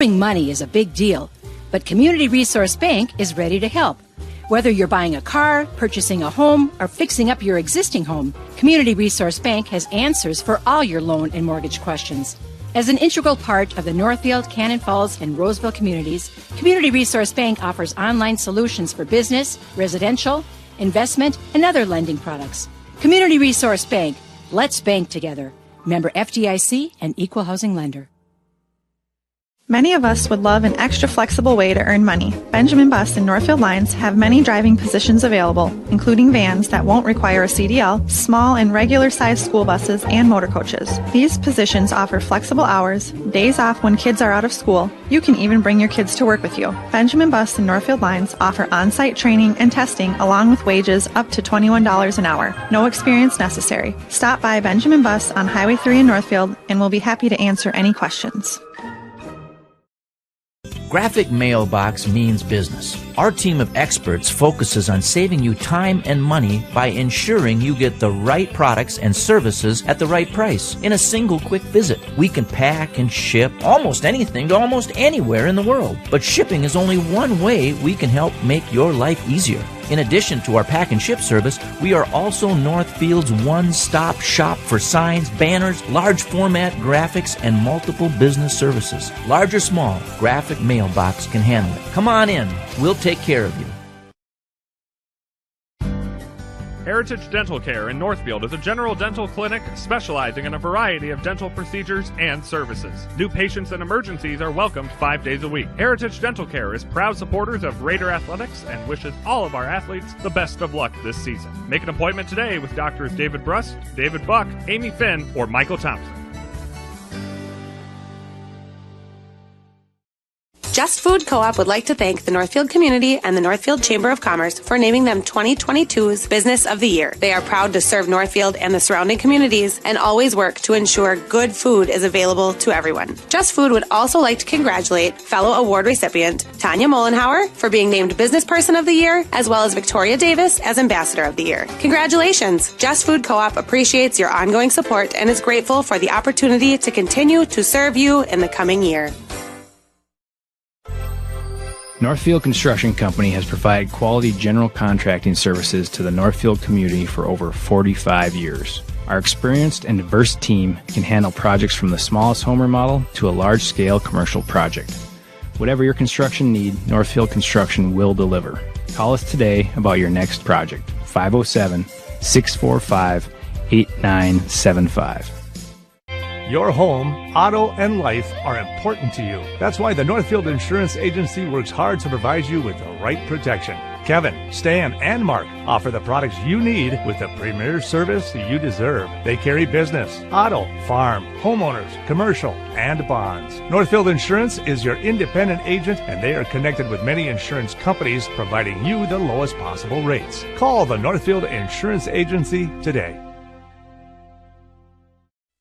Saving money is a big deal, but Community Resource Bank is ready to help. Whether you're buying a car, purchasing a home, or fixing up your existing home, Community Resource Bank has answers for all your loan and mortgage questions. As an integral part of the Northfield, Cannon Falls, and Roseville communities, Community Resource Bank offers online solutions for business, residential, investment, and other lending products. Community Resource Bank. Let's bank together. Member FDIC and Equal Housing Lender. Many of us would love an extra flexible way to earn money. Benjamin Bus and Northfield Lines have many driving positions available, including vans that won't require a CDL, small and regular-sized school buses, and motor coaches. These positions offer flexible hours, days off when kids are out of school. You can even bring your kids to work with you. Benjamin Bus and Northfield Lines offer on-site training and testing along with wages up to $21 an hour. No experience necessary. Stop by Benjamin Bus on Highway 3 in Northfield and we'll be happy to answer any questions. Graphic Mailbox means business. Our team of experts focuses on saving you time and money by ensuring you get the right products and services at the right price in a single quick visit. We can pack and ship almost anything to almost anywhere in the world. But shipping is only one way we can help make your life easier. In addition to our pack and ship service, we are also Northfield's one-stop shop for signs, banners, large format graphics, and multiple business services. Large or small, Graphic Mailbox can handle it. Come on in. We'll take care of you. Heritage Dental Care in Northfield is a general dental clinic specializing in a variety of dental procedures and services. New patients and emergencies are welcomed 5 days a week. Heritage Dental Care is proud supporters of Raider Athletics and wishes all of our athletes the best of luck this season. Make an appointment today with Doctors David Brust, David Buck, Amy Finn, or Michael Thompson. Just Food Co-op would like to thank the Northfield community and the Northfield Chamber of Commerce for naming them 2022's Business of the Year. They are proud to serve Northfield and the surrounding communities and always work to ensure good food is available to everyone. Just Food would also like to congratulate fellow award recipient Tanya Mollenhauer for being named Business Person of the Year, as well as Victoria Davis as Ambassador of the Year. Congratulations! Just Food Co-op appreciates your ongoing support and is grateful for the opportunity to continue to serve you in the coming year. Northfield Construction Company has provided quality general contracting services to the Northfield community for over 45 years. Our experienced and diverse team can handle projects from the smallest home remodel to a large-scale commercial project. Whatever your construction need, Northfield Construction will deliver. Call us today about your next project. 507-645-8975. Your home, auto, and life are important to you. That's why the Northfield Insurance Agency works hard to provide you with the right protection. Kevin, Stan, and Mark offer the products you need with the premier service you deserve. They carry business, auto, farm, homeowners, commercial, and bonds. Northfield Insurance is your independent agent, and they are connected with many insurance companies, providing you the lowest possible rates. Call the Northfield Insurance Agency today.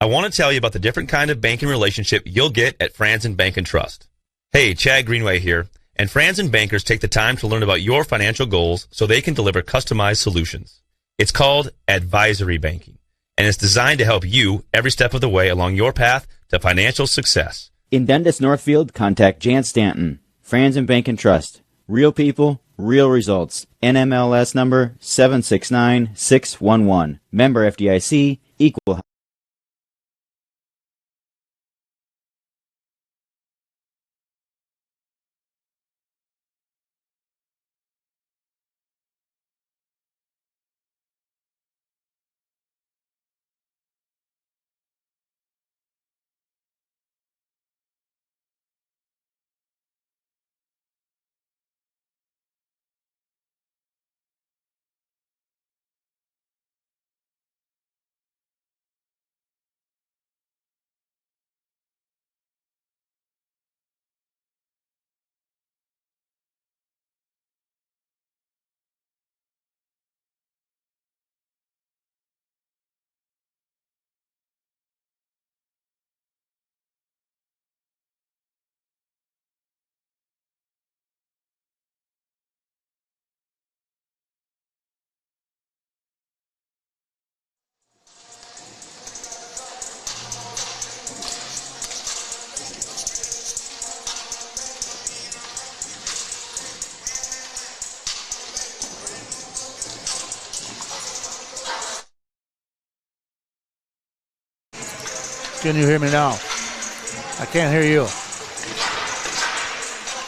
I want to tell you about the different kind of banking relationship you'll get at Franzen Bank and Trust. Hey, Chad Greenway here, and Franzen bankers take the time to learn about your financial goals so they can deliver customized solutions. It's called advisory banking, and it's designed to help you every step of the way along your path to financial success. In Dundas, Northfield, contact Jan Stanton, Franzen Bank and Trust. Real people, real results. NMLS number 769611. Member FDIC, Equal Can you hear me now? I can't hear you.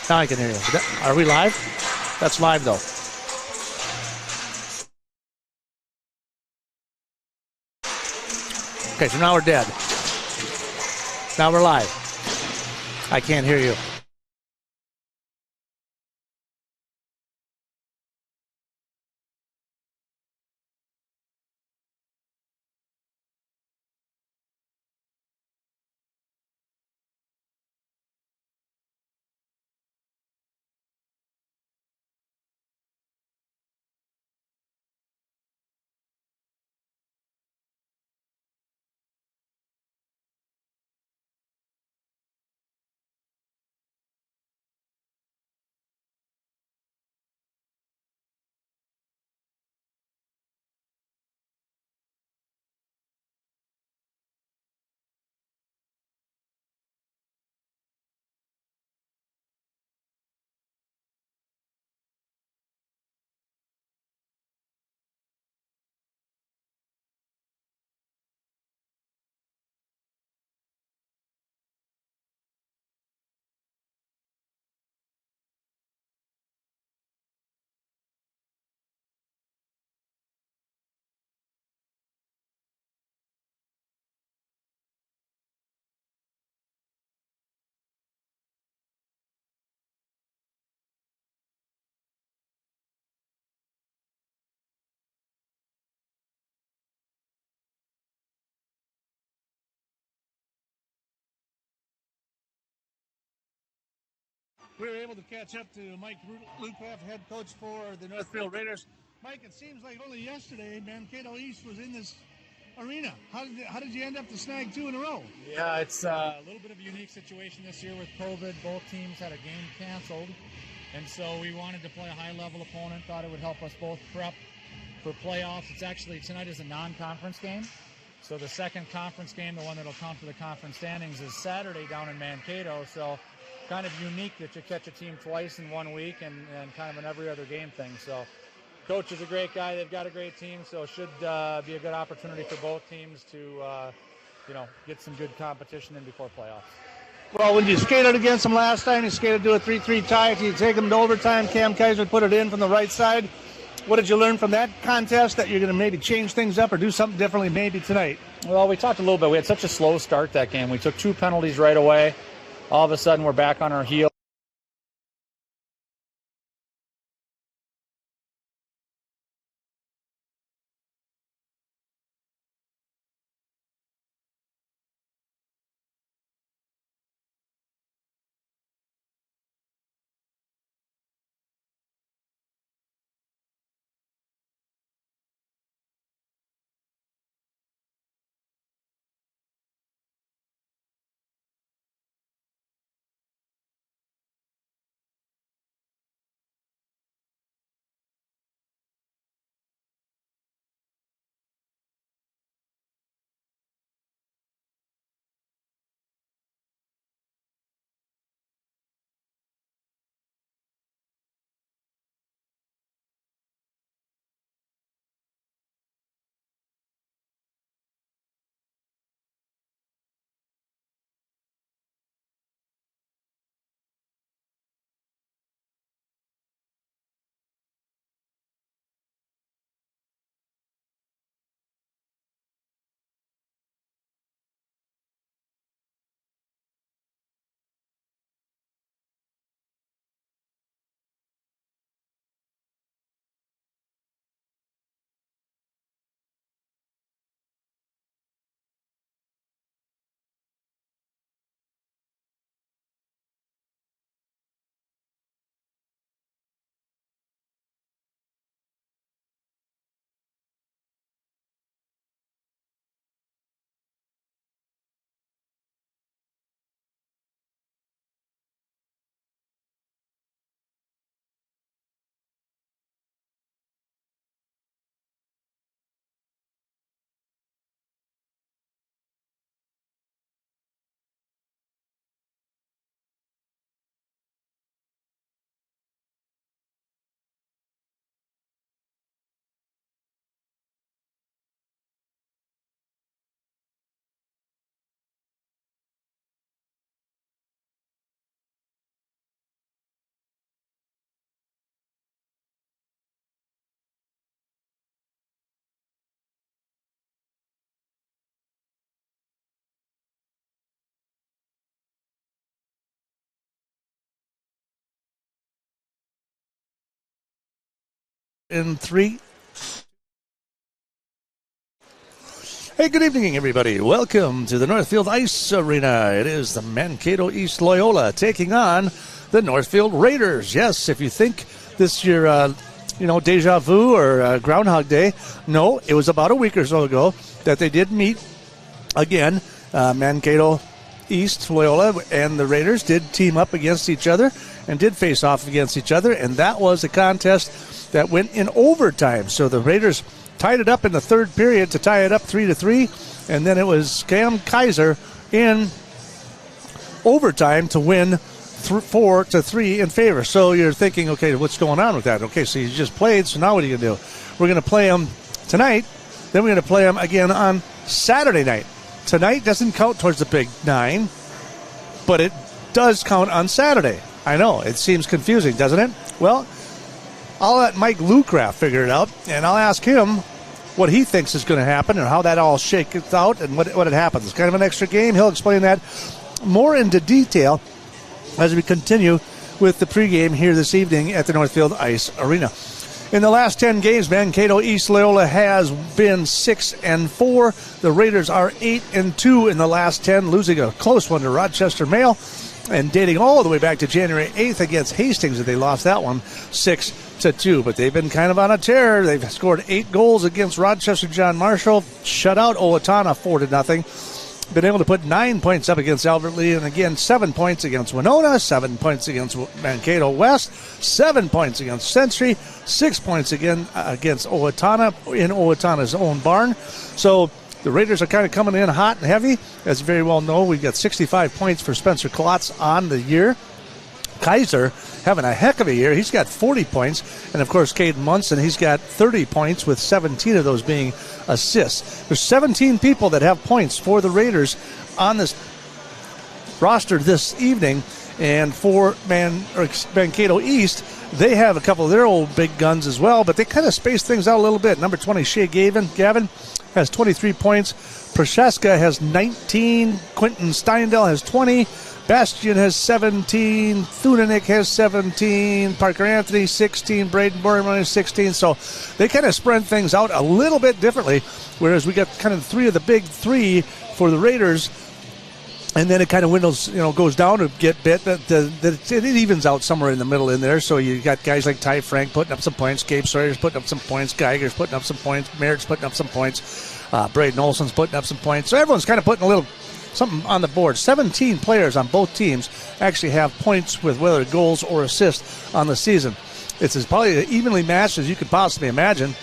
Now I can hear you. Are we live? That's live, though. Okay, so now we're dead. Now we're live. I can't hear you. We were able to catch up to Mike Lukov, head coach for the Northfield Raiders. Mike, it seems like only yesterday Mankato East was in this arena. How did you end up to snag 2 in a row? Yeah, it's a little bit of a unique situation this year with COVID. Both teams had a game canceled, and so we wanted to play a high-level opponent. Thought it would help us both prep for playoffs. It's actually, tonight is a non-conference game. So the second conference game, the one that'll count for the conference standings, is Saturday down in Mankato. So kind of unique that you catch a team twice in 1 week and kind of an every other game thing. So coach is a great guy. They've got a great team, so it should be a good opportunity for both teams to, get some good competition in before playoffs. Well, when you skated against them last time, you skated to a 3-3 tie. If you take them to overtime, Cam Kaiser put it in from the right side. What did you learn from that contest that you're going to maybe change things up or do something differently maybe tonight? Well, we talked a little bit. We had such a slow start that game. We took 2 penalties right away. All of a sudden, we're back on our heels. in 3. Hey, good evening, everybody. Welcome to the Northfield Ice Arena. It is the Mankato East Loyola taking on the Northfield Raiders. Yes, if you think this year, deja vu or Groundhog Day, no, it was about a week or so ago that they did meet again. Mankato East Loyola and the Raiders did team up against each other and did face off against each other, and that was a contest that went in overtime. So the Raiders tied it up in the third period to tie it up 3-3, and then it was Cam Kaiser in overtime to win 4-3 in favor. So you're thinking, okay, what's going on with that? Okay, so you just played, so now what are you going to do? We're going to play them tonight, then we're going to play them again on Saturday night. Tonight doesn't count towards the Big 9, but it does count on Saturday. I know, it seems confusing, doesn't it? Well, I'll let Mike Lucraft figure it out, and I'll ask him what he thinks is going to happen and how that all shakes out and what it happens. It's kind of an extra game. He'll explain that more into detail as we continue with the pregame here this evening at the Northfield Ice Arena. In the last 10 games, Mankato East Loyola has been 6-4. The Raiders are 8-2 in the last 10, losing a close one to Rochester Mail, and dating all the way back to January 8th against Hastings, and they lost that one 6-2. But they've been kind of on a tear. They've scored 8 goals against Rochester John Marshall, shut out Owatonna 4-0. Been able to put 9 points up against Albert Lee, and again 7 points against Winona, 7 points against Mankato West, 7 points against Century, 6 points again against Owatonna in Owatonna's own barn. So the Raiders are kind of coming in hot and heavy. As you very well know, we've got 65 points for Spencer Klotz on the year. Kaiser having a heck of a year. He's got 40 points. And, of course, Caden Munson, he's got 30 points with 17 of those being assists. There's 17 people that have points for the Raiders on this roster this evening. And for Mankato East, they have a couple of their old big guns as well, but they kind of space things out a little bit. Number 20, Shea Gavin has 23 points. Prochaska has 19. Quentin Steindel has 20. Bastian has 17. Thunanik has 17. Parker Anthony, 16. Braden Borman has 16. So they kind of spread things out a little bit differently, whereas we got kind of 3 of the big 3 for the Raiders. And then it kind of windows, goes down a bit. It evens out somewhere in the middle in there. So you got guys like Ty Frank putting up some points. Gabe Sawyer's putting up some points. Geiger's putting up some points. Merritt's putting up some points. Braden Olson's putting up some points. So everyone's kind of putting a little something on the board. 17 players on both teams actually have points with whether goals or assists on the season. It's as probably evenly matched as you could possibly imagine.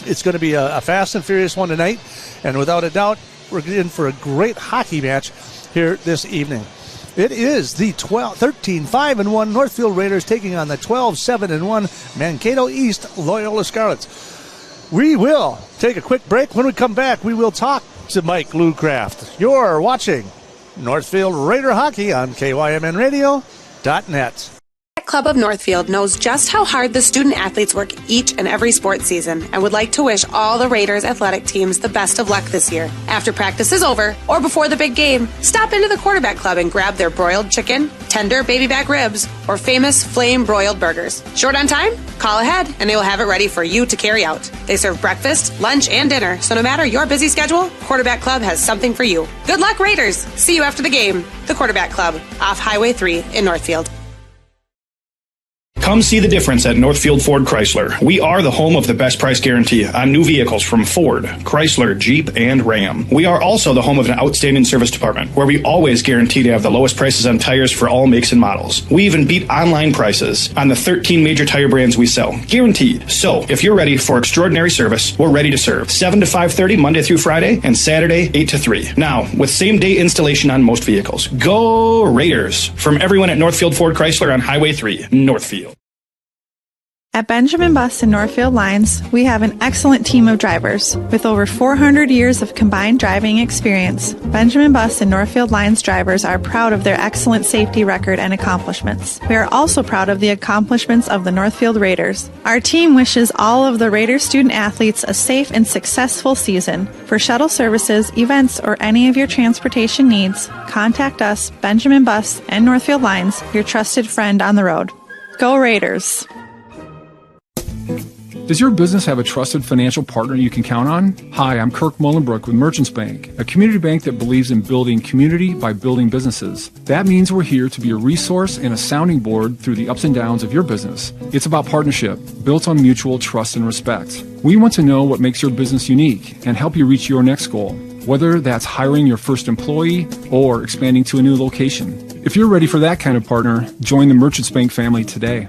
It's going to be a fast and furious one tonight. And without a doubt, we're in for a great hockey match here this evening. It is the 13-5-1 Northfield Raiders taking on the 12-7-1 Mankato East Loyola Scarlets. We will take a quick break. When we come back, we will talk to Mike Lucraft. You're watching Northfield Raider Hockey on KYMNradio.net. Club of Northfield knows just how hard the student athletes work each and every sports season and would like to wish all the Raiders athletic teams the best of luck this year. After practice is over or before the big game, stop into the Quarterback Club and grab their broiled chicken, tender baby back ribs, or famous flame broiled burgers. Short on time? Call ahead and they will have it ready for you to carry out. They serve breakfast, lunch, and dinner, so no matter your busy schedule, Quarterback Club has something for you. Good luck, Raiders! See you after the game. The Quarterback Club, off Highway 3 in Northfield. Come see the difference at Northfield Ford Chrysler. We are the home of the best price guarantee on new vehicles from Ford, Chrysler, Jeep, and Ram. We are also the home of an outstanding service department where we always guarantee to have the lowest prices on tires for all makes and models. We even beat online prices on the 13 major tire brands we sell. Guaranteed. So, if you're ready for extraordinary service, we're ready to serve. 7 to 5:30 Monday through Friday and Saturday 8 to 3. Now, with same-day installation on most vehicles. Go Raiders! From everyone at Northfield Ford Chrysler on Highway 3, Northfield. At Benjamin Bus and Northfield Lines, we have an excellent team of drivers. With over 400 years of combined driving experience, Benjamin Bus and Northfield Lines drivers are proud of their excellent safety record and accomplishments. We are also proud of the accomplishments of the Northfield Raiders. Our team wishes all of the Raiders student athletes a safe and successful season. For shuttle services, events, or any of your transportation needs, contact us, Benjamin Bus and Northfield Lines, your trusted friend on the road. Go Raiders! Does your business have a trusted financial partner you can count on? Hi, I'm Kirk Mullenbrook with Merchants Bank, a community bank that believes in building community by building businesses. That means we're here to be a resource and a sounding board through the ups and downs of your business. It's about partnership, built on mutual trust and respect. We want to know what makes your business unique and help you reach your next goal, whether that's hiring your first employee or expanding to a new location. If you're ready for that kind of partner, join the Merchants Bank family today.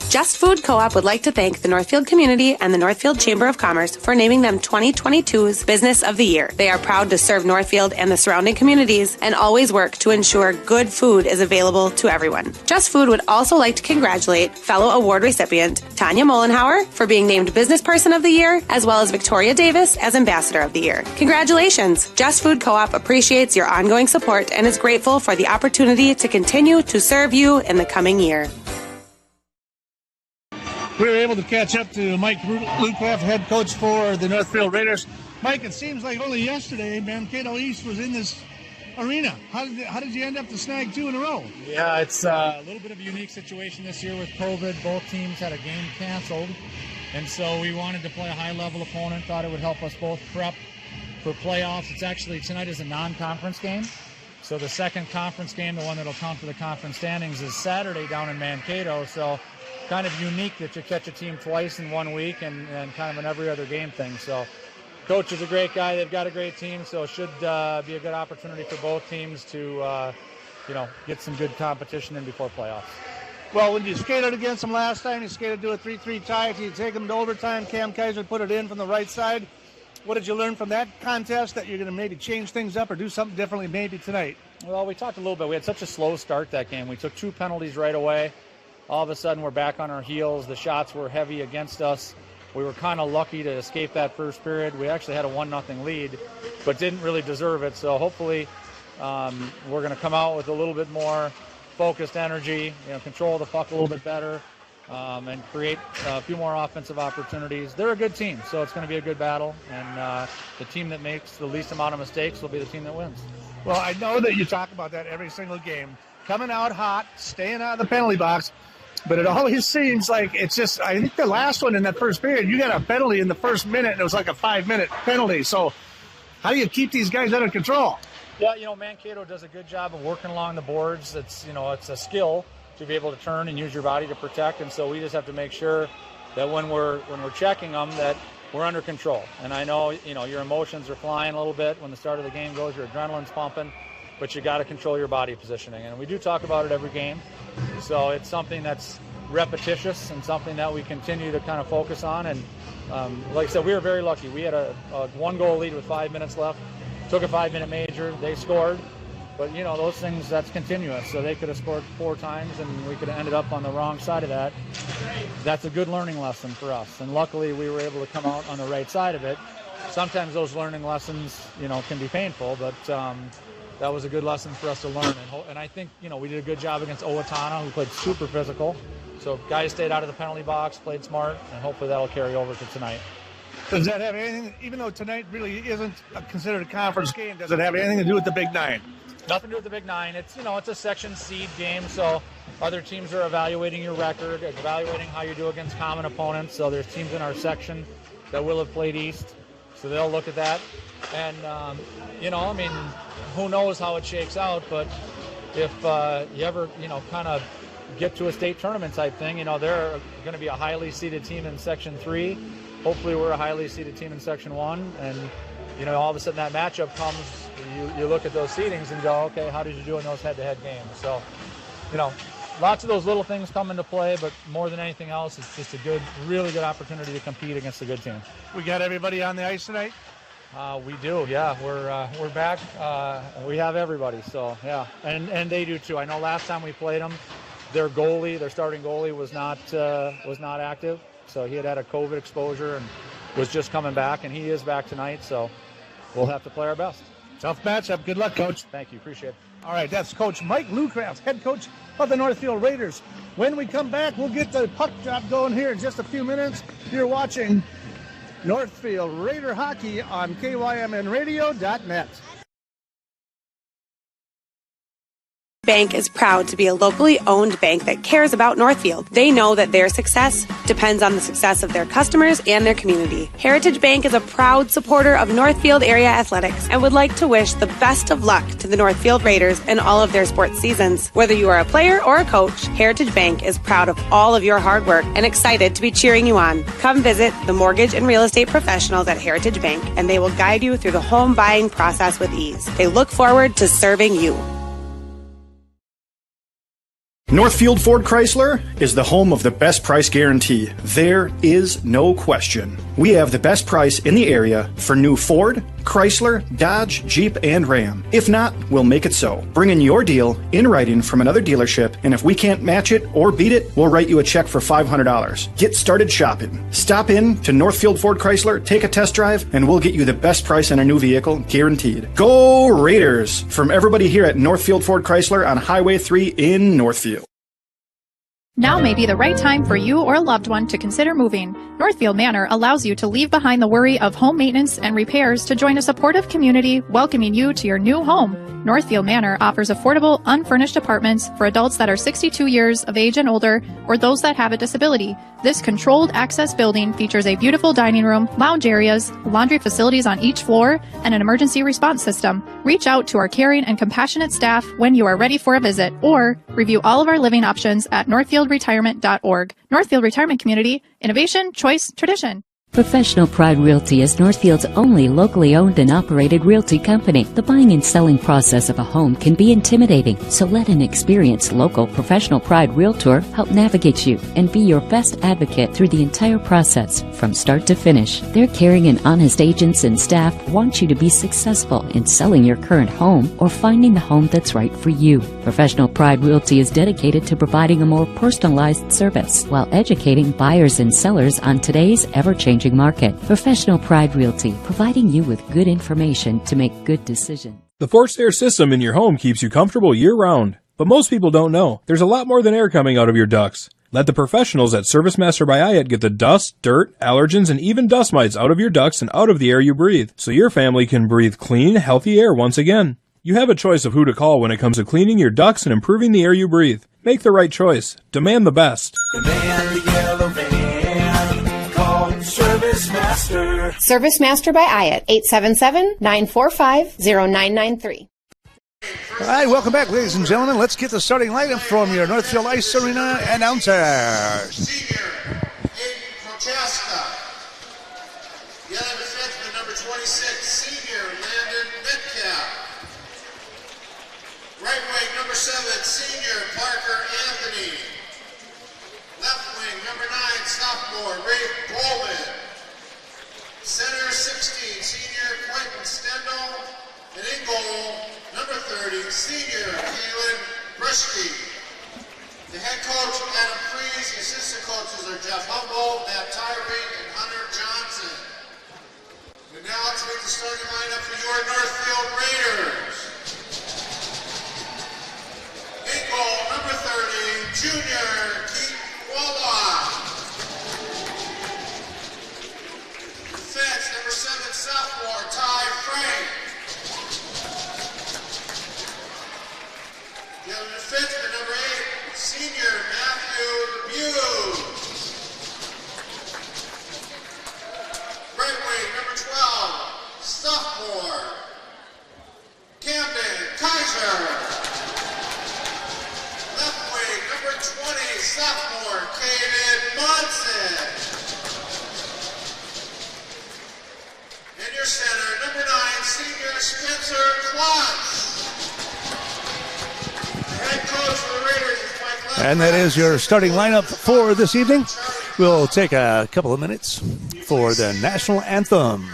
Just Food Co-op would like to thank the Northfield community and the Northfield Chamber of Commerce for naming them 2022's Business of the Year. They are proud to serve Northfield and the surrounding communities and always work to ensure good food is available to everyone. Just Food would also like to congratulate fellow award recipient Tanya Mollenhauer for being named Business Person of the Year, as well as Victoria Davis as Ambassador of the Year. Congratulations! Just Food Co-op appreciates your ongoing support and is grateful for the opportunity to continue to serve you in the coming year. We were able to catch up to Mike Lucraft, head coach for the Northfield Raiders. Mike, it seems like only yesterday Mankato East was in this arena. How did you end up to snag 2 in a row? Yeah, it's a little bit of a unique situation this year with COVID. Both teams had a game canceled, and so we wanted to play a high-level opponent. Thought it would help us both prep for playoffs. It's actually, tonight is a non-conference game. So the second conference game, the one that'll count for the conference standings, is Saturday down in Mankato. So kind of unique that you catch a team twice in 1 week and kind of an every other game thing. So coach is a great guy. They've got a great team, so it should be a good opportunity for both teams to, get some good competition in before playoffs. Well, when you skated against them last time, you skated to a 3-3 tie. If you take them to overtime, Cam Kaiser put it in from the right side. What did you learn from that contest that you're going to maybe change things up or do something differently maybe tonight? Well, we talked a little bit. We had such a slow start that game. We took 2 penalties right away. All of a sudden, we're back on our heels. The shots were heavy against us. We were kind of lucky to escape that first period. We actually had a 1-0 lead, but didn't really deserve it. So hopefully we're going to come out with a little bit more focused energy, control the puck a little bit better, and create a few more offensive opportunities. They're a good team, so it's going to be a good battle. And the team that makes the least amount of mistakes will be the team that wins. Well, I know that you talk about that every single game. Coming out hot, staying out of the penalty box. But it always seems like it's just, I think the last one in that first period, you got a penalty in the first minute, and it was like a 5-minute penalty. So how do you keep these guys under control? Yeah, Mankato does a good job of working along the boards. It's a skill to be able to turn and use your body to protect. And so we just have to make sure that when we're checking them, that we're under control. And I know, your emotions are flying a little bit when the start of the game goes, your adrenaline's pumping, but you got to control your body positioning. And we do talk about it every game. So it's something that's repetitious and something that we continue to kind of focus on. And like I said, we were very lucky. We had a 1-goal lead with 5 minutes left. Took a 5-minute major. They scored. But, those things, that's continuous. So they could have scored 4 times, and we could have ended up on the wrong side of that. That's a good learning lesson for us. And luckily, we were able to come out on the right side of it. Sometimes those learning lessons, can be painful, but that was a good lesson for us to learn. And I think, we did a good job against Owatonna, who played super physical. So guys stayed out of the penalty box, played smart, and hopefully that'll carry over to tonight. Does that have anything, even though tonight really isn't considered a conference game, does it have anything to do with the Big Nine? Nothing to do with the Big Nine. It's, it's a section seed game, so other teams are evaluating your record, evaluating how you do against common opponents. So there's teams in our section that will have played East, so they'll look at that. And, who knows how it shakes out, but if you ever, kind of get to a state tournament type thing, they're going to be a highly seeded team in Section 3. Hopefully we're a highly seeded team in Section 1. And, all of a sudden that matchup comes, you look at those seedings and go, okay, how did you do in those head-to-head games? So, lots of those little things come into play, but more than anything else, it's just a really good opportunity to compete against a good team. We got everybody on the ice tonight? We do, yeah. We're back. We have everybody, so yeah, and they do too. I know last time we played them, their starting goalie, was not active, so he had a COVID exposure and was just coming back, and he is back tonight. So we'll have to play our best. Tough matchup. Good luck, Coach. Thank you. Appreciate it. All right, that's Coach Mike Lucraft, head coach of the Northfield Raiders. When we come back, we'll get the puck drop going here in just a few minutes. You're watching Northfield Raider Hockey on KYMNradio.net. Bank is proud to be a locally owned bank that cares about Northfield. They know that their success depends on the success of their customers and their community. Heritage Bank is a proud supporter of Northfield area athletics and would like to wish the best of luck to the Northfield Raiders in all of their sports seasons. Whether you are a player or a coach, Heritage Bank is proud of all of your hard work and excited to be cheering you on. Come visit the mortgage and real estate professionals at Heritage Bank, and they will guide you through the home buying process with ease. They look forward to serving you. Northfield Ford Chrysler is the home of the best price guarantee. There is no question. We have the best price in the area for new Ford, Chrysler, Dodge, Jeep, and Ram. If not, we'll make it so. Bring in your deal in writing from another dealership, and if we can't match it or beat it, we'll write you a check for $500. Get started shopping. Stop in to Northfield Ford Chrysler, take a test drive, and we'll get you the best price on a new vehicle, guaranteed. Go Raiders! From everybody here at Northfield Ford Chrysler on Highway 3 in Northfield. Now may be the right time for you or a loved one to consider moving. Northfield Manor allows you to leave behind the worry of home maintenance and repairs to join a supportive community welcoming you to your new home. Northfield Manor offers affordable, unfurnished apartments for adults that are 62 years of age and older or those that have a disability. This controlled access building features a beautiful dining room, lounge areas, laundry facilities on each floor, and an emergency response system. Reach out to our caring and compassionate staff when you are ready for a visit, or review all of our living options at northfieldretirement.org. Northfield Retirement Community, innovation, choice, tradition. Professional Pride Realty is Northfield's only locally owned and operated realty company. The buying and selling process of a home can be intimidating, so let an experienced local Professional Pride Realtor help navigate you and be your best advocate through the entire process from start to finish. Their caring and honest agents and staff want you to be successful in selling your current home or finding the home that's right for you. Professional Pride Realty is dedicated to providing a more personalized service while educating buyers and sellers on today's ever-changing market. Professional Pride Realty, providing you with good information to make good decisions. The forced air system in your home keeps you comfortable year-round. But most people don't know. There's a lot more than air coming out of your ducts. Let the professionals at ServiceMaster by Hyatt get the dust, dirt, allergens, and even dust mites out of your ducts and out of the air you breathe, so your family can breathe clean, healthy air once again. You have a choice of who to call when it comes to cleaning your ducts and improving the air you breathe. Make the right choice. Demand the best. Demand the yellow van. Call ServiceMaster. ServiceMaster by Hyatt, 877-945-0993. All right, welcome back, ladies and gentlemen. Let's get the starting lineup from your Northfield Ice Arena announcers. Senior, Aiden Prochaska. The other defenseman, number 26, senior, Landon Metcalf. Right wing, number 7, senior, Parker Anthony. Left wing, number 9, sophomore, Ray Bowman. Center, 16, senior, Quentin Stendal. And in goal, number 30, senior, Kaylin Brushke. The head coach, Adam Freeze. The assistant coaches are Jeff Humboldt, Matt Tyree, and Hunter Johnson. And now let's make the starting lineup for your Northfield Raiders. In goal, number 30, junior, Keith Wawa. Defense, number 7, sophomore, Ty Frank. The other defenseman, number 8, senior, Matthew Lemieux. Right wing, number 12, sophomore, Camden Kaiser. Left wing, number 20, sophomore, Kaden Munson. And your center, number 9, senior, Spencer Klotz. And that is your starting lineup for this evening. We'll take a couple of minutes for the national anthem.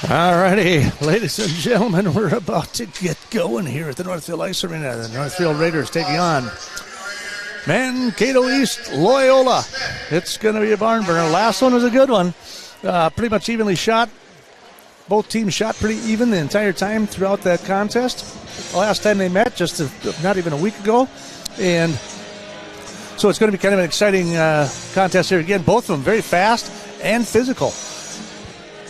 All righty, ladies and gentlemen, we're about to get going here at the Northfield Ice Arena. The Northfield Raiders taking on Mankato East Loyola. It's going to be a barn burner. Last one was a good one. Pretty much evenly shot. Both teams shot pretty even the entire time throughout that contest. The last time they met, just not even a week ago. And so it's going to be kind of an exciting contest here again. Both of them very fast and physical.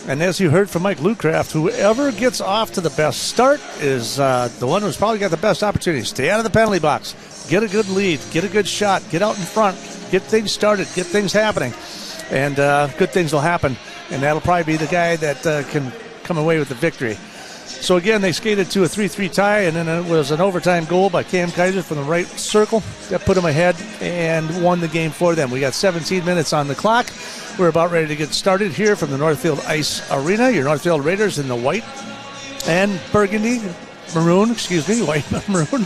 And as you heard from Mike Lucraft, whoever gets off to the best start is the one who's probably got the best opportunity. Stay out of the penalty box. Get a good lead. Get a good shot. Get out in front. Get things started. Get things happening. And good things will happen. And that'll probably be the guy that can come away with the victory. So again, they skated to a 3-3 tie, and then it was an overtime goal by Cam Kaiser from the right circle that put them ahead and won the game for them. We got 17 minutes on the clock. We're about ready to get started here from the Northfield Ice Arena. Your Northfield Raiders in the white and white and maroon.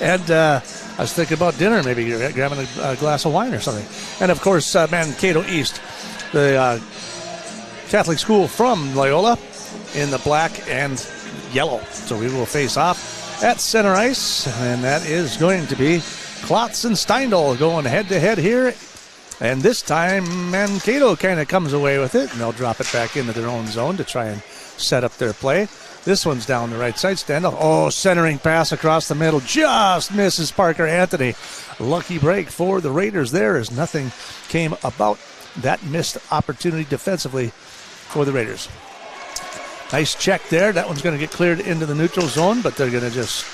And I was thinking about dinner, maybe grabbing a glass of wine or something. And of course, Mankato East, the Catholic school from Loyola, in the black and yellow. So we will face off at center ice, and that is going to be Klotz and Steindl going head-to-head here. And this time, Mankato kind of comes away with it, and they'll drop it back into their own zone to try and set up their play. This one's down the right side. Steindl, centering pass across the middle. Just misses Parker Anthony. Lucky break for the Raiders there as nothing came about that missed opportunity defensively for the Raiders. Nice check there. That one's going to get cleared into the neutral zone, but they're going to just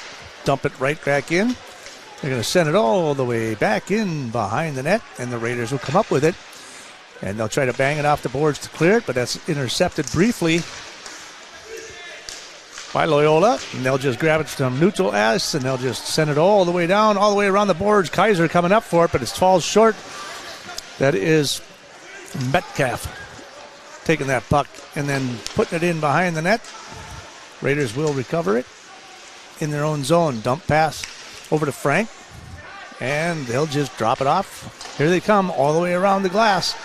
dump it right back in. They're going to send it all the way back in behind the net, and the Raiders will come up with it. And they'll try to bang it off the boards to clear it, but that's intercepted briefly by Loyola. And they'll just grab it from neutral ice, and they'll just send it all the way down, all the way around the boards. Kaiser coming up for it, but it falls short. That is Metcalf taking that puck and then putting it in behind the net. Raiders will recover it in their own zone. Dump pass over to Frank, and they'll just drop it off. Here they come all the way around the glass.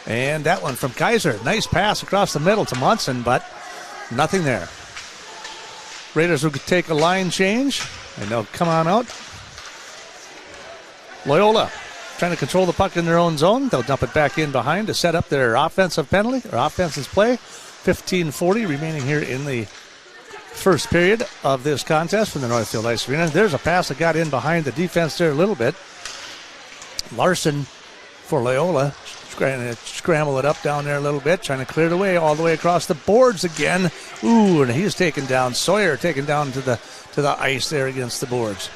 And that one from Kaiser. Nice pass across the middle to Munson, but nothing there. Raiders will take a line change, and they'll come on out. Loyola trying to control the puck in their own zone. They'll dump it back in behind to set up their offensive penalty, or offensive play. 15:40 remaining here in the first period of this contest from the Northfield Ice Arena. There's a pass that got in behind the defense there a little bit. Larson for Loyola trying to scramble it up down there a little bit, trying to clear it away all the way across the boards again. Ooh, and he's taken down. Sawyer taken down to the ice there against the boards.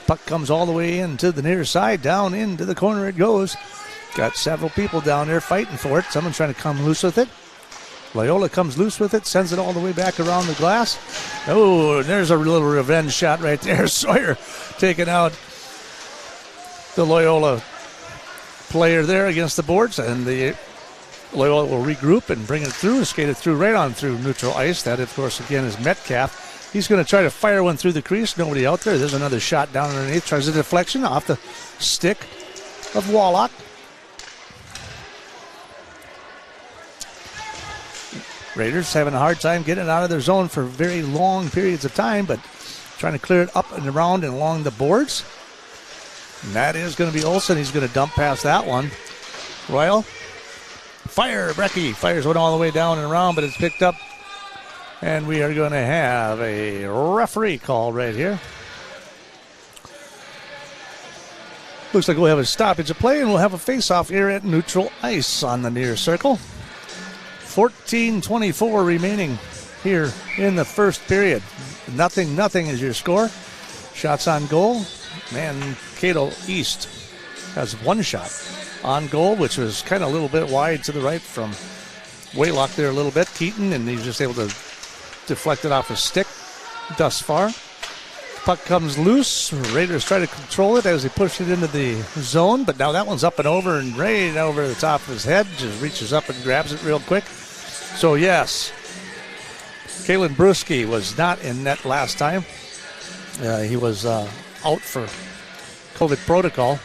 Puck comes all the way into the near side, down into the corner it goes. Got several people down there fighting for it. Someone's trying to come loose with it. Loyola comes loose with it, sends it all the way back around the glass. Oh, there's a little revenge shot right there. Sawyer taking out the Loyola player there against the boards, and the Loyola will regroup and bring it through and skate it through right on through neutral ice. That, of course, again is Metcalf. He's going to try to fire one through the crease. Nobody out there. There's another shot down underneath. Tries a deflection off the stick of Wallach. Raiders having a hard time getting it out of their zone for very long periods of time, but trying to clear it up and around and along the boards. And that is going to be Olsen. He's going to dump past that one. Royal. Fire. Brecky fires one all the way down and around, but it's picked up. And we are going to have a referee call right here. Looks like we'll have a stoppage of play, and we'll have a face-off here at neutral ice on the near circle. 14:24 remaining here in the first period. Nothing is your score. Shots on goal. Mankato East has one shot on goal, which was kind of a little bit wide to the right from Waylock there a little bit. Keaton, and he's just able to deflect it off his stick thus far. Puck comes loose. Raiders try to control it as they push it into the zone, but now that one's up and over and right over the top of his head. Just reaches up and grabs it real quick. So yes, Kalen Brusky was not in net last time. He was out for COVID protocol,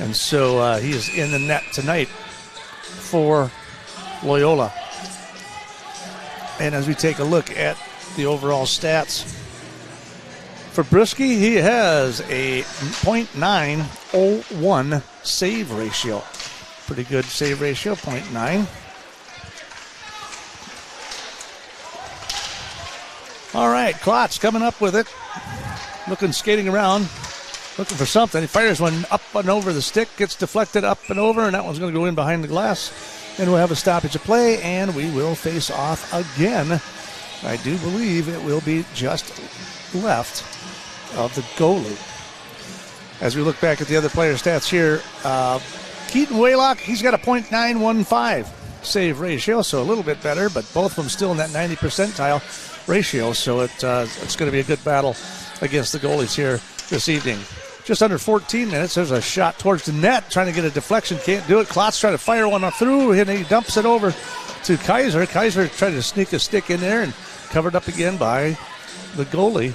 and so he is in the net tonight for Loyola. And as we take a look at the overall stats for Brisky, he has a .901 save ratio. Pretty good save ratio, 0.9. All right, Klotz coming up with it. Skating around, looking for something. He fires one up and over the stick, gets deflected up and over, and that one's going to go in behind the glass. And we'll have a stoppage of play, and we will face off again. I do believe it will be just left of the goalie. As we look back at the other player stats here, Keaton Waylock, he's got a .915 save ratio, so a little bit better, but both of them still in that 90 percentile ratio, so it's going to be a good battle against the goalies here this evening. Just under 14 minutes, there's a shot towards the net, trying to get a deflection, can't do it. Klotz trying to fire one through, and he dumps it over to Kaiser. Kaiser tried to sneak a stick in there and covered up again by the goalie,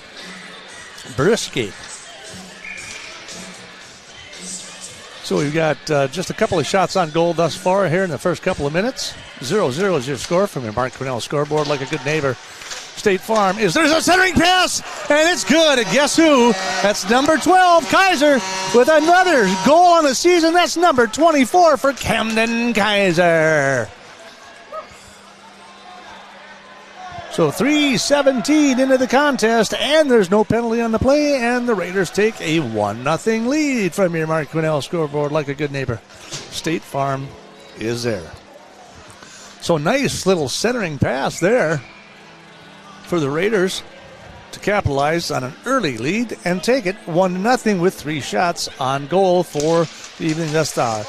Brisky. So we've got just a couple of shots on goal thus far here in the first couple of minutes. 0-0 is your score from your Mark Quinnell scoreboard. Like a good neighbor, State Farm there's a centering pass, and it's good. And guess who? That's number 12, Kaiser, with another goal on the season. That's number 24 for Camden Kaiser. So 3:17 into the contest, and there's no penalty on the play, and the Raiders take a 1-0 lead from your Mark Quinnell scoreboard. Like a good neighbor, State Farm is there. So nice little centering pass there for the Raiders to capitalize on an early lead and take it 1-0 with 3 shots on goal for the evening thus far.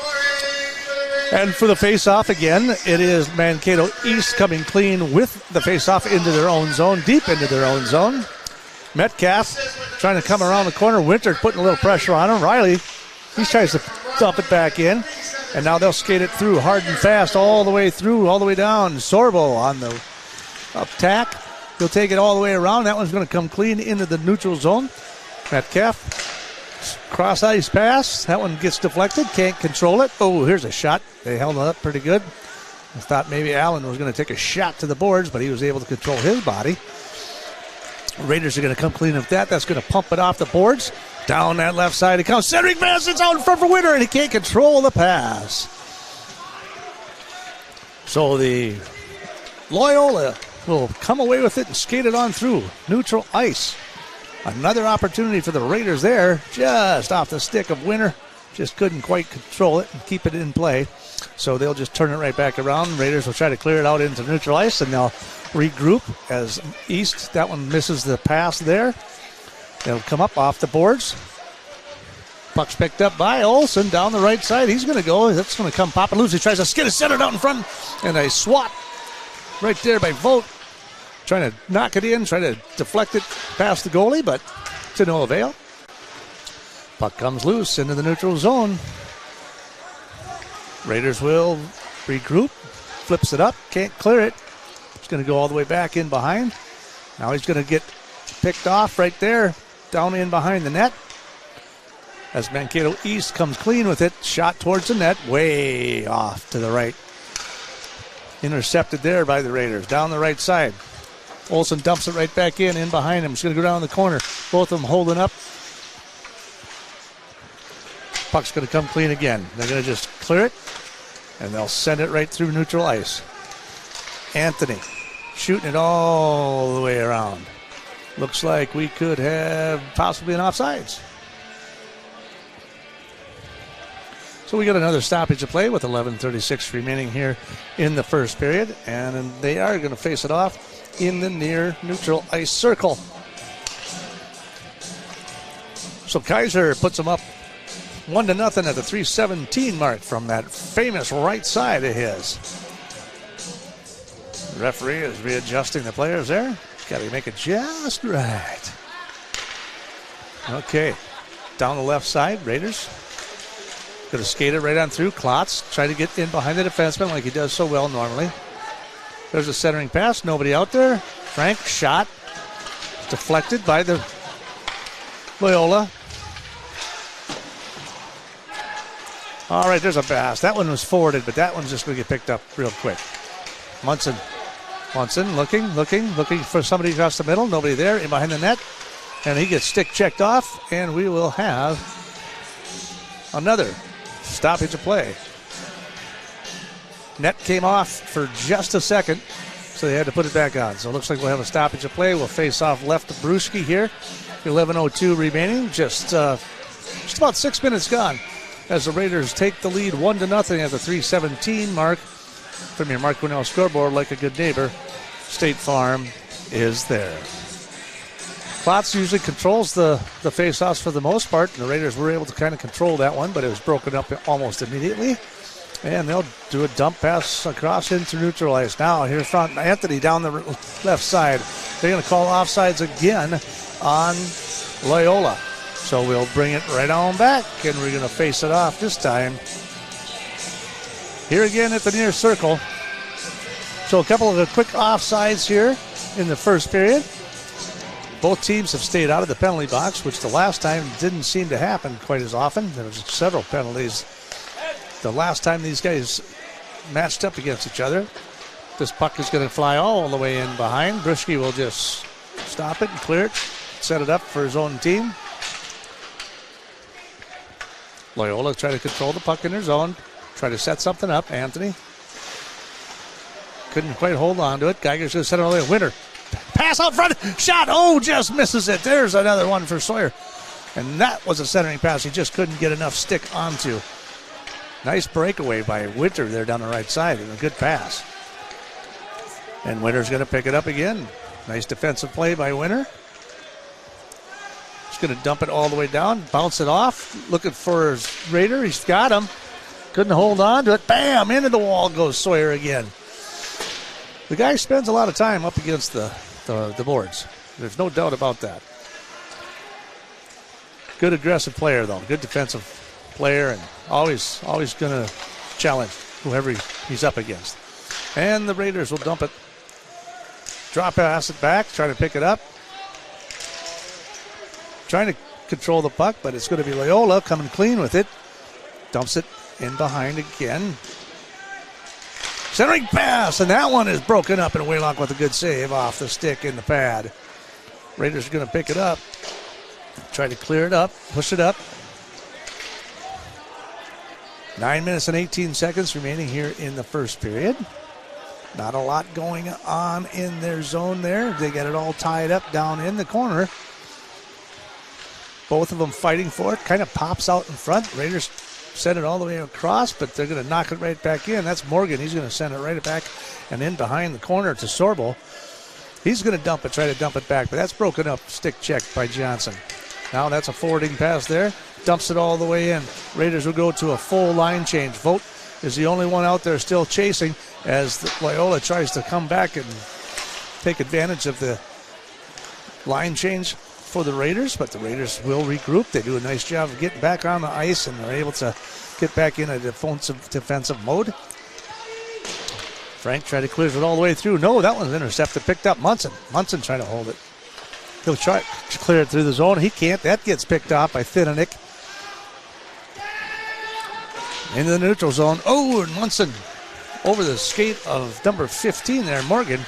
And for the face-off again, it is Mankato East coming clean with the face-off into their own zone, deep into their own zone. Metcalf trying to come around the corner. Winter putting a little pressure on him. Riley, he tries to dump it back in. And now they'll skate it through hard and fast all the way through, all the way down. Sorbo on the attack. He'll take it all the way around. That one's going to come clean into the neutral zone. Metcalf. Cross ice pass. That one gets deflected. Can't control it. Oh, here's a shot. They held it up pretty good. I thought maybe Allen was going to take a shot to the boards, but he was able to control his body. Raiders are going to come clean with that. That's going to pump it off the boards. Down that left side it comes. Centering pass. It's out in front for Winter, and he can't control the pass. So the Loyola will come away with it and skate it on through neutral ice. Another opportunity for the Raiders there, just off the stick of Winter. Just couldn't quite control it and keep it in play. So they'll just turn it right back around. Raiders will try to clear it out into neutral ice, and they'll regroup as East. That one misses the pass there. They'll come up off the boards. Puck's picked up by Olsen down the right side. He's going to go. That's going to come popping loose. He tries to skid it centered out in front, and a swat right there by Vogt. Trying to knock it in, trying to deflect it past the goalie, but to no avail. Puck comes loose into the neutral zone. Raiders will regroup. Flips it up, can't clear it. It's going to go all the way back in behind. Now he's going to get picked off right there, down in behind the net. As Mankato East comes clean with it, shot towards the net, way off to the right. Intercepted there by the Raiders, down the right side. Olsen dumps it right back in behind him. He's going to go down the corner. Both of them holding up. Puck's going to come clean again. They're going to just clear it, and they'll send it right through neutral ice. Anthony shooting it all the way around. Looks like we could have possibly an offsides. So we got another stoppage of play with 11:36 remaining here in the first period, and they are going to face it off in the near neutral ice circle. So Kaiser puts them up 1-0 at the 3:17 mark from that famous right side of his. The referee is readjusting the players there. Got to make it just right. Okay, down the left side, Raiders. Going to skate it right on through. Klotz try to get in behind the defenseman like he does so well normally. There's a centering pass. Nobody out there. Frank shot. Deflected by the Loyola. All right, there's a pass. That one was forwarded, but that one's just going to get picked up real quick. Munson Munson looking for somebody across the middle. Nobody there. In behind the net. And he gets stick checked off. And we will have another stoppage of play. Net came off for just a second, so they had to put it back on. So it looks like we'll have a stoppage of play. We'll face off left to Brewski here. 11:02 remaining. Just about 6 minutes gone as the Raiders take the lead 1-0 at the 3:17 mark. From your Mark Winnell scoreboard, like a good neighbor, State Farm is there. Klotz usually controls the face-offs for the most part, and the Raiders were able to kind of control that one, but it was broken up almost immediately. And they'll do a dump pass across into neutral ice. Now here's front Anthony down the left side. They're going to call offsides again on Loyola. So we'll bring it right on back, and we're going to face it off this time. Here again at the near circle. So a couple of quick offsides here in the first period. Both teams have stayed out of the penalty box, which the last time didn't seem to happen quite as often. There was several penalties the last time these guys matched up against each other. This puck is going to fly all the way in behind. Brewski will just stop it and clear it, set it up for his own team. Loyola try to control the puck in their zone. Try to set something up. Anthony couldn't quite hold on to it. Geiger's going to set it all the way. Winter. Pass out front. Shot. Oh, just misses it. There's another one for Sawyer. And that was a centering pass he just couldn't get enough stick onto. Nice breakaway by Winter there down the right side. And a good pass. And Winter's going to pick it up again. Nice defensive play by Winter. He's going to dump it all the way down. Bounce it off. Looking for his Raider. He's got him. Couldn't hold on to it. Bam! Into the wall goes Sawyer again. The guy spends a lot of time up against the boards. There's no doubt about that. Good aggressive player, though. Good defensive player, and always going to challenge whoever he's up against. And the Raiders will dump it. Drop pass it back. Try to pick it up. Trying to control the puck, but it's going to be Loyola coming clean with it. Dumps it in behind again. Centering pass, and that one is broken up, and Waylock with a good save off the stick in the pad. Raiders are going to pick it up. Try to clear it up, push it up. 9 minutes and 18 seconds remaining here in the first period. Not a lot going on in their zone there. They got it all tied up down in the corner. Both of them fighting for it. Kind of pops out in front. Raiders send it all the way across, but they're going to knock it right back in. That's Morgan. He's going to send it right back and in behind the corner to Sorbo. He's going to dump it, try to dump it back, but that's broken up. Stick checked by Johnson. Now that's a forwarding pass there. Dumps it all the way in. Raiders will go to a full line change. Vogt is the only one out there still chasing as Loyola tries to come back and take advantage of the line change for the Raiders, but the Raiders will regroup. They do a nice job of getting back on the ice, and they're able to get back in a defensive mode. Frank tried to clear it all the way through. No, that one's intercepted. Picked up Munson. Munson trying to hold it. He'll try to clear it through the zone. He can't. That gets picked off by Thinanik. Into the neutral zone. Oh, and Munson over the skate of number 15 there, Morgan.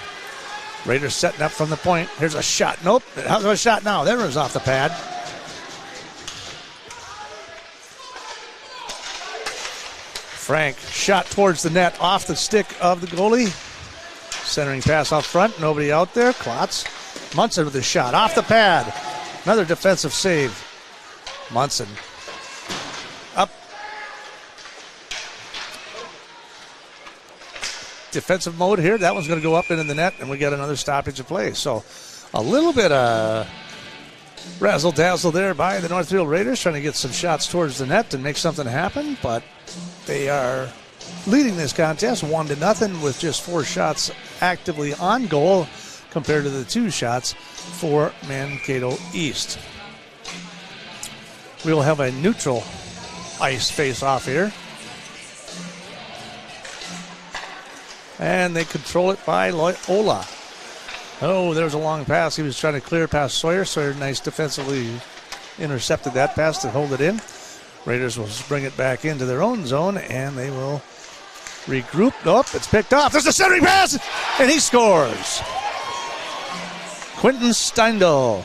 Raiders setting up from the point. Here's a shot. Nope. How's a shot now? That runs off the pad. Frank shot towards the net off the stick of the goalie. Centering pass out front. Nobody out there. Klotz. Munson with a shot off the pad. Another defensive save. Munson up. Defensive mode here. That one's going to go up into the net, and we got another stoppage of play. So a little bit of razzle-dazzle there by the Northfield Raiders, trying to get some shots towards the net and make something happen, but they are leading this contest 1-0 with just 4 shots actively on goal compared to the 2 shots for Mankato East. We will have a neutral ice face-off here. And they control it by Loyola. Oh, there's a long pass. He was trying to clear past Sawyer. Sawyer nice defensively intercepted that pass to hold it in. Raiders will bring it back into their own zone, and they will Regroup. Nope, it's picked off. There's a centering pass, and he scores. Quentin Steindl.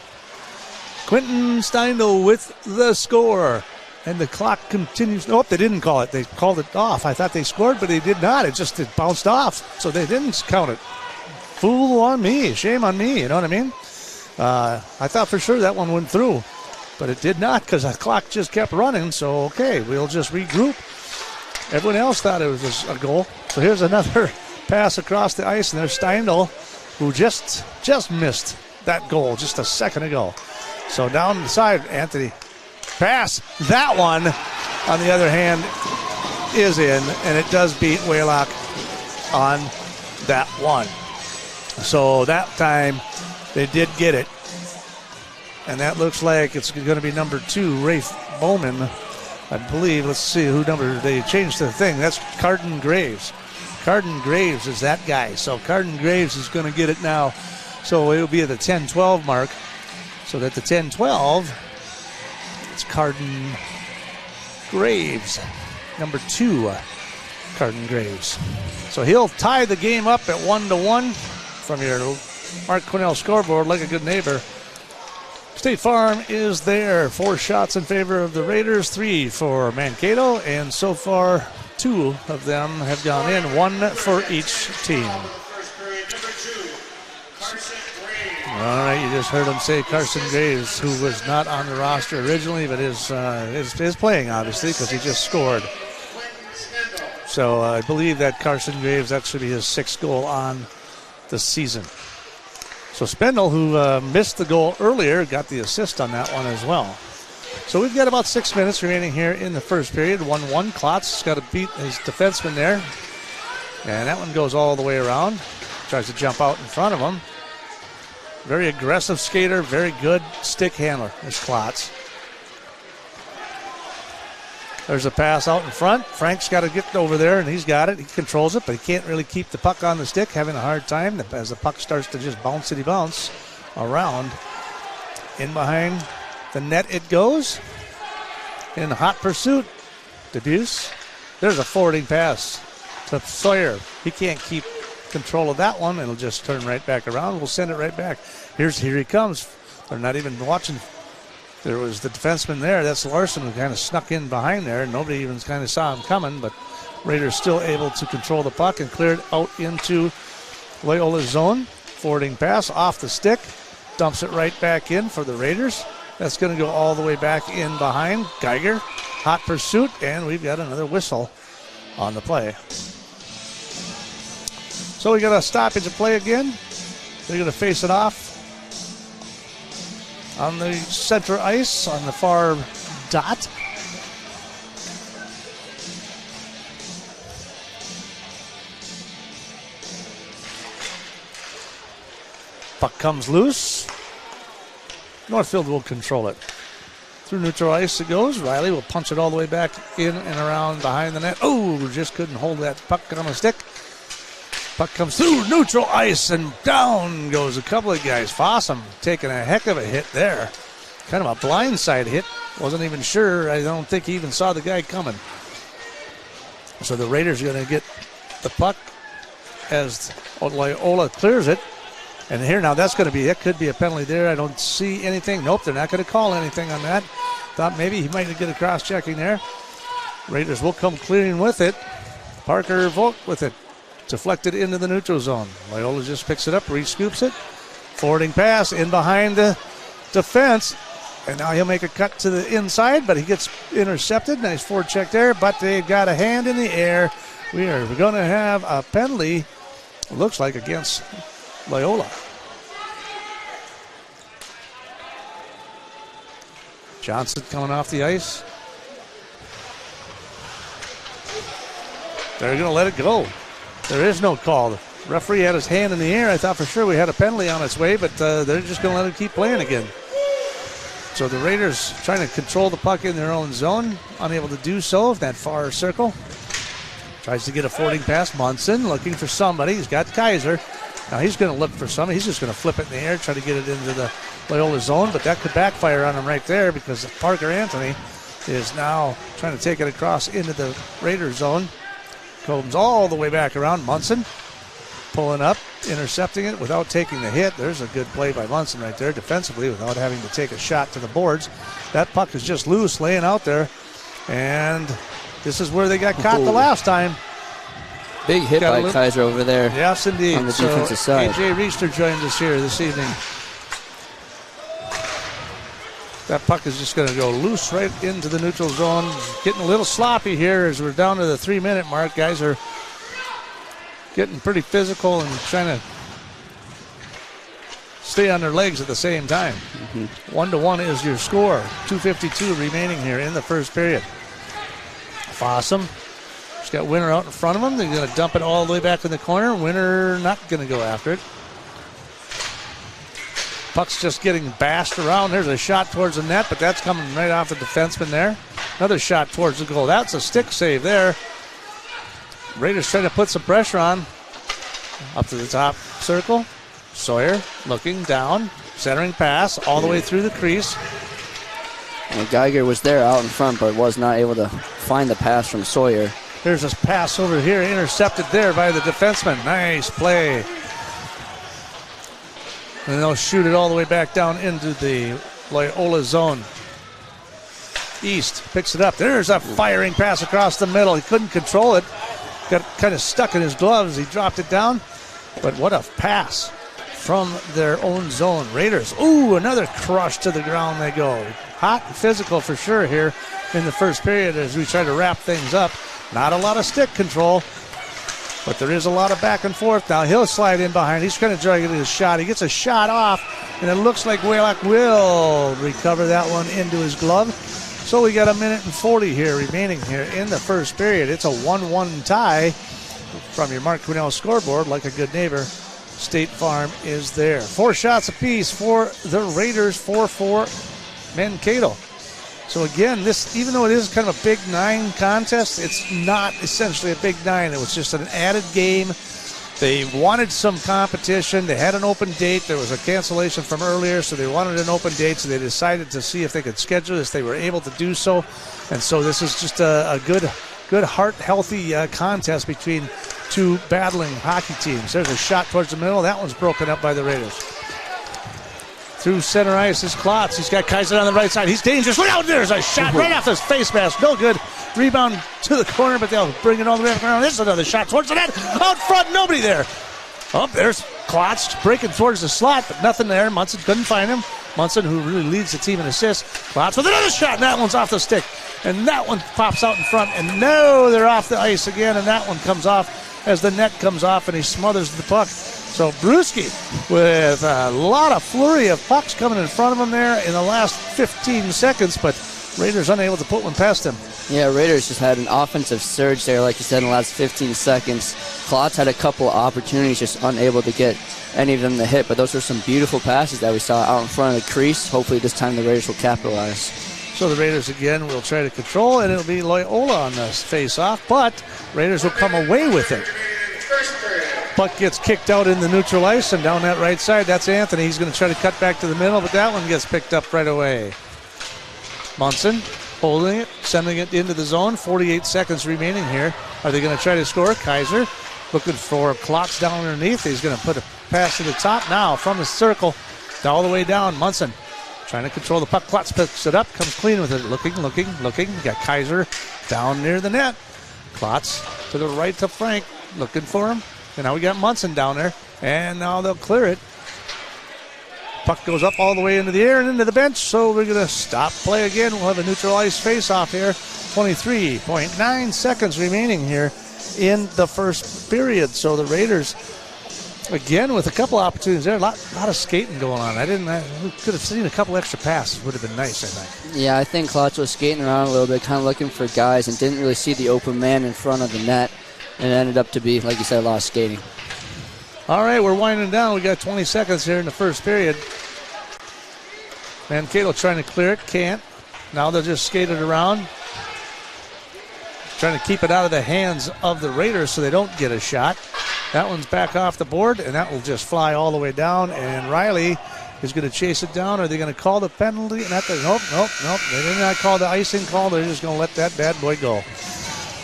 Quentin Steindl with the score. And the clock continues. Nope, they didn't call it. They called it off. I thought they scored, but they did not. It bounced off, so they didn't count it. Fool on me. Shame on me, you know what I mean? I thought for sure that one went through, but it did not because the clock just kept running, so okay, we'll just regroup. Everyone else thought it was a goal. So here's another pass across the ice, and there's Steindl, who just missed that goal just a second ago. So down the side, Anthony. Pass. That one, on the other hand, is in, and it does beat Waylock on that one. So that time, they did get it. And that looks like it's going to be number 2, Rafe Bowman, I believe. Let's see who number they changed the thing. That's Carden Graves. Carden Graves is that guy. So Carden Graves is going to get it now. So it'll be at the 10-12 mark. So that the 10-12, it's Carden Graves, number 2, Carden Graves. So he'll tie the game up at 1-1 from your Mark Cornell scoreboard like a good neighbor. State Farm is there. 4 shots in favor of the Raiders, 3 for Mankato, and so far 2 of them have gone in, 1 for each team. All right, you just heard him say Carson Graves, who was not on the roster originally, but is playing, obviously, because he just scored. So I believe that Carson Graves, that should be his 6th goal on the season. So Spindle, who missed the goal earlier, got the assist on that one as well. So we've got about 6 minutes remaining here in the first period. 1-1. Klotz got to beat his defenseman there. And that one goes all the way around. Tries to jump out in front of him. Very aggressive skater, very good stick handler is Klotz. There's a pass out in front. Frank's got to get over there, and he's got it. He controls it, but he can't really keep the puck on the stick, having a hard time as the puck starts to just bounce around. In behind the net it goes. In hot pursuit. DeBuse. There's a forwarding pass to Sawyer. He can't keep control of that one. It'll just turn right back around. We'll send it right back. Here he comes. They're not even watching. There was the defenseman there. That's Larson, who kind of snuck in behind there. Nobody even kind of saw him coming, but Raiders still able to control the puck and clear it out into Loyola's zone. Forwarding pass off the stick. Dumps it right back in for the Raiders. That's going to go all the way back in behind Geiger. Hot pursuit, and we've got another whistle on the play. So we got a stoppage of play again. They're going to face it off on the center ice on the far dot. Puck comes loose. Northfield will control it. Through neutral ice it goes. Riley will punch it all the way back in and around behind the net. Oh, just couldn't hold that puck on a stick. Puck comes through neutral ice, and down goes a couple of guys. Fossum taking a heck of a hit there. Kind of a blindside hit. Wasn't even sure. I don't think he even saw the guy coming. So the Raiders are going to get the puck as Loyola clears it. And here now, that could be a penalty there. I don't see anything. Nope, they're not going to call anything on that. Thought maybe he might get a cross-checking there. Raiders will come clearing with it. Parker Volk with it. Deflected into the neutral zone. Loyola just picks it up, re-scoops it. Forwarding pass in behind the defense. And now he'll make a cut to the inside, but he gets intercepted. Nice forward check there, but they got a hand in the air. We're going to have a penalty, looks like, against Loyola. Johnson coming off the ice. They're going to let it go. There is no call. The referee had his hand in the air. I thought for sure we had a penalty on its way, but they're just going to let it keep playing again. So the Raiders trying to control the puck in their own zone, unable to do so. That far circle. Tries to get a forwarding pass. Munson looking for somebody. He's got Kaiser. Now he's going to look for somebody. He's just going to flip it in the air, try to get it into the Loyola zone, but that could backfire on him right there because Parker Anthony is now trying to take it across into the Raiders zone. Comes all the way back around. Munson pulling up, intercepting it without taking the hit. There's a good play by Munson right there defensively without having to take a shot to the boards. That puck is just loose, laying out there. And this is where they got caught the last time. Big hit by Kaiser over there. Yes, indeed. On the defensive side. A.J. Reister joins us here this evening. That puck is just going to go loose right into the neutral zone. Getting a little sloppy here as we're down to the 3-minute mark. Guys are getting pretty physical and trying to stay on their legs at the same time. 1-1 is your score. 2:52 remaining here in the first period. Fossum. He's got Winter out in front of him. They're going to dump it all the way back in the corner. Winter not going to go after it. Puck's just getting bashed around. There's a shot towards the net, but that's coming right off the defenseman there. Another shot towards the goal. That's a stick save there. Raiders trying to put some pressure on. Up to the top circle. Sawyer looking down. Centering pass all the way through the crease. And Geiger was there out in front, but was not able to find the pass from Sawyer. There's a pass over here, intercepted there by the defenseman. Nice play. And they'll shoot it all the way back down into the Loyola zone. East picks it up. There's a firing pass across the middle. He couldn't control it. Got kind of stuck in his gloves. He dropped it down. But what a pass from their own zone. Raiders, another crush to the ground they go. Hot and physical for sure here in the first period as we try to wrap things up. Not a lot of stick control, but there is a lot of back and forth now. He'll slide in behind. He's going to try to get his shot. He gets a shot off, and it looks like Waylock will recover that one into his glove. So we got 1:40 here remaining here in the first period. It's a 1-1 tie from your Mark Quinnell scoreboard. Like a good neighbor, State Farm is there. 4 shots apiece for the Raiders, 4-4 Mankato. So again, this, even though it is kind of a Big 9 contest, it's not essentially a Big 9. It was just an added game. They wanted some competition. They had an open date. There was a cancellation from earlier, so they wanted an open date, so they decided to see if they could schedule this. They were able to do so. And so this is just a good heart-healthy contest between two battling hockey teams. There's a shot towards the middle. That one's broken up by the Raiders. Through center ice is Klotz. He's got Kaiser on the right side. He's dangerous. Look out, there's a shot right off his face mask. No good. Rebound to the corner, but they'll bring it all the way around. This is another shot towards the net. Out front, nobody there. Oh, there's Klotz breaking towards the slot, but nothing there. Munson couldn't find him. Munson, who really leads the team in assists. Klotz with another shot, and that one's off the stick. And that one pops out in front, and no, they're off the ice again, and that one comes off as the net comes off, and he smothers the puck. So Brewski with a lot of flurry of pucks coming in front of him there in the last 15 seconds, but Raiders unable to put one past him. Yeah, Raiders just had an offensive surge there, like you said, in the last 15 seconds. Klotz had a couple of opportunities, just unable to get any of them to hit, but those were some beautiful passes that we saw out in front of the crease. Hopefully this time the Raiders will capitalize. So the Raiders again will try to control, and it'll be Loyola on this face-off, but Raiders will come away with it. Puck gets kicked out in the neutral ice, and down that right side, that's Anthony. He's going to try to cut back to the middle, but that one gets picked up right away. Munson holding it, sending it into the zone. 48 seconds remaining here. Are they going to try to score? Kaiser looking for Klotz down underneath. He's going to put a pass to the top now from the circle all the way down. Munson trying to control the puck. Klotz picks it up, comes clean with it. Looking. You got Kaiser down near the net. Klotz to the right to Frank, looking for him. And now we got Munson down there, and now they'll clear it. Puck goes up all the way into the air and into the bench, so we're going to stop play again. We'll have a neutral ice face-off here. 23.9 seconds remaining here in the first period. So the Raiders, again, with a couple opportunities there, a lot of skating going on. We could have seen a couple extra passes. Would have been nice, I think. Yeah, I think Klotz was skating around a little bit, kind of looking for guys, and didn't really see the open man in front of the net. And it ended up to be, like you said, a lot of skating. All right, we're winding down. We got 20 seconds here in the first period. Mankato trying to clear it, can't. Now they'll just skate it around. Trying to keep it out of the hands of the Raiders so they don't get a shot. That one's back off the board, and that will just fly all the way down. And Riley is going to chase it down. Are they going to call the penalty? Nope. They did not call the icing call. They're just going to let that bad boy go.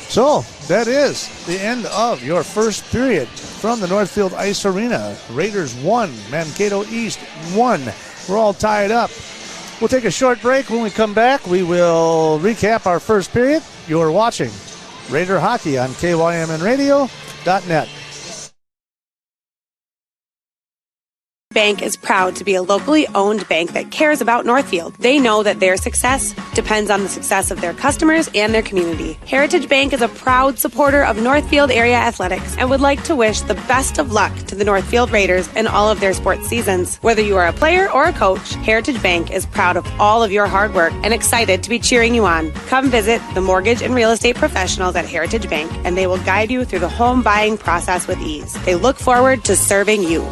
So that is the end of your first period from the Northfield Ice Arena. Raiders 1, Mankato East 1. We're all tied up. We'll take a short break. When we come back, we will recap our first period. You're watching Raider Hockey on KYMNradio.net. Bank is proud to be a locally owned bank that cares about Northfield. They know that their success depends on the success of their customers and their community. Heritage Bank is a proud supporter of Northfield area athletics and would like to wish the best of luck to the Northfield Raiders in all of their sports seasons. Whether you are a player or a coach, Heritage Bank is proud of all of your hard work and excited to be cheering you on. Come visit the mortgage and real estate professionals at Heritage Bank, and they will guide you through the home buying process with ease. They look forward to serving you.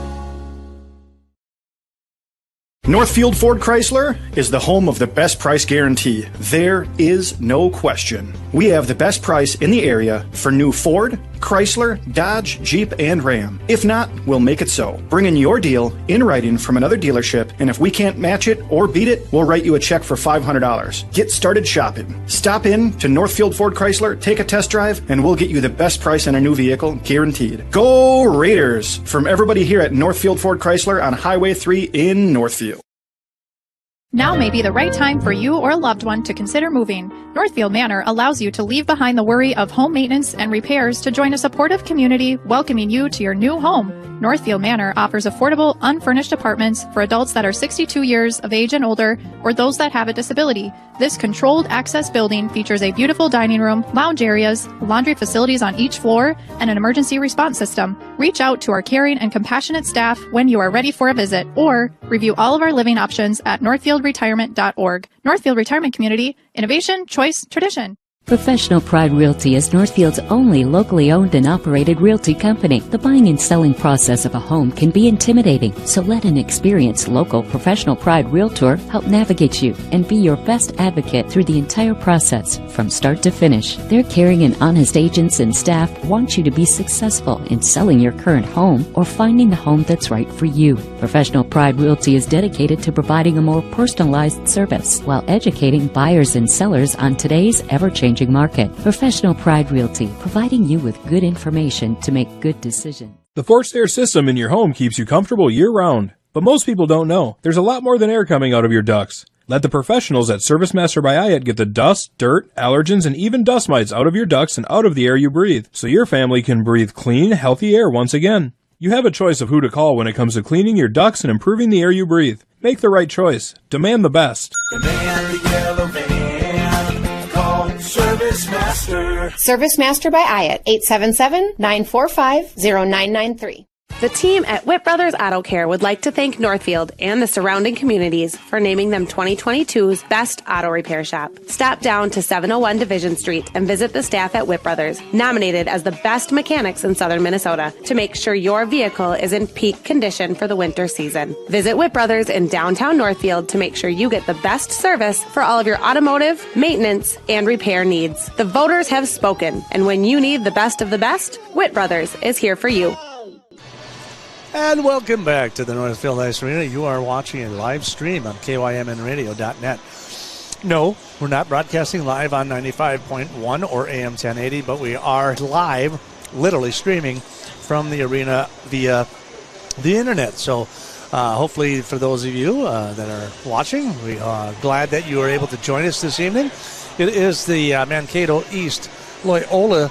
Northfield Ford Chrysler is the home of the best price guarantee. There is no question. We have the best price in the area for new Ford, Chrysler, Dodge, Jeep, and Ram. If not, we'll make it so. Bring in your deal in writing from another dealership, and if we can't match it or beat it, we'll write you a check for $500. Get started shopping. Stop in to Northfield Ford Chrysler, take a test drive, and we'll get you the best price on a new vehicle, guaranteed. Go Raiders! From everybody here at Northfield Ford Chrysler on Highway 3 in Northfield. Now may be the right time for you or a loved one to consider moving. Northfield Manor allows you to leave behind the worry of home maintenance and repairs to join a supportive community welcoming you to your new home. Northfield Manor offers affordable, unfurnished apartments for adults that are 62 years of age and older or those that have a disability. This controlled access building features a beautiful dining room, lounge areas, laundry facilities on each floor, and an emergency response system. Reach out to our caring and compassionate staff when you are ready for a visit, or review all of our living options at northfieldretirement.org. Northfield Retirement Community, innovation, choice, tradition. Professional Pride Realty is Northfield's only locally owned and operated realty company. The buying and selling process of a home can be intimidating, so let an experienced local Professional Pride Realtor help navigate you and be your best advocate through the entire process from start to finish. Their caring and honest agents and staff want you to be successful in selling your current home or finding the home that's right for you. Professional Pride Realty is dedicated to providing a more personalized service while educating buyers and sellers on today's ever-changing market. Professional Pride Realty, providing you with good information to make good decisions. The forced air system in your home keeps you comfortable year-round. But most people don't know. There's a lot more than air coming out of your ducts. Let the professionals at ServiceMaster by IAT get the dust, dirt, allergens, and even dust mites out of your ducts and out of the air you breathe, so your family can breathe clean, healthy air once again. You have a choice of who to call when it comes to cleaning your ducts and improving the air you breathe. Make the right choice. Demand the best. Demand the yellow van. Call ServiceMaster. ServiceMaster by IAT, 877-945-0993. The team at Witt Brothers Auto Care would like to thank Northfield and the surrounding communities for naming them 2022's Best Auto Repair Shop. Stop down to 701 Division Street and visit the staff at Witt Brothers, nominated as the best mechanics in southern Minnesota, to make sure your vehicle is in peak condition for the winter season. Visit Witt Brothers in downtown Northfield to make sure you get the best service for all of your automotive, maintenance, and repair needs. The voters have spoken, and when you need the best of the best, Witt Brothers is here for you. And welcome back to the Northfield Ice Arena. You are watching a live stream on KYMNradio.net. No, we're not broadcasting live on 95.1 or AM 1080, but we are live, literally streaming from the arena via the internet. So hopefully for those of you that are watching, we are glad that you are able to join us this evening. It is the Mankato East Loyola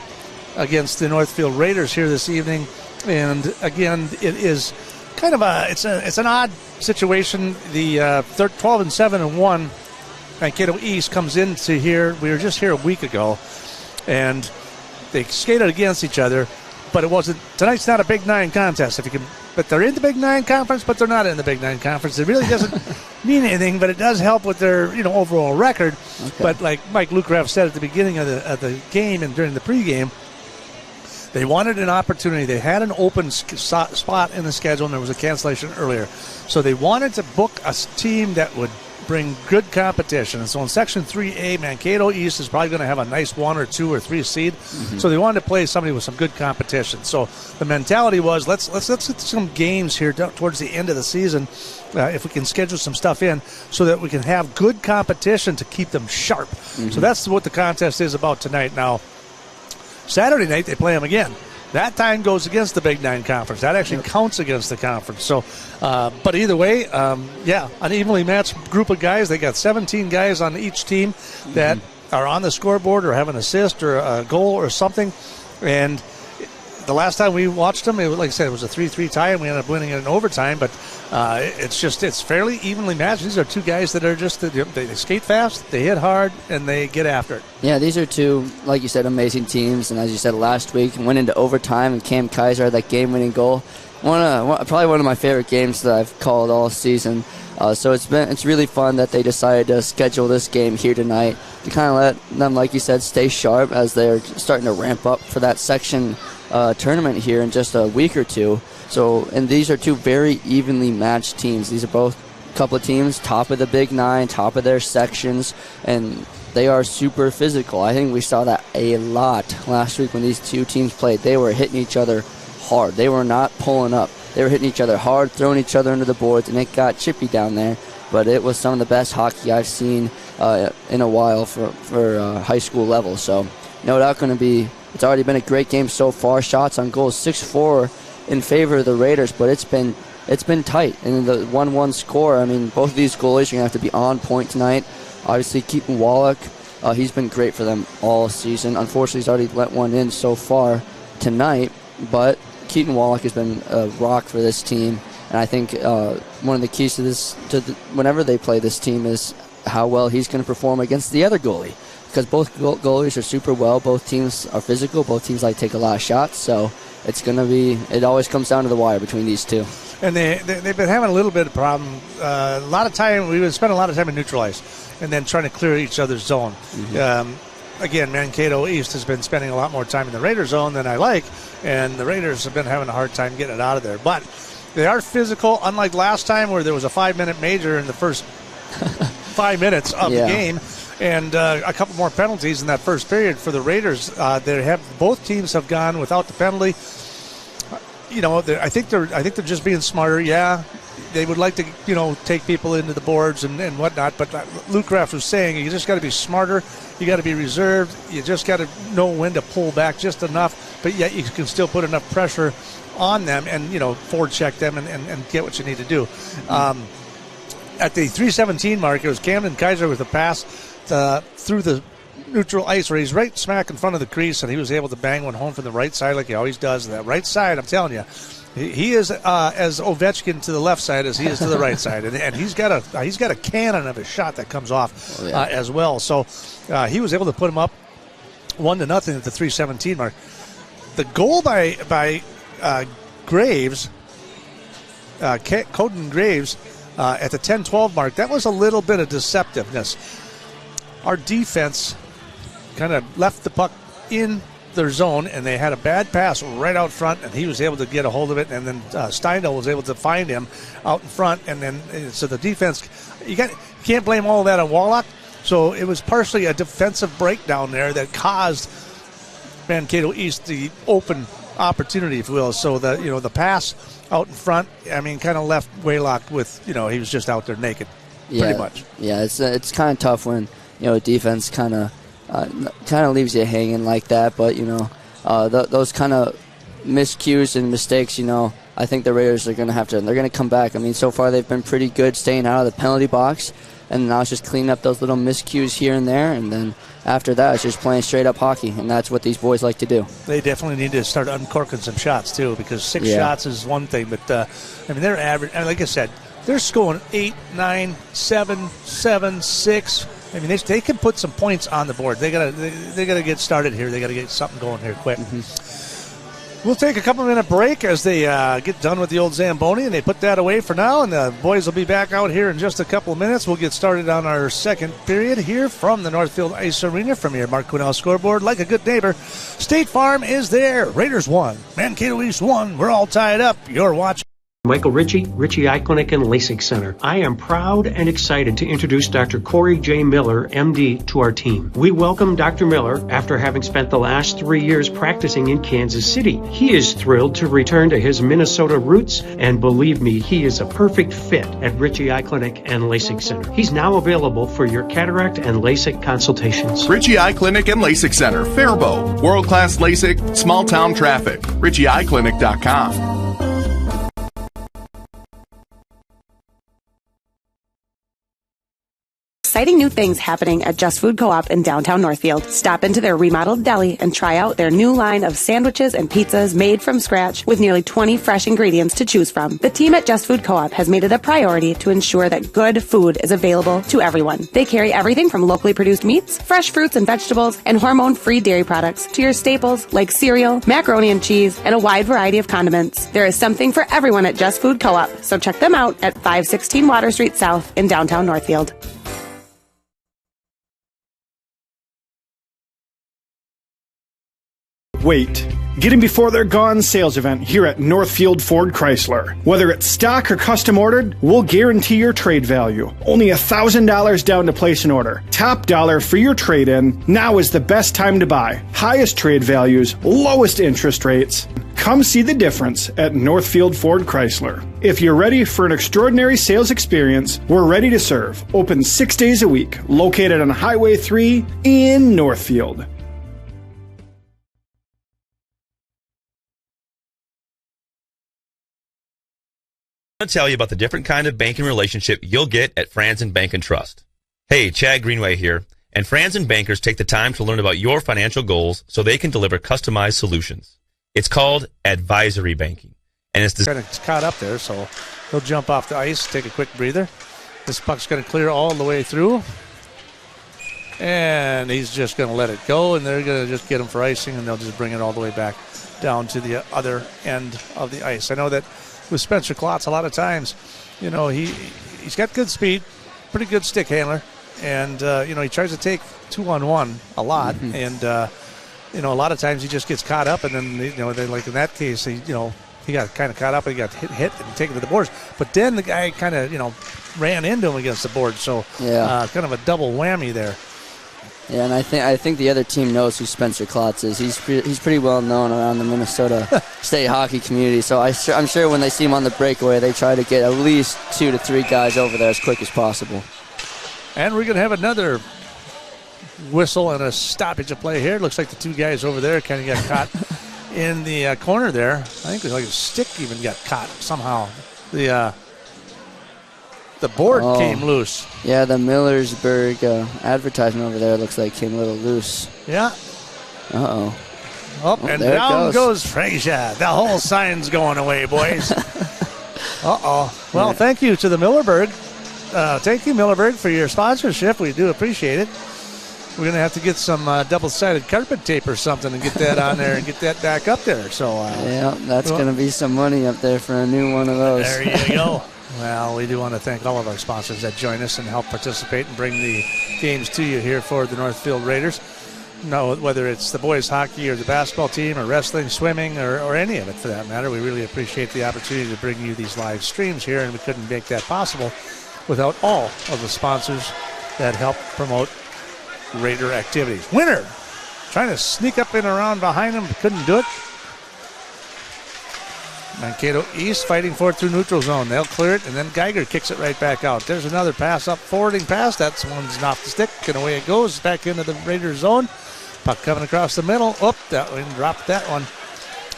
against the Northfield Raiders here this evening. And again, it is kind of it's an odd situation. The 12-7-1 Mankato East comes into here. We were just here a week ago, and they skated against each other. But it wasn't. Tonight's not a Big Nine contest. If you can, but they're in the Big Nine conference, but they're not in the Big Nine conference. It really doesn't mean anything, but it does help with their overall record. Okay. But like Mike Lucraft said at the beginning of the game and during the pregame, they wanted an opportunity. They had an open spot in the schedule, and there was a cancellation earlier. So they wanted to book a team that would bring good competition. And so in Section 3A, Mankato East is probably going to have a nice 1 or 2 or 3 seed. Mm-hmm. So they wanted to play somebody with some good competition. So the mentality was, let's get some games here towards the end of the season, if we can schedule some stuff in, so that we can have good competition to keep them sharp. Mm-hmm. So that's what the contest is about tonight. Now, Saturday night, they play them again. That time goes against the Big 9 Conference. That actually counts against the conference. So, but either way, an evenly matched group of guys. They got 17 guys on each team that are on the scoreboard or have an assist or a goal or something. And the last time we watched them, like I said, it was a 3-3 tie, and we ended up winning it in overtime. But it's fairly evenly matched. These are two guys that are they skate fast, they hit hard, and they get after it. Yeah, these are two, like you said, amazing teams. And as you said last week, went into overtime, and Cam Kaiser had that game-winning goal. Probably one of my favorite games that I've called all season. So it's really fun that they decided to schedule this game here tonight to kind of let them, like you said, stay sharp as they're starting to ramp up for that section tournament here in just a week or two. So, and these are two very evenly matched teams. These are both a couple of teams, top of the Big 9, top of their sections, and they are super physical. I think we saw that a lot last week when these two teams played. They were hitting each other hard. They were not pulling up. They were hitting each other hard, throwing each other into the boards, and it got chippy down there. But it was some of the best hockey I've seen in a while for high school level. So, no doubt going to be. It's already been a great game so far. Shots on goals 6-4 in favor of the Raiders, but it's been tight. And the 1-1 score, I mean, both of these goalies are going to have to be on point tonight. Obviously, Keaton Wallach, he's been great for them all season. Unfortunately, he's already let one in so far tonight, but Keaton Wallach has been a rock for this team. And I think one of the keys to this, whenever they play this team, is how well he's going to perform against the other goalie. Because both goalies are super well. Both teams are physical. Both teams like to take a lot of shots. So it's going to be, it always comes down to the wire between these two. And they've been having a little bit of problem. A lot of time, we would spend a lot of time in neutral ice and then trying to clear each other's zone. Again, Mankato East has been spending a lot more time in the Raider zone than I like, and the Raiders have been having a hard time getting it out of there. But they are physical, unlike last time where there was a 5-minute major in the first 5 minutes of the game. And a couple more penalties in that first period for the Raiders. Both teams have gone without the penalty. I think they're just being smarter. Yeah, they would like to take people into the boards and whatnot. But Luke Kraft was saying you just got to be smarter. You got to be reserved. You just got to know when to pull back just enough, but yet you can still put enough pressure on them and forward check them and get what you need to do. At the 3:17 mark, it was Camden Kaiser with a pass through the neutral ice where he's right smack in front of the crease, and he was able to bang one home from the right side like he always does. That right side, I'm telling you, he is as Ovechkin to the left side as he is to the right side, and he's got a cannon of a shot that comes off as well. So he was able to put him up 1-0 at the 3:17 mark. The goal by Graves, Coden Graves, at the 10-12 mark, that was a little bit of deceptiveness. Our defense kind of left the puck in their zone, and they had a bad pass right out front, and he was able to get a hold of it, and then Steindl was able to find him out in front, and then so the defense, you can't blame all of that on Wallach. So it was partially a defensive breakdown there that caused Mankato East the open opportunity, if you will. So the pass out in front, I mean, kind of left Waylock with, he was just out there naked, pretty much. Yeah, it's kind of tough when defense kind of leaves you hanging like that. But those kind of miscues and mistakes, I think the Raiders are going to they're going to come back. I mean, so far they've been pretty good staying out of the penalty box, and now it's just cleaning up those little miscues here and there, and then after that it's just playing straight up hockey, and that's what these boys like to do. They definitely need to start uncorking some shots too, because 6 shots is one thing, but I mean, they're average, and like I said, they're scoring 8, 9, 7, 7, 6. I mean, they can put some points on the board. They gotta get started here. They gotta get something going here quick. We'll take a couple-minute break as they get done with the old Zamboni, and they put that away for now, and the boys will be back out here in just a couple of minutes. We'll get started on our second period here from the Northfield Ice Arena from your Mark Quinnell scoreboard. Like a good neighbor, State Farm is there. Raiders 1, Mankato East 1. We're all tied up. You're watching. Michael Ritchie, Ritchie Eye Clinic and LASIK Center. I am proud and excited to introduce Dr. Corey J. Miller, MD, to our team. We welcome Dr. Miller after having spent the last 3 years practicing in Kansas City. He is thrilled to return to his Minnesota roots, and believe me, he is a perfect fit at Ritchie Eye Clinic and LASIK Center. He's now available for your cataract and LASIK consultations. Ritchie Eye Clinic and LASIK Center, Faribault. World-class LASIK, small-town traffic. RitchieEyeClinic.com. Exciting new things happening at Just Food Co-op in downtown Northfield. Stop into their remodeled deli and try out their new line of sandwiches and pizzas made from scratch with nearly 20 fresh ingredients to choose from. The team at Just Food Co-op has made it a priority to ensure that good food is available to everyone. They carry everything from locally produced meats, fresh fruits and vegetables, and hormone-free dairy products to your staples like cereal, macaroni and cheese, and a wide variety of condiments. There is something for everyone at Just Food Co-op, so check them out at 516 Water Street South in downtown Northfield. Wait. Get in before they're gone sales event here at Northfield Ford Chrysler. Whether it's stock or custom ordered, we'll guarantee your trade value. Only $1,000 down to place an order. Top dollar for your trade-in. Now is the best time to buy. Highest trade values, lowest interest rates. Come see the difference at Northfield Ford Chrysler. If you're ready for an extraordinary sales experience, we're ready to serve. Open 6 days a week. Located on Highway 3 in Northfield. To tell you about the different kind of banking relationship you'll get at Franzen Bank and Trust. Hey, Chad Greenway here, and Franzen bankers take the time to learn about your financial goals so they can deliver customized solutions. It's called advisory banking, and it's kind of caught up there, so he'll jump off the ice, take a quick breather. This puck's going to clear all the way through, and he's just going to let it go, and they're going to just get him for icing, and they'll just bring it all the way back down to the other end of the ice. I know that with Spencer Klotz, a lot of times, you know, he's got good speed, pretty good stick handler, and you know, he tries to take 2-on-1 a lot, and you know, a lot of times he just gets caught up, and then, you know, like in that case, he got kind of caught up and he got hit and taken to the boards, but then the guy kind of, you know, ran into him against the board, so kind of a double whammy there. Yeah, and I think the other team knows who Spencer Klotz is. He's pretty well known around the Minnesota State hockey community. So I'm sure when they see him on the breakaway, they try to get at least 2 to 3 guys over there as quick as possible. And we're going to have another whistle and a stoppage of play here. It looks like the 2 guys over there kind of got caught in the corner there. I think it was like a stick even got caught somehow. The board came loose. Yeah, the Millersburg advertisement over there looks like came a little loose. Yeah. Uh-oh. And down goes Frazier. The whole sign's going away, boys. Uh-oh. Well, thank you to the Millersburg. Thank you, Millersburg, for your sponsorship. We do appreciate it. We're going to have to get some double-sided carpet tape or something and get that on there and get that back up there. So yeah, that's going to be some money up there for a new one of those. There you go. Well, we do want to thank all of our sponsors that join us and help participate and bring the games to you here for the Northfield Raiders. No, whether it's the boys hockey or the basketball team or wrestling, swimming, or any of it for that matter, we really appreciate the opportunity to bring you these live streams here, and we couldn't make that possible without all of the sponsors that help promote Raider activities. Winner trying to sneak up and around behind him, couldn't do it. Mankato East fighting for it through neutral zone. They'll clear it, and then Geiger kicks it right back out. There's another pass up, forwarding pass. That one's off the stick, and away it goes back into the Raiders zone. Puck coming across the middle. Oh, that one dropped that one.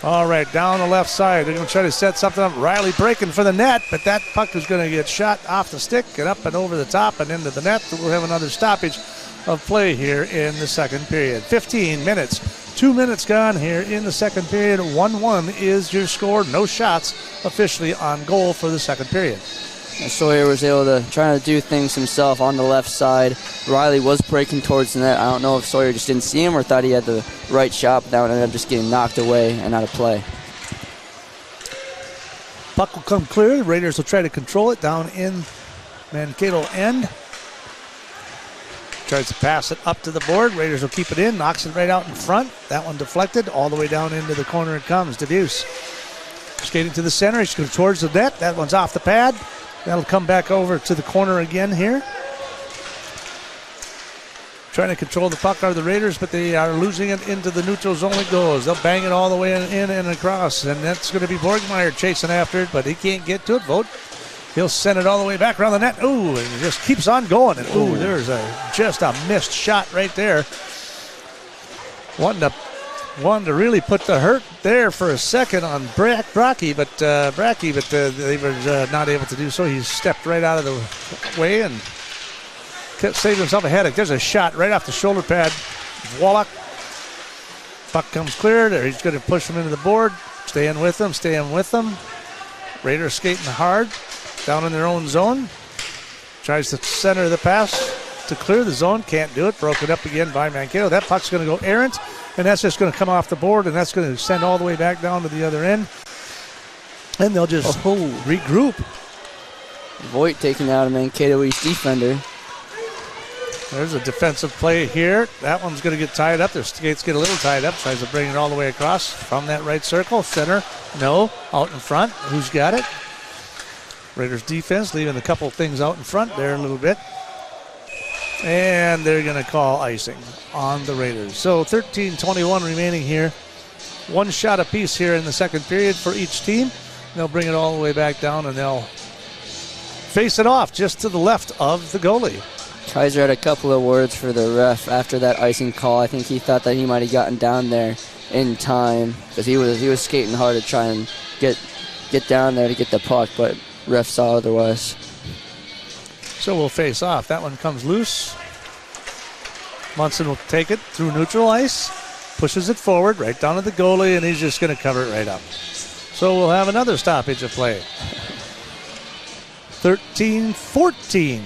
All right, down the left side. They're going to try to set something up. Riley breaking for the net, but that puck is going to get shot off the stick and up and over the top and into the net. We'll have another stoppage of play here in the second period. 15 minutes. 2 minutes gone here in the second period. 1-1 is your score. No shots officially on goal for the second period. Sawyer was able to try to do things himself on the left side. Riley was breaking towards the net. I don't know if Sawyer just didn't see him or thought he had the right shot, but that one ended up just getting knocked away and out of play. Puck will come clear. The Raiders will try to control it down in Mankato end. Tries to pass it up to the board. Raiders will keep it in. Knocks it right out in front. That one deflected. All the way down into the corner it comes. DeBuse Skating to the center. He's going towards the net. That one's off the pad. That'll come back over to the corner again here. Trying to control the puck are the Raiders, but they are losing it into the neutral zone. It goes. They'll bang it all the way in and across, and that's going to be Borgmeyer chasing after it, but he can't get to it. Vogt, he'll send it all the way back around the net. Ooh, and it just keeps on going. And ooh, there's just a missed shot right there. Wanted to really put the hurt there for a second on Brackey, but they were not able to do so. He stepped right out of the way and saved himself a headache. There's a shot right off the shoulder pad. Wallach. Puck comes clear. There, he's going to push him into the board. Staying with them. Raiders skating hard down in their own zone. Tries to center the pass to clear the zone. Can't do it. Broken up again by Mankato. That puck's going to go errant, and that's just going to come off the board, and that's going to send all the way back down to the other end. And they'll just regroup. Voigt taking out a Mankato East defender. There's a defensive play here. That one's going to get tied up. Their skates get a little tied up. Tries to bring it all the way across from that right circle. Center, no. Out in front. Who's got it? Raiders defense leaving a couple things out in front there a little bit. And they're going to call icing on the Raiders. So 13:21 remaining here. One shot apiece here in the second period for each team. They'll bring it all the way back down, and they'll face it off just to the left of the goalie. Kaiser had a couple of words for the ref after that icing call. I think he thought that he might have gotten down there in time because he was skating hard to try and get down there to get the puck, but ref saw otherwise. So we'll face off. That one comes loose. Munson will take it through neutral ice, pushes it forward right down to the goalie, and he's just going to cover it right up. So we'll have another stoppage of play. 13-14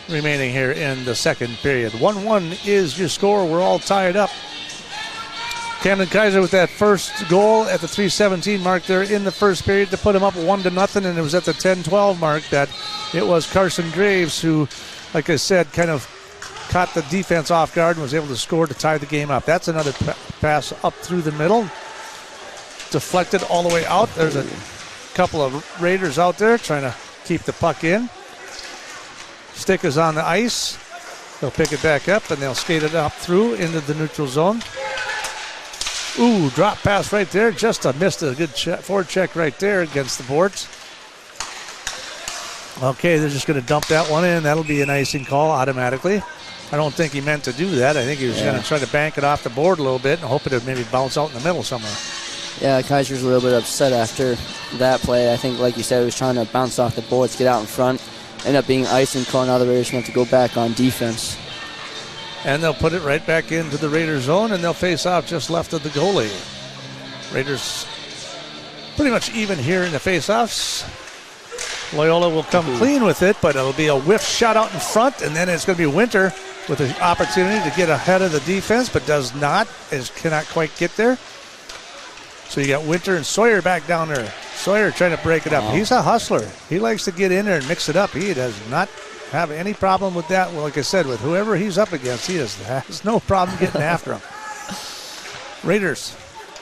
remaining here in the second period. 1-1 is your score. We're all tied up. Camden Kaiser with that first goal at the 3:17 mark there in the first period to put him up 1-0, and it was at the 10-12 mark that it was Carson Graves who, like I said, kind of caught the defense off guard and was able to score to tie the game up. That's another pass up through the middle. Deflected all the way out. There's a couple of Raiders out there trying to keep the puck in. Stick is on the ice. They'll pick it back up, and they'll skate it up through into the neutral zone. Ooh, drop pass right there. Just missed a good forward check right there against the boards. Okay, they're just going to dump that one in. That'll be an icing call automatically. I don't think he meant to do that. I think he was going to try to bank it off the board a little bit and hope it would maybe bounce out in the middle somewhere. Yeah, Kaiser's a little bit upset after that play. I think, like you said, he was trying to bounce off the boards, get out in front. End up being icing call. Now the Raiders have to go back on defense. And they'll put it right back into the Raiders zone, and they'll face off just left of the goalie. Raiders pretty much even here in the face-offs. Loyola will come clean with it, but it'll be a whiff shot out in front, and then it's going to be Winter with an opportunity to get ahead of the defense, but does not, cannot quite get there. So you got Winter and Sawyer back down there. Sawyer trying to break it up. He's a hustler. He likes to get in there and mix it up. He does not have any problem with that. Well, like I said, with whoever he's up against, he has no problem getting after him. Raiders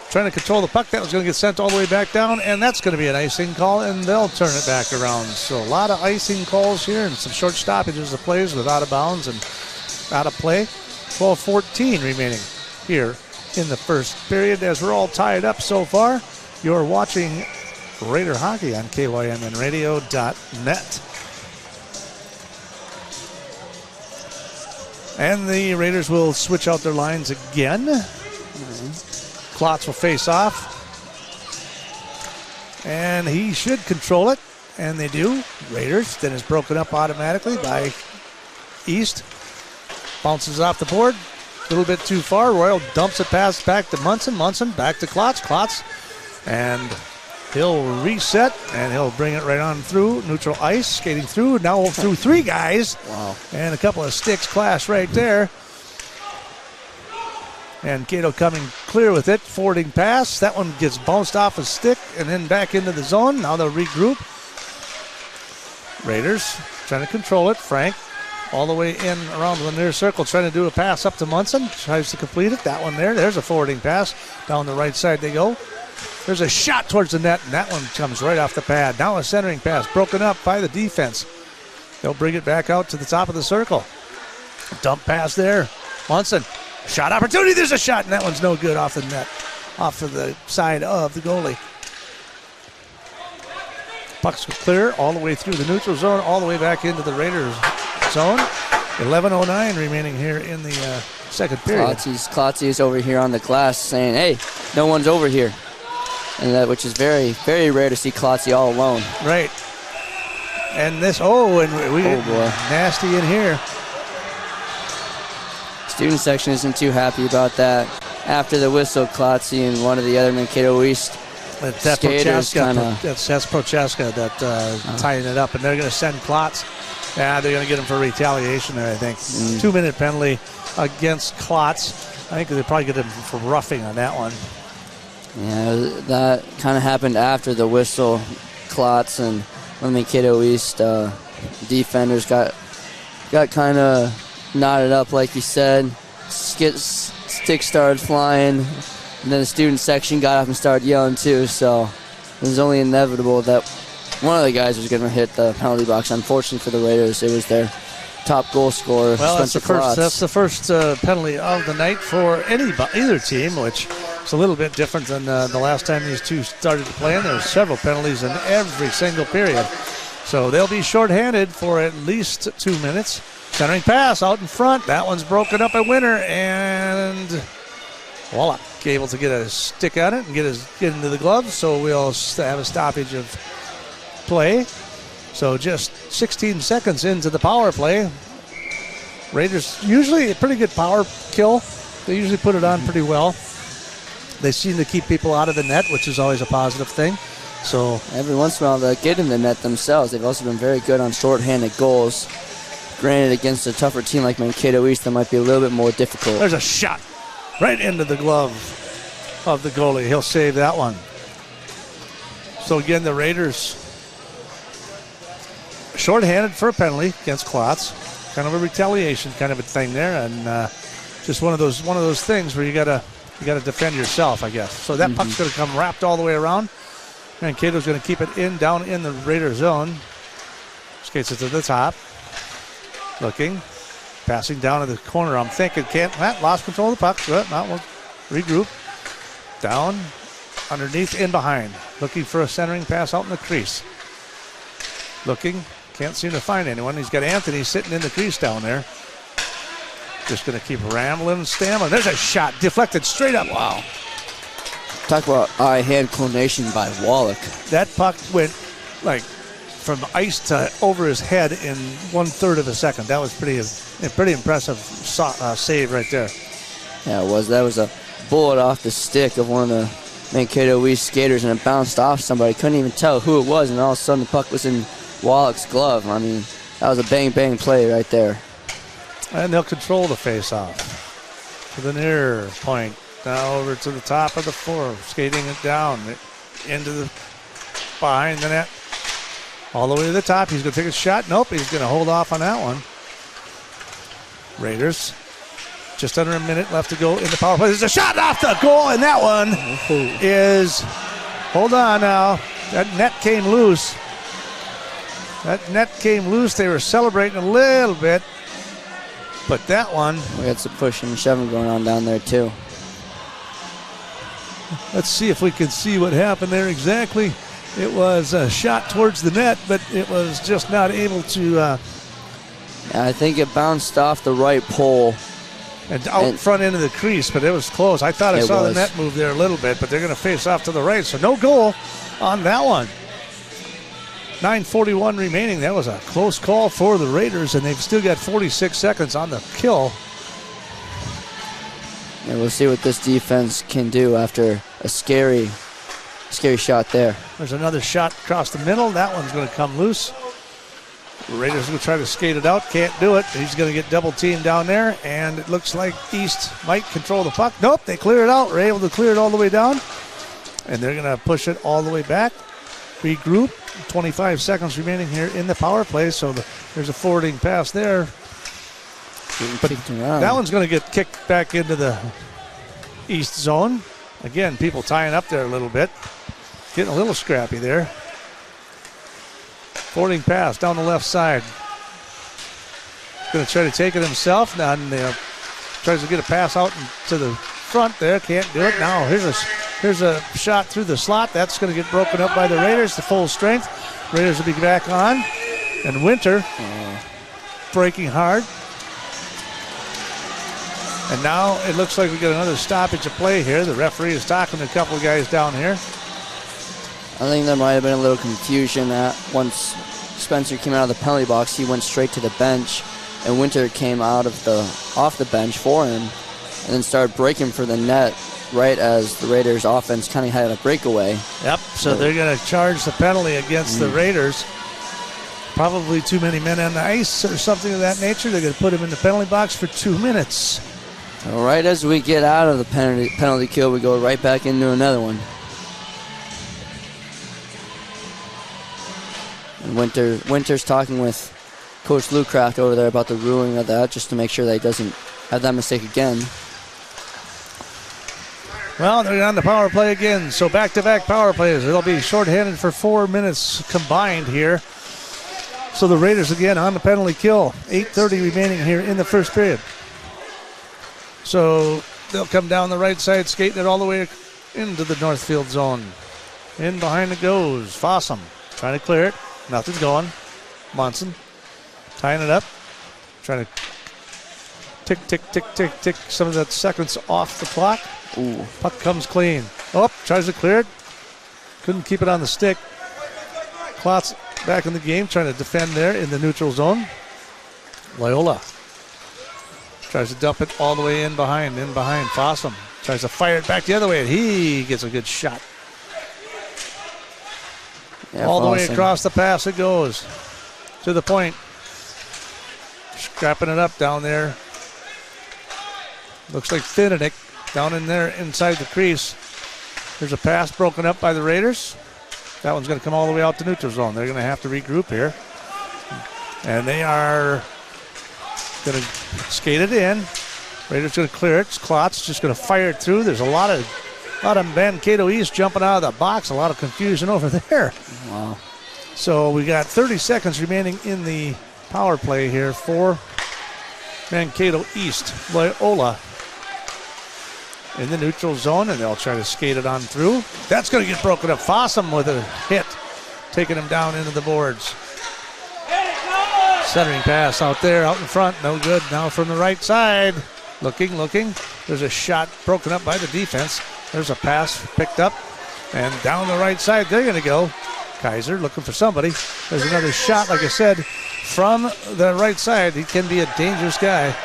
trying to control the puck. That was going to get sent all the way back down, and that's going to be an icing call, and they'll turn it back around. So a lot of icing calls here and some short stoppages of plays with out of bounds and out of play. 12-14 remaining here in the first period as we're all tied up so far. You're watching Raider Hockey on KYMNradio.net. And the Raiders will switch out their lines again. Klotz will face off. And he should control it. And they do. Raiders. Then is broken up automatically by East. Bounces off the board. A little bit too far. Royal dumps it past back to Munson. Munson back to Klotz. Klotz. And he'll reset, and he'll bring it right on through. Neutral ice, skating through. Now through three guys. Wow. And a couple of sticks clash right there. And Cato coming clear with it. Forwarding pass. That one gets bounced off a stick and then back into the zone. Now they'll regroup. Raiders trying to control it. Frank all the way in around the near circle, trying to do a pass up to Munson. Tries to complete it. That one there. There's a forwarding pass. Down the right side they go. There's a shot towards the net, and that one comes right off the pad. Now a centering pass broken up by the defense. They'll bring it back out to the top of the circle. Dump pass there. Munson, shot opportunity. There's a shot, and that one's no good off the net, off of the side of the goalie. Pucks clear all the way through the neutral zone, all the way back into the Raiders zone. 11:09 remaining here in the second period. Klotzy's over here on the glass saying, hey, no one's over here. And that, which is very, very rare to see Klotzy all alone. Right. And this, we get nasty in here. Student section isn't too happy about that. After the whistle, Klotzy and one of the other Mankato East skaters kind of... That's Prochaska that tying it up, and they're going to send Klotz. Yeah, they're going to get him for retaliation there, I think. 2-minute penalty against Klotz. I think they probably get him for roughing on that one. Yeah, that kind of happened after the whistle. Klotz and the Mankato East defenders got kind of knotted up, like you said. Sticks started flying, and then the student section got up and started yelling too. So it was only inevitable that one of the guys was going to hit the penalty box. Unfortunately for the Raiders, it was their top goal scorer, Spencer Klotz. That's the first penalty of the night for either team, which is a little bit different than the last time these two started playing. There were several penalties in every single period. So they'll be shorthanded for at least 2 minutes. Centering pass out in front. That one's broken up by Winter, and voila, able to get a stick on it and get into the glove. So we'll have a stoppage of play. So just 16 seconds into the power play. Raiders usually a pretty good power kill. They usually put it on pretty well. They seem to keep people out of the net, which is always a positive thing. So every once in a while they get in the net themselves. They've also been very good on shorthanded goals. Granted, against a tougher team like Mankato East, that might be a little bit more difficult. There's a shot right into the glove of the goalie. He'll save that one. So again, the Raiders shorthanded for a penalty against Klotz. Kind of a retaliation kind of a thing there, and just one of those things where you gotta defend yourself, I guess. So that puck's gonna come wrapped all the way around. Mankato's gonna keep it down in the Raider zone. Skates it to the top. Looking, passing down to the corner. I'm thinking, lost control of the puck. But not one. Regroup. Down, underneath, in behind. Looking for a centering pass out in the crease. Looking, can't seem to find anyone. He's got Anthony sitting in the crease down there. Just going to keep rambling and stammering. There's a shot deflected straight up. Wow. Talk about eye-hand coordination by Wallach. That puck went like from ice to over his head in 1/3 of a second. That was pretty impressive save right there. Yeah, it was. That was a bullet off the stick of one of the Mankato East skaters, and it bounced off somebody. Couldn't even tell who it was, and all of a sudden the puck was in Wallach's glove. I mean, that was a bang-bang play right there. And they'll control the face-off to the near point. Now over to the top of the floor, skating it down into the behind the net. All the way to the top. He's going to take a shot. Nope, he's going to hold off on that one. Raiders, just under a minute left to go in the power play. There's a shot off the goal, and that one is, hold on now, that net came loose. They were celebrating a little bit, but that one. We had some pushing and shoving going on down there, too. Let's see if we can see what happened there exactly. It was a shot towards the net, but it was just not able to. I think it bounced off the right pole. And out front into the crease, but it was close. I thought I saw the net move there a little bit, but they're going to face off to the right, so no goal on that one. 9:41 remaining. That was a close call for the Raiders, and they've still got 46 seconds on the kill. And we'll see what this defense can do after a scary shot there. There's another shot across the middle. That one's going to come loose. The Raiders will try to skate it out. Can't do it. He's going to get double teamed down there, and it looks like East might control the puck. Nope, they clear it out. They're able to clear it all the way down, and they're going to push it all the way back. Regroup. 25 seconds remaining here in the power play, so there's a forwarding pass there. But that one's going to get kicked back into the East zone. Again, people tying up there a little bit. getting a little scrappy there. Forwarding pass down the left side. Going to try to take it himself. Now tries to get a pass out to the front there. Can't do it. Now here's a shot through the slot. That's going to get broken up by the Raiders to full strength. Raiders will be back on. And Winter breaking hard. And now it looks like we got another stoppage of play here. The referee is talking to a couple of guys down here. I think there might have been a little confusion that once Spencer came out of the penalty box, he went straight to the bench, and Winter came out of off the bench for him, and then started breaking for the net right as the Raiders offense kind of had a breakaway. Yep, so they're going to charge the penalty against the Raiders. Probably too many men on the ice or something of that nature. They're going to put him in the penalty box for 2 minutes. So right as we get out of the penalty kill, we go right back into another one. And Winter's talking with Coach Lucraft over there about the ruling of that, just to make sure that he doesn't have that mistake again. Well, they're on the power play again, so back-to-back power plays. They'll be shorthanded for 4 minutes combined here. So the Raiders again on the penalty kill. 8:30 remaining here in the first period. So they'll come down the right side, skating it all the way into the Northfield zone. In behind it goes Fossum, trying to clear it. Nothing's going. Munson tying it up, trying to tick, tick, tick, tick, tick some of that seconds off the clock. Ooh. Puck comes clean. Oh, tries to clear it. Couldn't keep it on the stick. Klotz back in the game, trying to defend there in the neutral zone. Loyola tries to dump it all the way in behind. Fossum tries to fire it back the other way, and he gets a good shot. Yeah, all the way across the pass it goes to the point. Scrapping it up down there. Looks like Finnick down in there inside the crease. There's a pass broken up by the Raiders. That one's going to come all the way out to neutral zone. They're going to have to regroup here. And they are going to skate it in. Raiders going to clear it. Klotz just going to fire it through. There's a lot of Mankato East jumping out of the box. A lot of confusion over there. Wow. So we got 30 seconds remaining in the power play here for Mankato East. Loyola in the neutral zone, and they'll try to skate it on through. That's going to get broken up. Fossum with a hit, taking him down into the boards. Centering pass out there, out in front, no good. Now from the right side, looking. There's a shot broken up by the defense. There's a pass picked up, and down the right side they're going to go. Kaiser looking for somebody. There's another shot, like I said, from the right side. He can be a dangerous guy,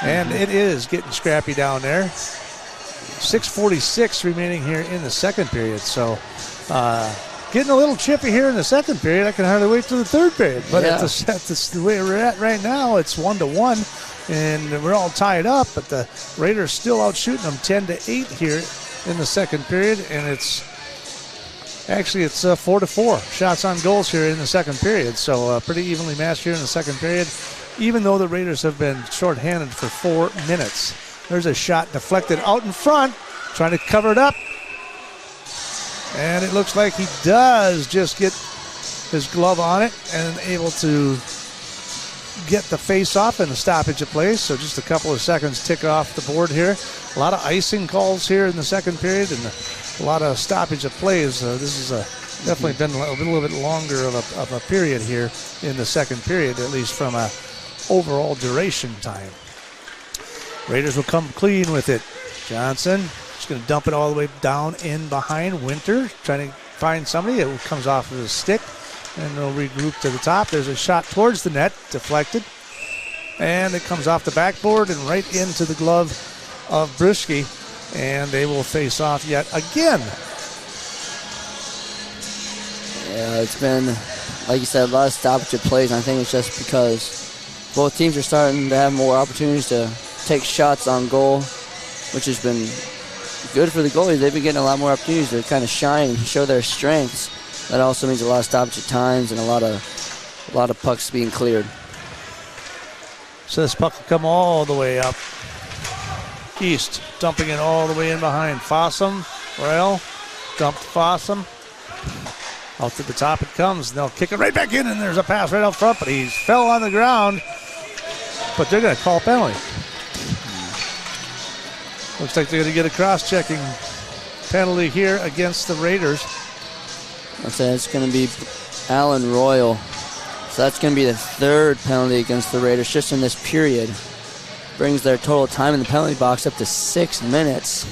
and it is getting scrappy down there. 6:46 remaining here in the second period. So getting a little chippy here in the second period. I can hardly wait till the third period. But at the way we're at right now, it's 1-1, and we're all tied up. But the Raiders still out shooting them 10-8 here in the second period, and it's 4-4 shots on goals here in the second period. So pretty evenly matched here in the second period, even though the Raiders have been shorthanded for 4 minutes. There's a shot deflected out in front, trying to cover it up. And it looks like he does just get his glove on it and able to get the face off and the stoppage of play. So just a couple of seconds tick off the board here. A lot of icing calls here in the second period and a lot of stoppage of plays. This has definitely been a little bit longer of a period here in the second period, at least from a overall duration time. Raiders will come clean with it. Johnson just going to dump it all the way down in behind. Winter trying to find somebody. It comes off of his stick, and they'll regroup to the top. There's a shot towards the net, deflected, and it comes off the backboard and right into the glove of Bruschi, and they will face off yet again. Yeah, it's been, like you said, a lot of stoppage of plays, and I think it's just because both teams are starting to have more opportunities to take shots on goal, which has been good for the goalies. They've been getting a lot more opportunities to kind of shine and show their strengths. That also means a lot of stoppage at times and a lot of pucks being cleared. So this puck will come all the way up east, dumping it all the way in behind. Fossum, Rail, dumped Fossum, Out to the top it comes. And they'll kick it right back in, and there's a pass right out front, but he fell on the ground. But they're going to call a penalty. Looks like they're going to get a cross-checking penalty here against the Raiders. I'll say it's going to be Alan Royal. So that's going to be the third penalty against the Raiders just in this period. Brings their total time in the penalty box up to 6 minutes.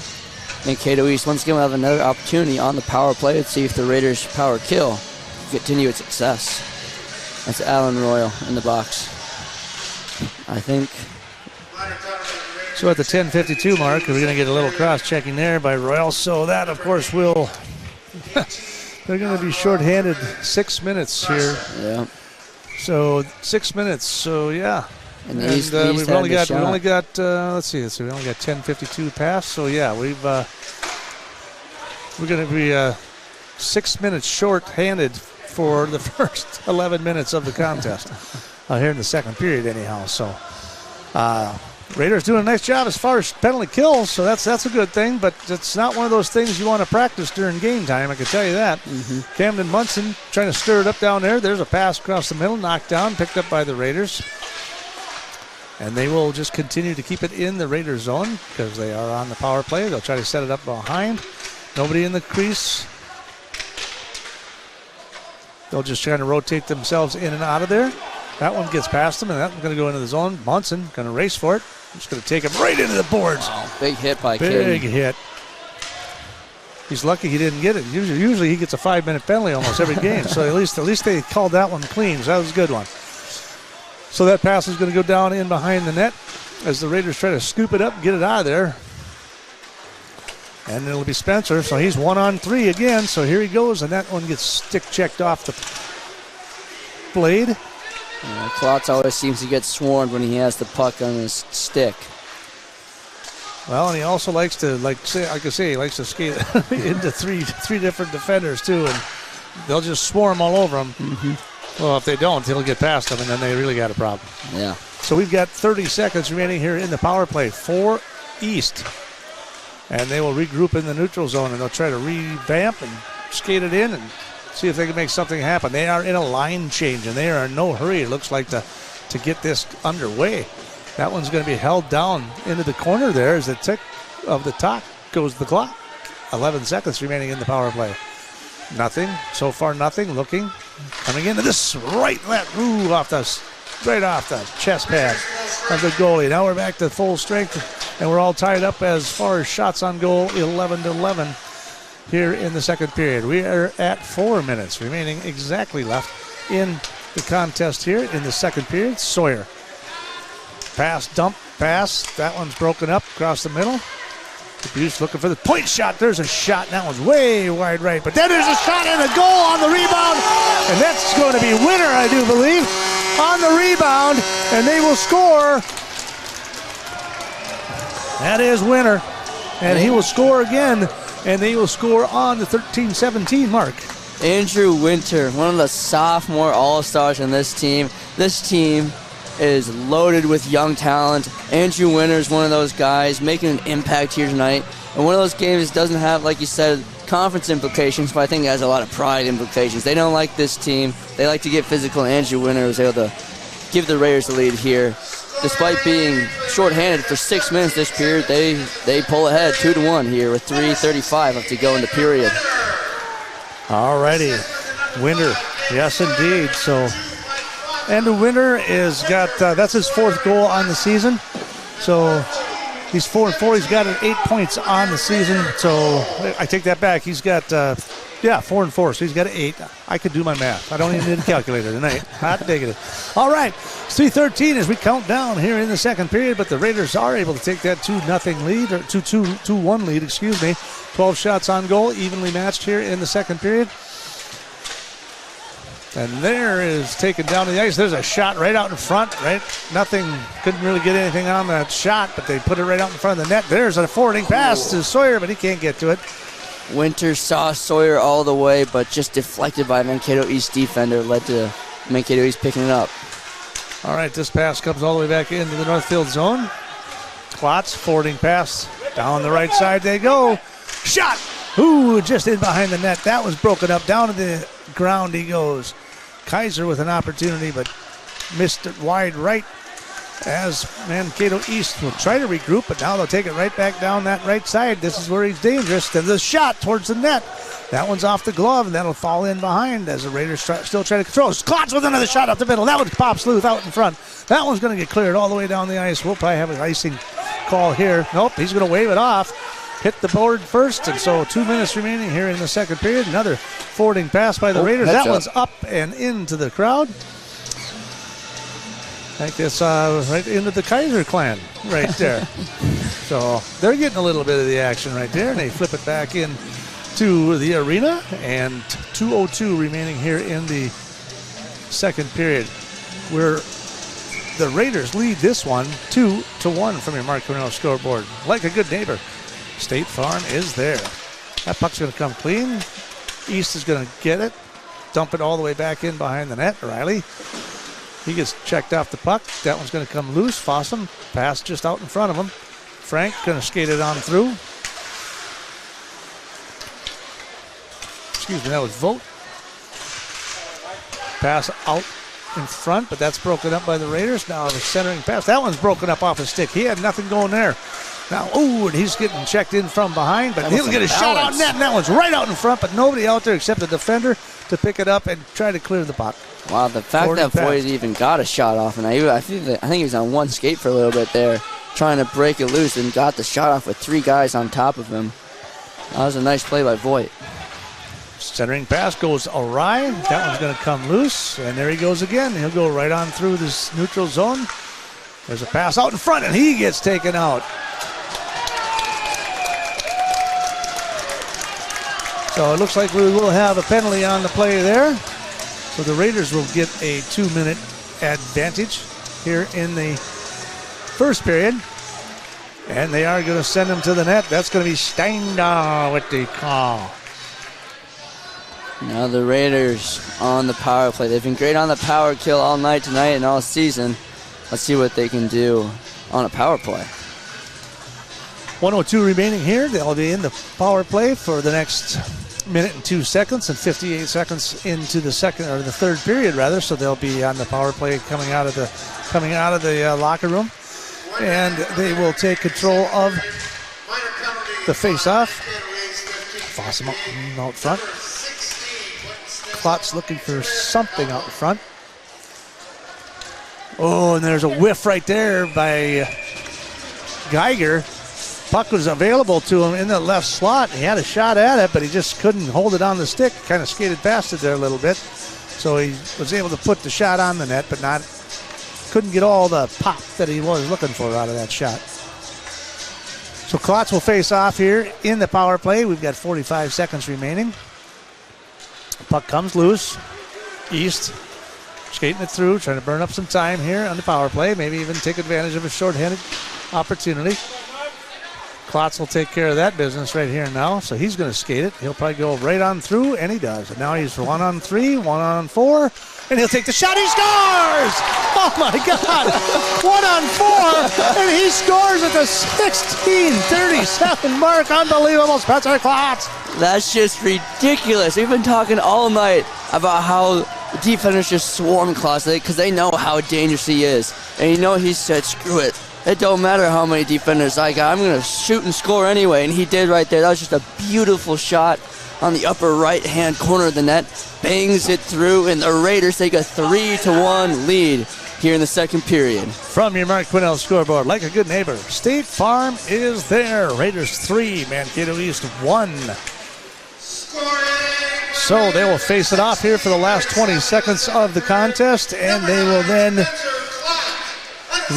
Mankato East once again will have another opportunity on the power play to see if the Raiders' power kill continue its success. That's Alan Royal in the box. I think. So at the 10:52 mark, we're going to get a little cross-checking there by Royal. So that, of course, will. They're going to be shorthanded 6 minutes here. Yeah. So 6 minutes. So yeah. And we've only got let's see. So we only got 10:52 pass. So yeah, we're going to be 6 minutes short-handed for the first 11 minutes of the contest. Here in the second period, anyhow. So Raiders doing a nice job as far as penalty kills. So that's a good thing. But it's not one of those things you want to practice during game time. I can tell you that. Mm-hmm. Camden Munson trying to stir it up down there. There's a pass across the middle, knocked down, picked up by the Raiders. And they will just continue to keep it in the Raider zone because they are on the power play. They'll try to set it up behind. Nobody in the crease. They'll just try to rotate themselves in and out of there. That one gets past them, and that one's going to go into the zone. Munson going to race for it. Just going to take him right into the boards. Wow, big hit by Big King. hit. He's lucky he didn't get it. Usually he gets a 5-minute penalty almost every game. So at least they called that one clean. So that was a good one. So that pass is going to go down in behind the net as the Raiders try to scoop it up and get it out of there. And it'll be Spencer. So he's 1-on-3 again. So here he goes, and that one gets stick checked off the blade. Klotz always seems to get swarmed when he has the puck on his stick. Well, and he also likes to, he likes to skate into three different defenders too, and they'll just swarm all over him. Mm-hmm. Well, if they don't, he'll get past them, and then they really got a problem. Yeah. So we've got 30 seconds remaining here in the power play for East, and they will regroup in the neutral zone, and they'll try to revamp and skate it in and see if they can make something happen. They are in a line change, and they are in no hurry, it looks like, to get this underway. That one's going to be held down into the corner there as the tick of the top goes the clock. 11 seconds remaining in the power play. Nothing. So far, nothing. Looking. Coming into this right left. Ooh, right off the chest pad of the goalie. Now we're back to full strength, and we're all tied up as far as shots on goal, 11-11 here in the second period. We are at 4 minutes remaining exactly left in the contest here in the second period. Sawyer. Pass, dump, pass. That one's broken up across the middle. Dubuque looking for the point shot. There's a shot. That one's way wide right. But then there's a shot and a goal on the rebound. And that's going to be Winner, I do believe, on the rebound. And they will score. That is Winner. And he will score again. And they will score on the 13-17 mark. Andrew Winter, one of the sophomore all-stars on this team. This team is loaded with young talent. Andrew Winter is one of those guys making an impact here tonight. And one of those games doesn't have, like you said, conference implications, but I think it has a lot of pride implications. They don't like this team. They like to get physical, and Andrew Winter was able to give the Raiders the lead here. Despite being shorthanded for 6 minutes this period, they pull ahead 2-1 here with 3:35 left to go in the period. All righty. Winter. Yes, indeed. So, and Winter is got, that's his fourth goal on the season. So he's 4-4. He's got 8 points on the season. So I take that back. He's got, 4-4. So he's got 8. I could do my math. I don't even need a calculator tonight. Hot diggity. All right. It's 3:13 as we count down here in the second period, but the Raiders are able to take that 2-0 lead, or 2-1 lead, excuse me. 12 shots on goal, evenly matched here in the second period. And there is taken down to the ice. There's a shot right out in front, right? Nothing, couldn't really get anything on that shot, but they put it right out in front of the net. There's a forwarding pass to Sawyer, but he can't get to it. Winter saw Sawyer all the way, but just deflected by a Mankato East defender, led to Mankato East picking it up. All right, this pass comes all the way back into the Northfield zone. Klotz, forwarding pass. Down the right side they go. Shot! Ooh, just in behind the net. That was broken up down to the ground he goes. Kaiser with an opportunity, but missed it wide right as Mankato East will try to regroup, but now they'll take it right back down that right side. This is where he's dangerous. Then the shot towards the net. That one's off the glove, and that'll fall in behind as the Raiders still try to control. Klotz with another shot up the middle. That one pops Luth out in front. That one's going to get cleared all the way down the ice. We'll probably have an icing call here. Nope, he's going to wave it off. Hit the board first, and so 2 minutes remaining here in the second period. Another forwarding pass by the Raiders. That one's up and into the crowd. I think that's right into the Kaiser clan right there. So they're getting a little bit of the action right there, and they flip it back in to the arena, and 2:02 remaining here in the second period, where the Raiders lead this one 2-1 from your Mark Cornell scoreboard. Like a good neighbor, State Farm is there. That puck's going to come clean. East is going to get it, dump it all the way back in behind the net. Riley, he gets checked off the puck. That one's going to come loose. Fossum, pass just out in front of him. Frank going to skate it on through. Excuse me, that was Vogt. Pass out in front, but that's broken up by the Raiders. Now the centering pass. That one's broken up off his stick. He had nothing going there. Now, and he's getting checked in from behind, but he'll get a shot out net, and that one's right out in front, but nobody out there except the defender to pick it up and try to clear the puck. Wow, the fact that Voigt even got a shot off, and I think he was on one skate for a little bit there, trying to break it loose, and got the shot off with three guys on top of him. That was a nice play by Voigt. Centering pass goes awry. That one's going to come loose, and there he goes again. He'll go right on through this neutral zone. There's a pass out in front, and he gets taken out. So it looks like we will have a penalty on the play there. So the Raiders will get a 2-minute advantage here in the first period. And they are going to send him to the net. That's going to be Steindahl with the call. Now the Raiders on the power play. They've been great on the power kill all night tonight and all season. Let's see what they can do on a power play. 1:02 remaining here. They'll be in the power play for the next minute and 2 seconds and 58 seconds into the second or the third period rather. So they'll be on the power play coming out of the locker room, and they will take control of the face-off. Fossum out front. Klotz looking for something out in front. Oh, and there's a whiff right there by Geiger. Puck was available to him in the left slot. He had a shot at it, but he just couldn't hold it on the stick. Kind of skated past it there a little bit. So he was able to put the shot on the net, but couldn't get all the pop that he was looking for out of that shot. So Klotz will face off here in the power play. We've got 45 seconds remaining. Puck comes loose. East skating it through, trying to burn up some time here on the power play. Maybe even take advantage of a shorthanded opportunity. Klotz will take care of that business right here now. So he's going to skate it. He'll probably go right on through, and he does. And now he's 1-on-3, 1-on-4, and he'll take the shot. He scores! Oh, my God. 1-on-4, and he scores at the 16:37 mark. Unbelievable. Spencer Klotz. That's just ridiculous. We've been talking all night about how defenders just swarm Klotz because they know how dangerous he is. And he said, screw it. It don't matter how many defenders I got. I'm going to shoot and score anyway. And he did right there. That was just a beautiful shot on the upper right-hand corner of the net. Bangs it through, and the Raiders take a 3-1 lead here in the second period. From your Mark Quinnell scoreboard, like a good neighbor, State Farm is there. Raiders 3, Mankato East 1. So they will face it off here for the last 20 seconds of the contest, and they will then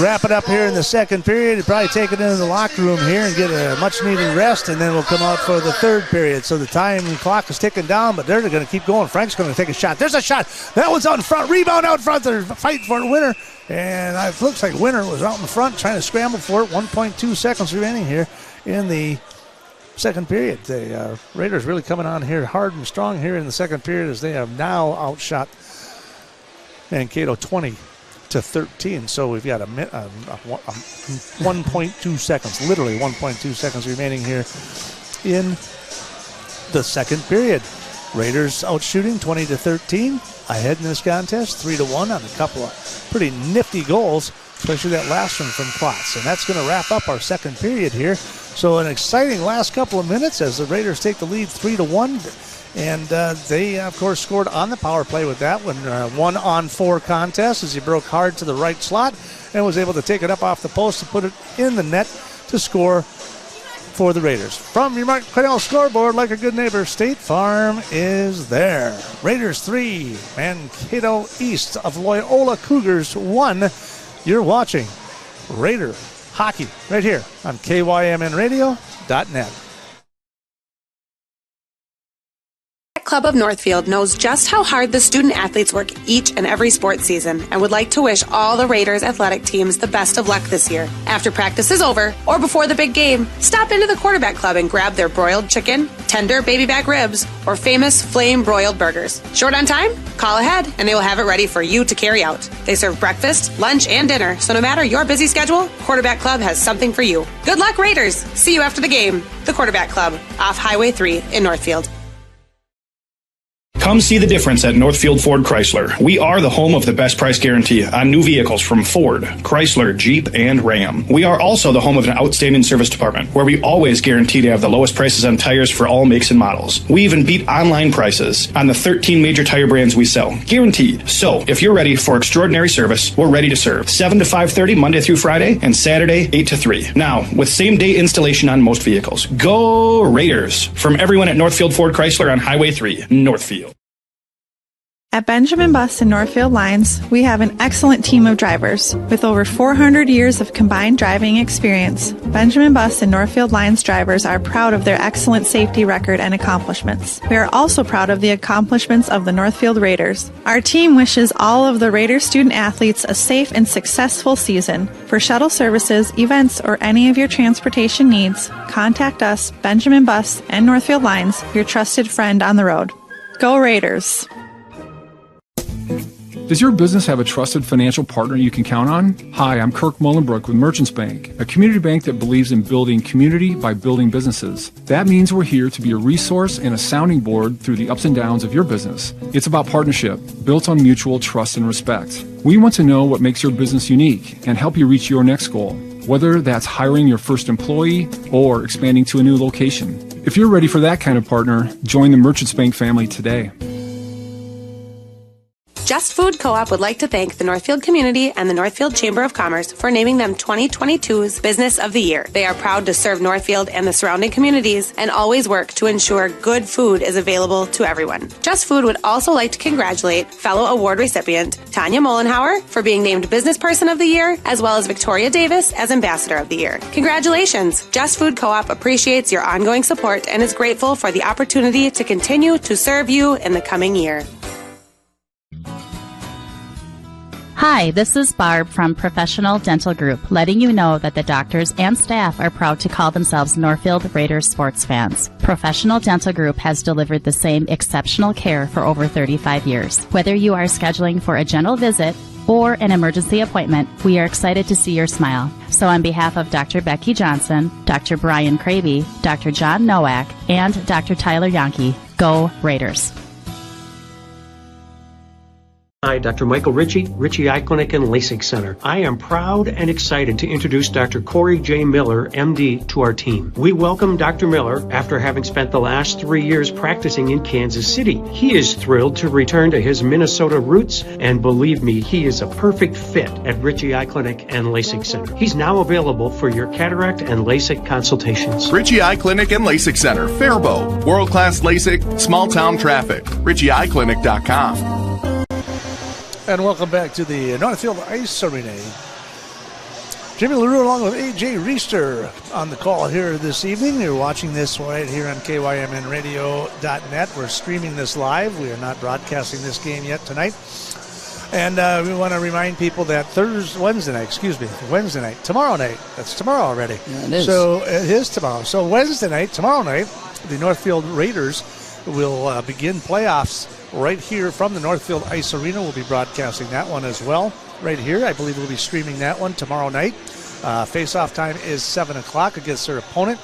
wrap it up here in the second period. Probably take it into the locker room here and get a much-needed rest, and then we'll come out for the third period. So the time clock is ticking down, but they're going to keep going. Frank's going to take a shot. There's a shot. That one's out in front. Rebound out front. They're fighting for the winner, and it looks like Winner was out in front trying to scramble for it. 1.2 seconds remaining here in the second period. The Raiders really coming on here hard and strong here in the second period as they have now outshot Mankato 20-13. So we've got 1.2 seconds, literally 1.2 seconds remaining here in the second period. Raiders out shooting 20-13, ahead in this contest, 3-1 on a couple of pretty nifty goals, especially that last one from Klotz. And that's going to wrap up our second period here. So an exciting last couple of minutes as the Raiders take the lead 3-1. And they, of course, scored on the power play with that one. 1-on-4 contest as he broke hard to the right slot and was able to take it up off the post and put it in the net to score for the Raiders. From your Mark Quinnell scoreboard, like a good neighbor, State Farm is there. Raiders 3, Mankato East of Loyola Cougars 1. You're watching Raider Hockey right here on KYMNradio.net. Club of Northfield knows just how hard the student athletes work each and every sports season and would like to wish all the Raiders athletic teams the best of luck this year. After practice is over or before the big game, stop into the Quarterback Club and grab their broiled chicken, tender baby back ribs, or famous flame broiled burgers. Short on time? Call ahead and they will have it ready for you to carry out. They serve breakfast, lunch, and dinner, so no matter your busy schedule, Quarterback Club has something for you. Good luck, Raiders! See you after the game. The Quarterback Club, off Highway 3 in Northfield. Come see the difference at Northfield Ford Chrysler. We are the home of the best price guarantee on new vehicles from Ford, Chrysler, Jeep, and Ram. We are also the home of an outstanding service department where we always guarantee to have the lowest prices on tires for all makes and models. We even beat online prices on the 13 major tire brands we sell. Guaranteed. So, if you're ready for extraordinary service, we're ready to serve. 7 to 5:30 Monday through Friday and Saturday 8 to 3. Now, with same-day installation on most vehicles. Go Raiders! From everyone at Northfield Ford Chrysler on Highway 3, Northfield. At Benjamin Bus and Northfield Lines, we have an excellent team of drivers. With over 400 years of combined driving experience, Benjamin Bus and Northfield Lines drivers are proud of their excellent safety record and accomplishments. We are also proud of the accomplishments of the Northfield Raiders. Our team wishes all of the Raiders student athletes a safe and successful season. For shuttle services, events, or any of your transportation needs, contact us, Benjamin Bus and Northfield Lines, your trusted friend on the road. Go Raiders! Does your business have a trusted financial partner you can count on? Hi, I'm Kirk Mullenbrook with Merchants Bank, a community bank that believes in building community by building businesses. That means we're here to be a resource and a sounding board through the ups and downs of your business. It's about partnership, built on mutual trust and respect. We want to know what makes your business unique and help you reach your next goal, whether that's hiring your first employee or expanding to a new location. If you're ready for that kind of partner, join the Merchants Bank family today. Just Food Co-op would like to thank the Northfield community and the Northfield Chamber of Commerce for naming them 2022's Business of the Year. They are proud to serve Northfield and the surrounding communities and always work to ensure good food is available to everyone. Just Food would also like to congratulate fellow award recipient Tanya Mollenhauer for being named Business Person of the Year, as well as Victoria Davis as Ambassador of the Year. Congratulations! Just Food Co-op appreciates your ongoing support and is grateful for the opportunity to continue to serve you in the coming year. Hi, this is Barb from Professional Dental Group, letting you know that the doctors and staff are proud to call themselves Northfield Raiders sports fans. Professional Dental Group has delivered the same exceptional care for over 35 years. Whether you are scheduling for a general visit or an emergency appointment, we are excited to see your smile. So on behalf of Dr. Becky Johnson, Dr. Brian Kraby, Dr. John Nowak, and Dr. Tyler Yonke, go Raiders. Hi, Dr. Michael Ritchie Eye Clinic and LASIK Center. I am proud and excited to introduce Dr. Corey J. Miller, MD, to our team. We welcome Dr. Miller after having spent the last 3 years practicing in Kansas City. He is thrilled to return to his Minnesota roots, and believe me, he is a perfect fit at Ritchie Eye Clinic and LASIK Center. He's now available for your cataract and LASIK consultations. Ritchie Eye Clinic and LASIK Center, Faribault. World-class LASIK, small-town traffic. RitchieEyeClinic.com. And welcome back to the Northfield Ice Arena. Jimmy LaRue along with A.J. Reister on the call here this evening. You're watching this right here on KYMNradio.net. We're streaming this live. We are not broadcasting this game yet tonight. And we want to remind people that Wednesday night, tomorrow night. That's tomorrow already. Yeah, it is. So it is tomorrow. So Wednesday night, tomorrow night, the Northfield Raiders will begin playoffs right here from the Northfield Ice Arena. We'll be broadcasting that one as well right here. I believe we'll be streaming that one tomorrow night. Face-off time is 7 o'clock against their opponent.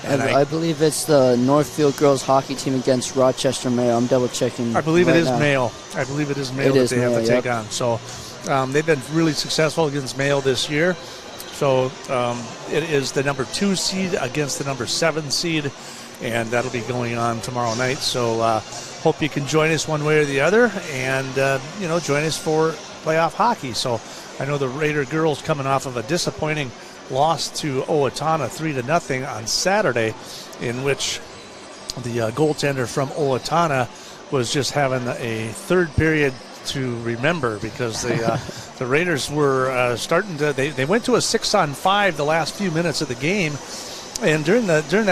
And I believe it's the Northfield girls hockey team against Rochester Mayo. I'm double checking. I believe right it is now. Mayo. I believe it is Mayo that they have to take on. So they've been really successful against Mayo this year. So it is the number 2 seed against the number 7 seed, and that'll be going on tomorrow night. So hope you can join us one way or the other, and join us for playoff hockey. So I know the Raider girls coming off of a disappointing loss to Owatonna 3-0 on Saturday, in which the goaltender from Owatonna was just having a third period to remember, because the Raiders were starting to they went to a 6-on-5 the last few minutes of the game, and during that 3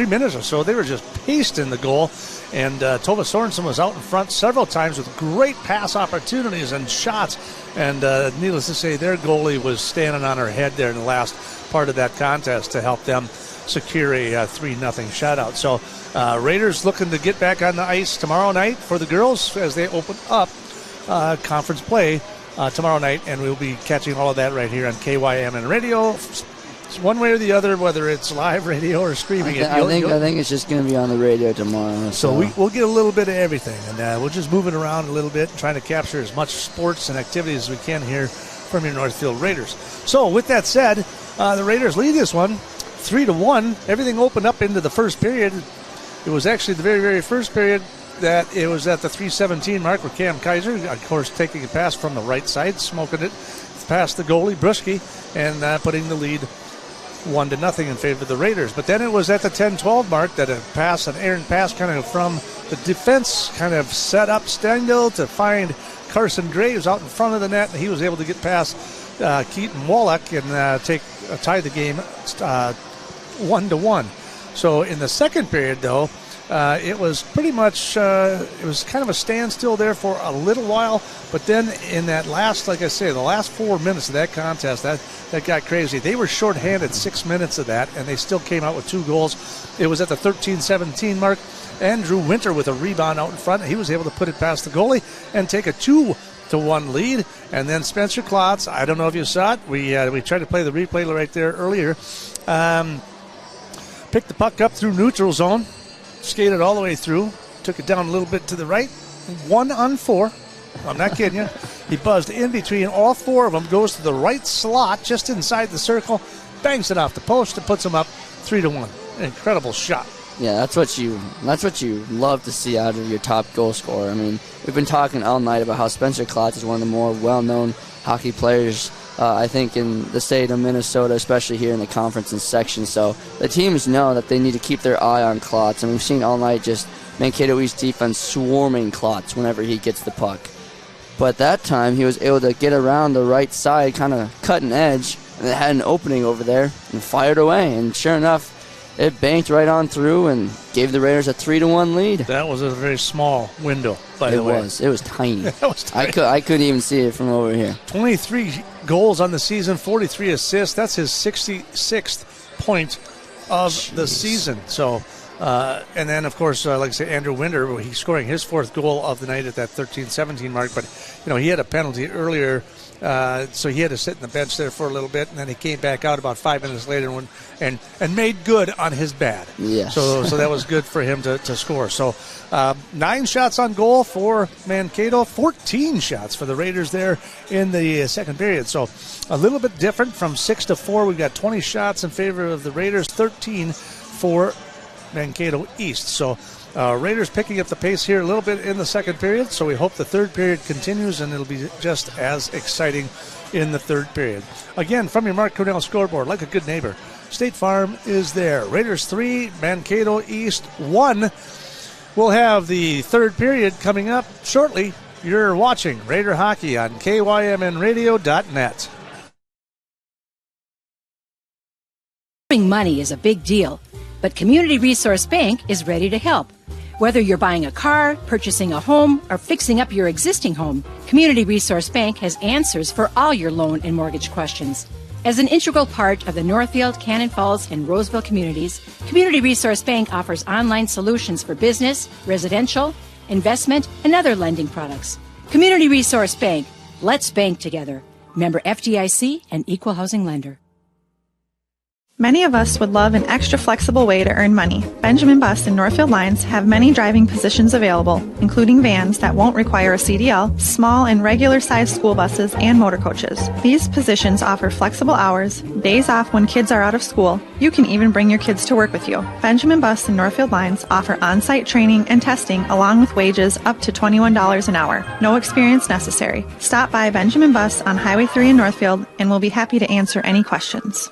minutes or so, they were just pasting the goal. And Tova Sorensen was out in front several times with great pass opportunities and shots. And needless to say, their goalie was standing on her head there in the last part of that contest to help them secure a 3-0 shutout. So Raiders looking to get back on the ice tomorrow night for the girls as they open up conference play tomorrow night. And we'll be catching all of that right here on KYMN Radio. One way or the other, whether it's live radio or streaming I think it's just going to be on the radio tomorrow. So we'll get a little bit of everything, and we'll just move it around a little bit, trying to capture as much sports and activities as we can here from your Northfield Raiders. So with that said, the Raiders lead this one 3-1. Everything opened up into the first period. It was actually the very, very first period that it was at the 3:17 mark where Cam Kaiser, of course, taking a pass from the right side, smoking it past the goalie, Bruschke, and putting the lead 1-0 in favor of the Raiders. But then it was at the 10-12 mark that an errant pass kind of from the defense kind of set up Stengel to find Carson Graves out in front of the net, and he was able to get past Keaton Wallach and tie the game 1-1. So in the second period, though, it was pretty much it was kind of a standstill there for a little while, but then in that last, like I say, the last 4 minutes of that contest, that got crazy. They were shorthanded 6 minutes of that, and they still came out with 2 goals. It was at the 13-17 mark. Andrew Winter with a rebound out in front. He was able to put it past the goalie and take a 2-1 lead. And then Spencer Klotz, I don't know if you saw it. We tried to play the replay right there earlier. Picked the puck up through neutral zone, skated all the way through, took it down a little bit to the right, 1-on-4. I'm not kidding you. He buzzed in between all 4 of them, goes to the right slot just inside the circle, bangs it off the post, and puts them up 3-1. An incredible shot. Yeah, that's what you love to see out of your top goal scorer. I mean, we've been talking all night about how Spencer Klotz is one of the more well-known hockey players, I think, in the state of Minnesota, especially here in the conference and section. So the teams know that they need to keep their eye on Klotz, and we've seen all night just Mankato East defense swarming Klotz whenever he gets the puck. But that time he was able to get around the right side, kind of cut an edge, and it had an opening over there and fired away. And sure enough, it banked right on through and gave the Raiders a 3-1 lead. That was a very small window, by the way. It was tiny. That was tiny. I couldn't even see it from over here. 23 goals on the season, 43 assists. That's his 66th point of the season. So, and then, of course, like I say, Andrew Winter, he's scoring his 4th goal of the night at that 13-17 mark. But, he had a penalty earlier, so he had to sit in the bench there for a little bit, and then he came back out about 5 minutes later and made good on his bad. Yes. So that was good for him to score. So 9 shots on goal for Mankato, 14 shots for the Raiders there in the second period. So a little bit different from 6-4. We've got 20 shots in favor of the Raiders, 13 for Mankato East. So Raiders picking up the pace here a little bit in the second period, so we hope the third period continues and it'll be just as exciting in the third period. Again, from your Mark Cornell scoreboard, like a good neighbor, State Farm is there. Raiders 3, Mankato East 1. We'll have the third period coming up shortly. You're watching Raider Hockey on KYMNradio.net. Saving money is a big deal, but Community Resource Bank is ready to help. Whether you're buying a car, purchasing a home, or fixing up your existing home, Community Resource Bank has answers for all your loan and mortgage questions. As an integral part of the Northfield, Cannon Falls, and Roseville communities, Community Resource Bank offers online solutions for business, residential, investment, and other lending products. Community Resource Bank. Let's bank together. Member FDIC and Equal Housing Lender. Many of us would love an extra flexible way to earn money. Benjamin Bus and Northfield Lines have many driving positions available, including vans that won't require a CDL, small and regular-sized school buses, and motor coaches. These positions offer flexible hours, days off when kids are out of school. You can even bring your kids to work with you. Benjamin Bus and Northfield Lines offer on-site training and testing along with wages up to $21 an hour. No experience necessary. Stop by Benjamin Bus on Highway 3 in Northfield and we'll be happy to answer any questions.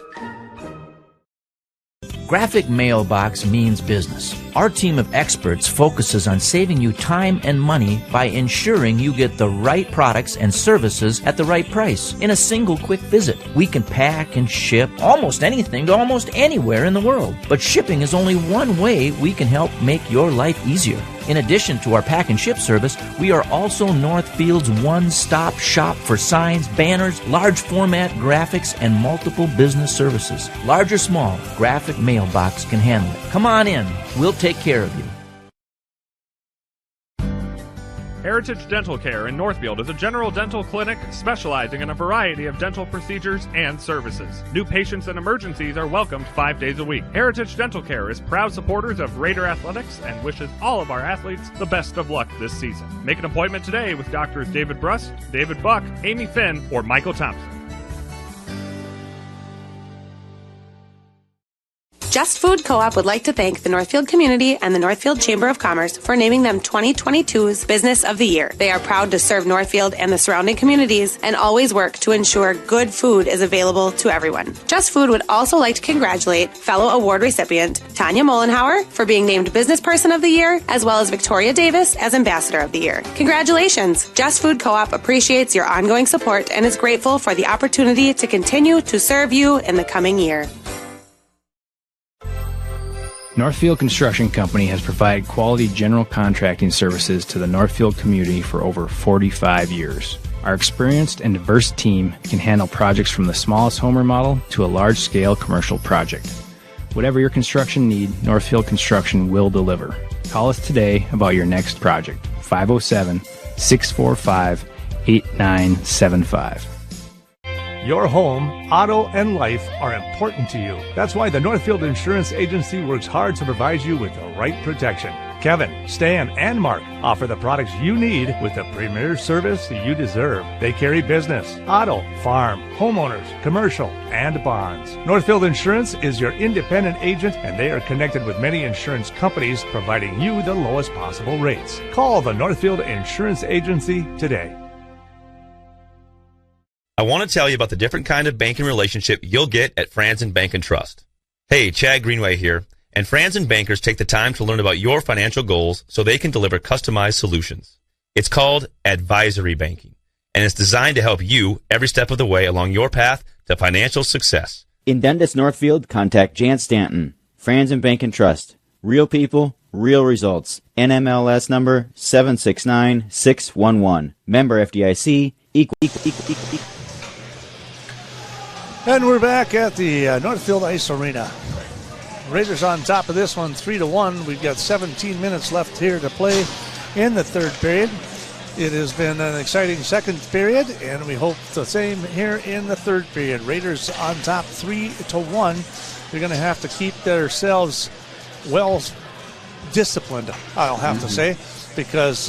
Graphic Mailbox means business. Our team of experts focuses on saving you time and money by ensuring you get the right products and services at the right price in a single quick visit. We can pack and ship almost anything to almost anywhere in the world. But shipping is only one way we can help make your life easier. In addition to our pack and ship service, we are also Northfield's one-stop shop for signs, banners, large format graphics, and multiple business services. Large or small, Graphic Mailbox can handle it. Come on in. We'll take care of you. Heritage Dental Care in Northfield is a general dental clinic specializing in a variety of dental procedures and services. New patients and emergencies are welcomed 5 days a week. Heritage Dental Care is proud supporters of Raider Athletics and wishes all of our athletes the best of luck this season. Make an appointment today with Doctors David Brust, David Buck, Amy Finn, or Michael Thompson. Just Food Co-op would like to thank the Northfield community and the Northfield Chamber of Commerce for naming them 2022's Business of the Year. They are proud to serve Northfield and the surrounding communities and always work to ensure good food is available to everyone. Just Food would also like to congratulate fellow award recipient Tanya Mollenhauer for being named Business Person of the Year, as well as Victoria Davis as Ambassador of the Year. Congratulations! Just Food Co-op appreciates your ongoing support and is grateful for the opportunity to continue to serve you in the coming year. Northfield Construction Company has provided quality general contracting services to the Northfield community for over 45 years. Our experienced and diverse team can handle projects from the smallest home remodel to a large-scale commercial project. Whatever your construction need, Northfield Construction will deliver. Call us today about your next project. 507-645-8975. Your home, auto, and life are important to you. That's why the Northfield Insurance Agency works hard to provide you with the right protection. Kevin, Stan, and Mark offer the products you need with the premier service you deserve. They carry business, auto, farm, homeowners, commercial, and bonds. Northfield Insurance is your independent agent, and they are connected with many insurance companies, providing you the lowest possible rates. Call the Northfield Insurance Agency today. I want to tell you about the different kind of banking relationship you'll get at Franzen Bank and Trust. Hey, Chad Greenway here, and Franzen bankers take the time to learn about your financial goals so they can deliver customized solutions. It's called advisory banking, and it's designed to help you every step of the way along your path to financial success. In Dundas, Northfield, contact Jan Stanton, Franzen Bank and Trust. Real people, real results. NMLS number 769611. Member FDIC, equal. And we're back at the Northfield Ice Arena. Raiders on top of this one, 3-1. We've got 17 minutes left here to play in the third period. It has been an exciting second period, and we hope the same here in the third period. Raiders on top 3-1. They're going to have to keep themselves well disciplined, I'll have to say, because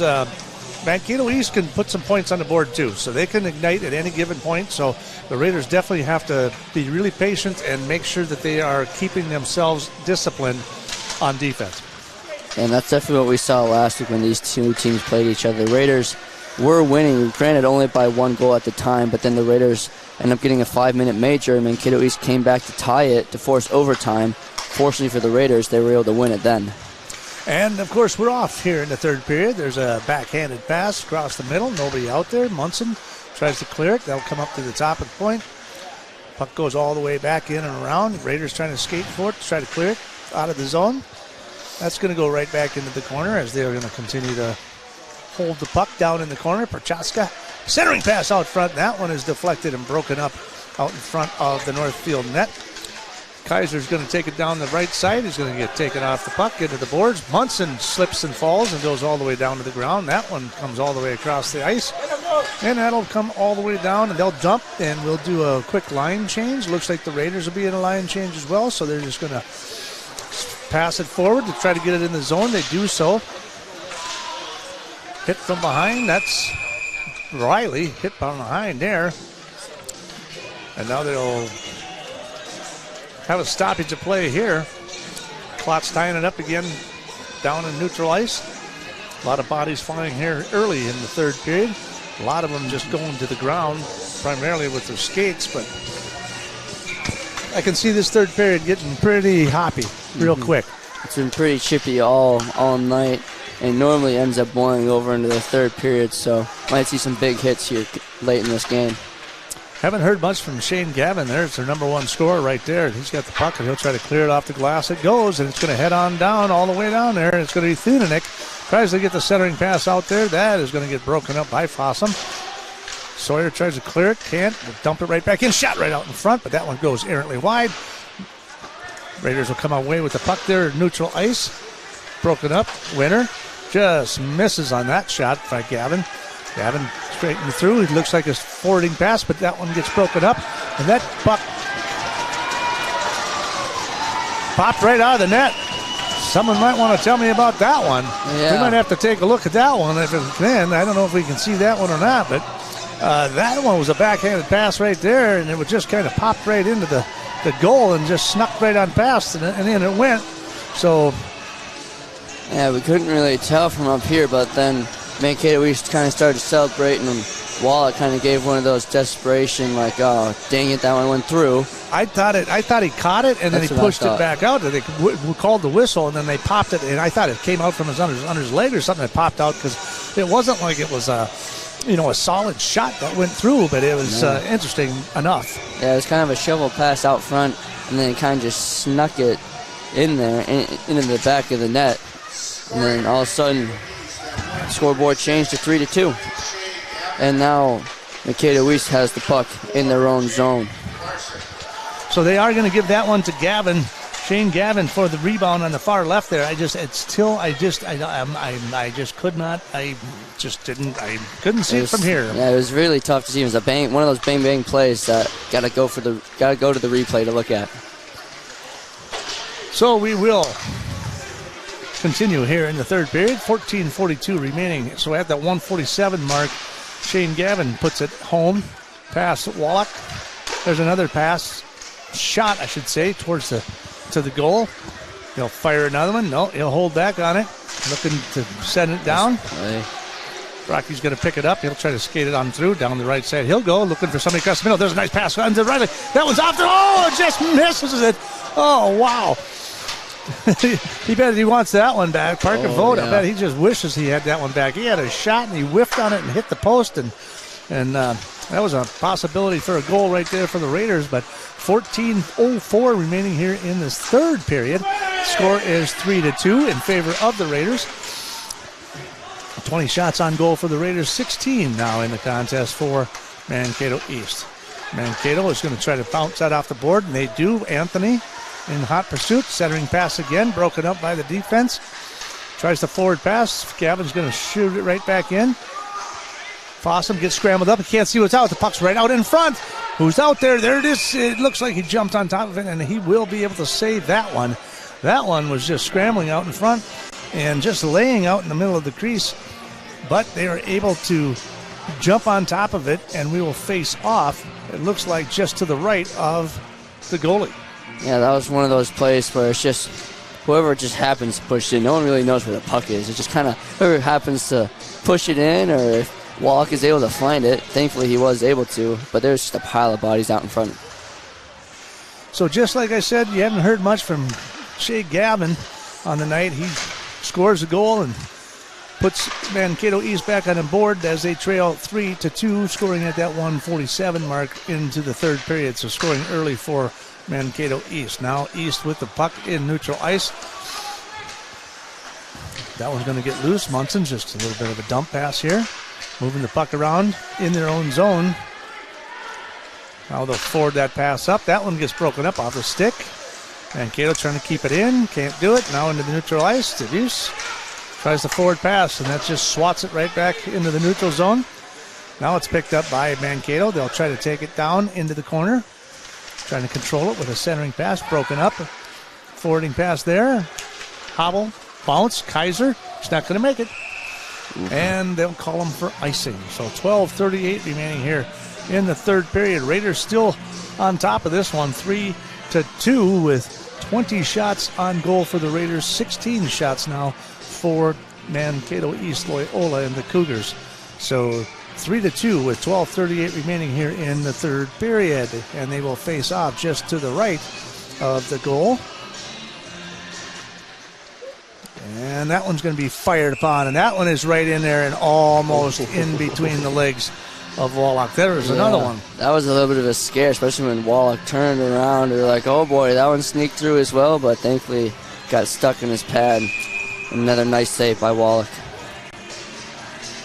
Mankato East can put some points on the board too, so they can ignite at any given point. So the Raiders definitely have to be really patient and make sure that they are keeping themselves disciplined on defense. And that's definitely what we saw last week when these two teams played each other. The Raiders were winning, granted only by 1 goal at the time, but then the Raiders ended up getting a 5-minute major, and Mankato East came back to tie it to force overtime. Fortunately for the Raiders, they were able to win it then. And, of course, we're off here in the third period. There's a backhanded pass across the middle. Nobody out there. Munson tries to clear it. That'll come up to the top of the point. Puck goes all the way back in and around. Raiders trying to skate for it, to try to clear it out of the zone. That's going to go right back into the corner as they're going to continue to hold the puck down in the corner. Prochaska, centering pass out front. That one is deflected and broken up out in front of the Northfield net. Kaiser's going to take it down the right side. He's going to get taken off the puck into the boards. Munson slips and falls and goes all the way down to the ground. That one comes all the way across the ice. And that'll come all the way down, and they'll jump, and we'll do a quick line change. Looks like the Raiders will be in a line change as well, so they're just going to pass it forward to try to get it in the zone. They do so. Hit from behind. That's Riley. Hit from behind there. And now they'll have a stoppage of play here. Clott's tying it up again down in neutral ice. A lot of bodies flying here early in the third period. A lot of them just going to the ground, primarily with their skates, but I can see this third period getting pretty hoppy real quick. It's been pretty chippy all night, and normally ends up boiling over into the third period, so might see some big hits here late in this game. Haven't heard much from Shane Gavin. There's their number one scorer right there. He's got the puck, and he'll try to clear it off the glass. It goes, and it's going to head on down all the way down there. And it's going to be Thunenick. Tries to get the centering pass out there. That is going to get broken up by Fossum. Sawyer tries to clear it. Can't. We'll dump it right back in. Shot right out in front, but that one goes errantly wide. Raiders will come away with the puck there. Neutral ice. Broken up. Winner just misses on that shot by Gavin. Gavin straightening through. It looks like a forwarding pass, but that one gets broken up. And that puck popped right out of the net. Someone might want to tell me about that one. Yeah. We might have to take a look at that one if it can. I don't know if we can see that one or not, but that one was a backhanded pass right there, and it would just kind of popped right into the goal and just snuck right on past, and then it went. So, yeah, we couldn't really tell from up here, but then Mankato East kind of started celebrating, and Wallach kind of gave one of those desperation, like, oh, dang it, that one went through. I thought he caught it, and then he pushed it back out. They called the whistle, and then they popped it, and I thought it came out from under his leg or something that popped out, because it wasn't like it was a solid shot that went through, but it was interesting enough. Yeah, it was kind of a shovel pass out front, and then it kind of just snuck it in there, into the back of the net, and then all of a sudden, scoreboard changed to 3-2. And now Mankato East has the puck in their own zone. So they are going to give that one to Gavin, Shane Gavin, for the rebound on the far left there. I couldn't see it from here. Yeah, it was really tough to see. It was one of those bang plays that got to go to the replay to look at. So we will continue here in the third period. 14:42 remaining. So at that 147 mark, Shane Gavin puts it home. Pass Wallach. There's another pass. Shot, I should say, to the goal. He'll fire another one. No, he'll hold back on it. Looking to send it down. Rocky's going to pick it up. He'll try to skate it on through down the right side. He'll go looking for somebody across the middle. There's a nice pass on to Riley. That one's off there. Oh, it just misses it. Oh, wow. He bet he wants that one back. Parker Vogt, yeah. I bet he just wishes he had that one back. He had a shot, and he whiffed on it and hit the post, and that was a possibility for a goal right there for the Raiders, but 14:04 remaining here in this third period. Score is 3-2 in favor of the Raiders. 20 shots on goal for the Raiders, 16 now in the contest for Mankato East. Mankato is going to try to bounce that off the board, and they do. Anthony in hot pursuit, centering pass again, broken up by the defense. Tries the forward pass. Gavin's going to shoot it right back in. Fossum gets scrambled up. He can't see what's out. The puck's right out in front. Who's out there? There it is. It looks like he jumped on top of it, and he will be able to save that one. That one was just scrambling out in front and just laying out in the middle of the crease. But they are able to jump on top of it, and we will face off. It looks like just to the right of the goalie. Yeah, that was one of those plays where it's just whoever just happens to push it. No one really knows where the puck is. It just kind of whoever happens to push it in, or if Wallach is able to find it. Thankfully, he was able to, but there's just a pile of bodies out in front. So just like I said, you haven't heard much from Shea Gavin on the night. He scores a goal and puts Mankato East back on the board as they trail 3-2, scoring at that 147 mark into the third period. So scoring early for Mankato East. Now East with the puck in neutral ice. That one's going to get loose. Munson, just a little bit of a dump pass here. Moving the puck around in their own zone. Now they'll forward that pass up. That one gets broken up off the stick. Mankato trying to keep it in. Can't do it. Now into the neutral ice. DeVuse tries the forward pass, and that just swats it right back into the neutral zone. Now it's picked up by Mankato. They'll try to take it down into the corner. Trying to control it with a centering pass. Broken up. Forwarding pass there. Hobble. Bounce. Kaiser. He's not going to make it. And they'll call him for icing. So 12:38 remaining here in the third period. Raiders still on top of this one. 3-2 with 20 shots on goal for the Raiders. 16 shots now for Mankato East Loyola and the Cougars. So 3-2 with 12:38 remaining here in the third period. And they will face off just to the right of the goal. And that one's going to be fired upon. And that one is right in there and almost in between the legs of Wallach. There's another one. That was a little bit of a scare, especially when Wallach turned around. They were like, oh boy, that one sneaked through as well, but thankfully got stuck in his pad. Another nice save by Wallach.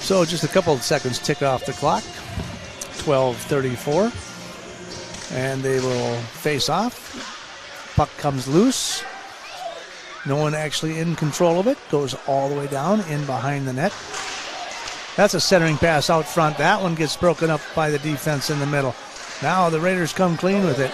So just a couple of seconds tick off the clock. 12:34. And they will face off. Puck comes loose. No one actually in control of it. Goes all the way down in behind the net. That's a centering pass out front. That one gets broken up by the defense in the middle. Now the Raiders come clean with it.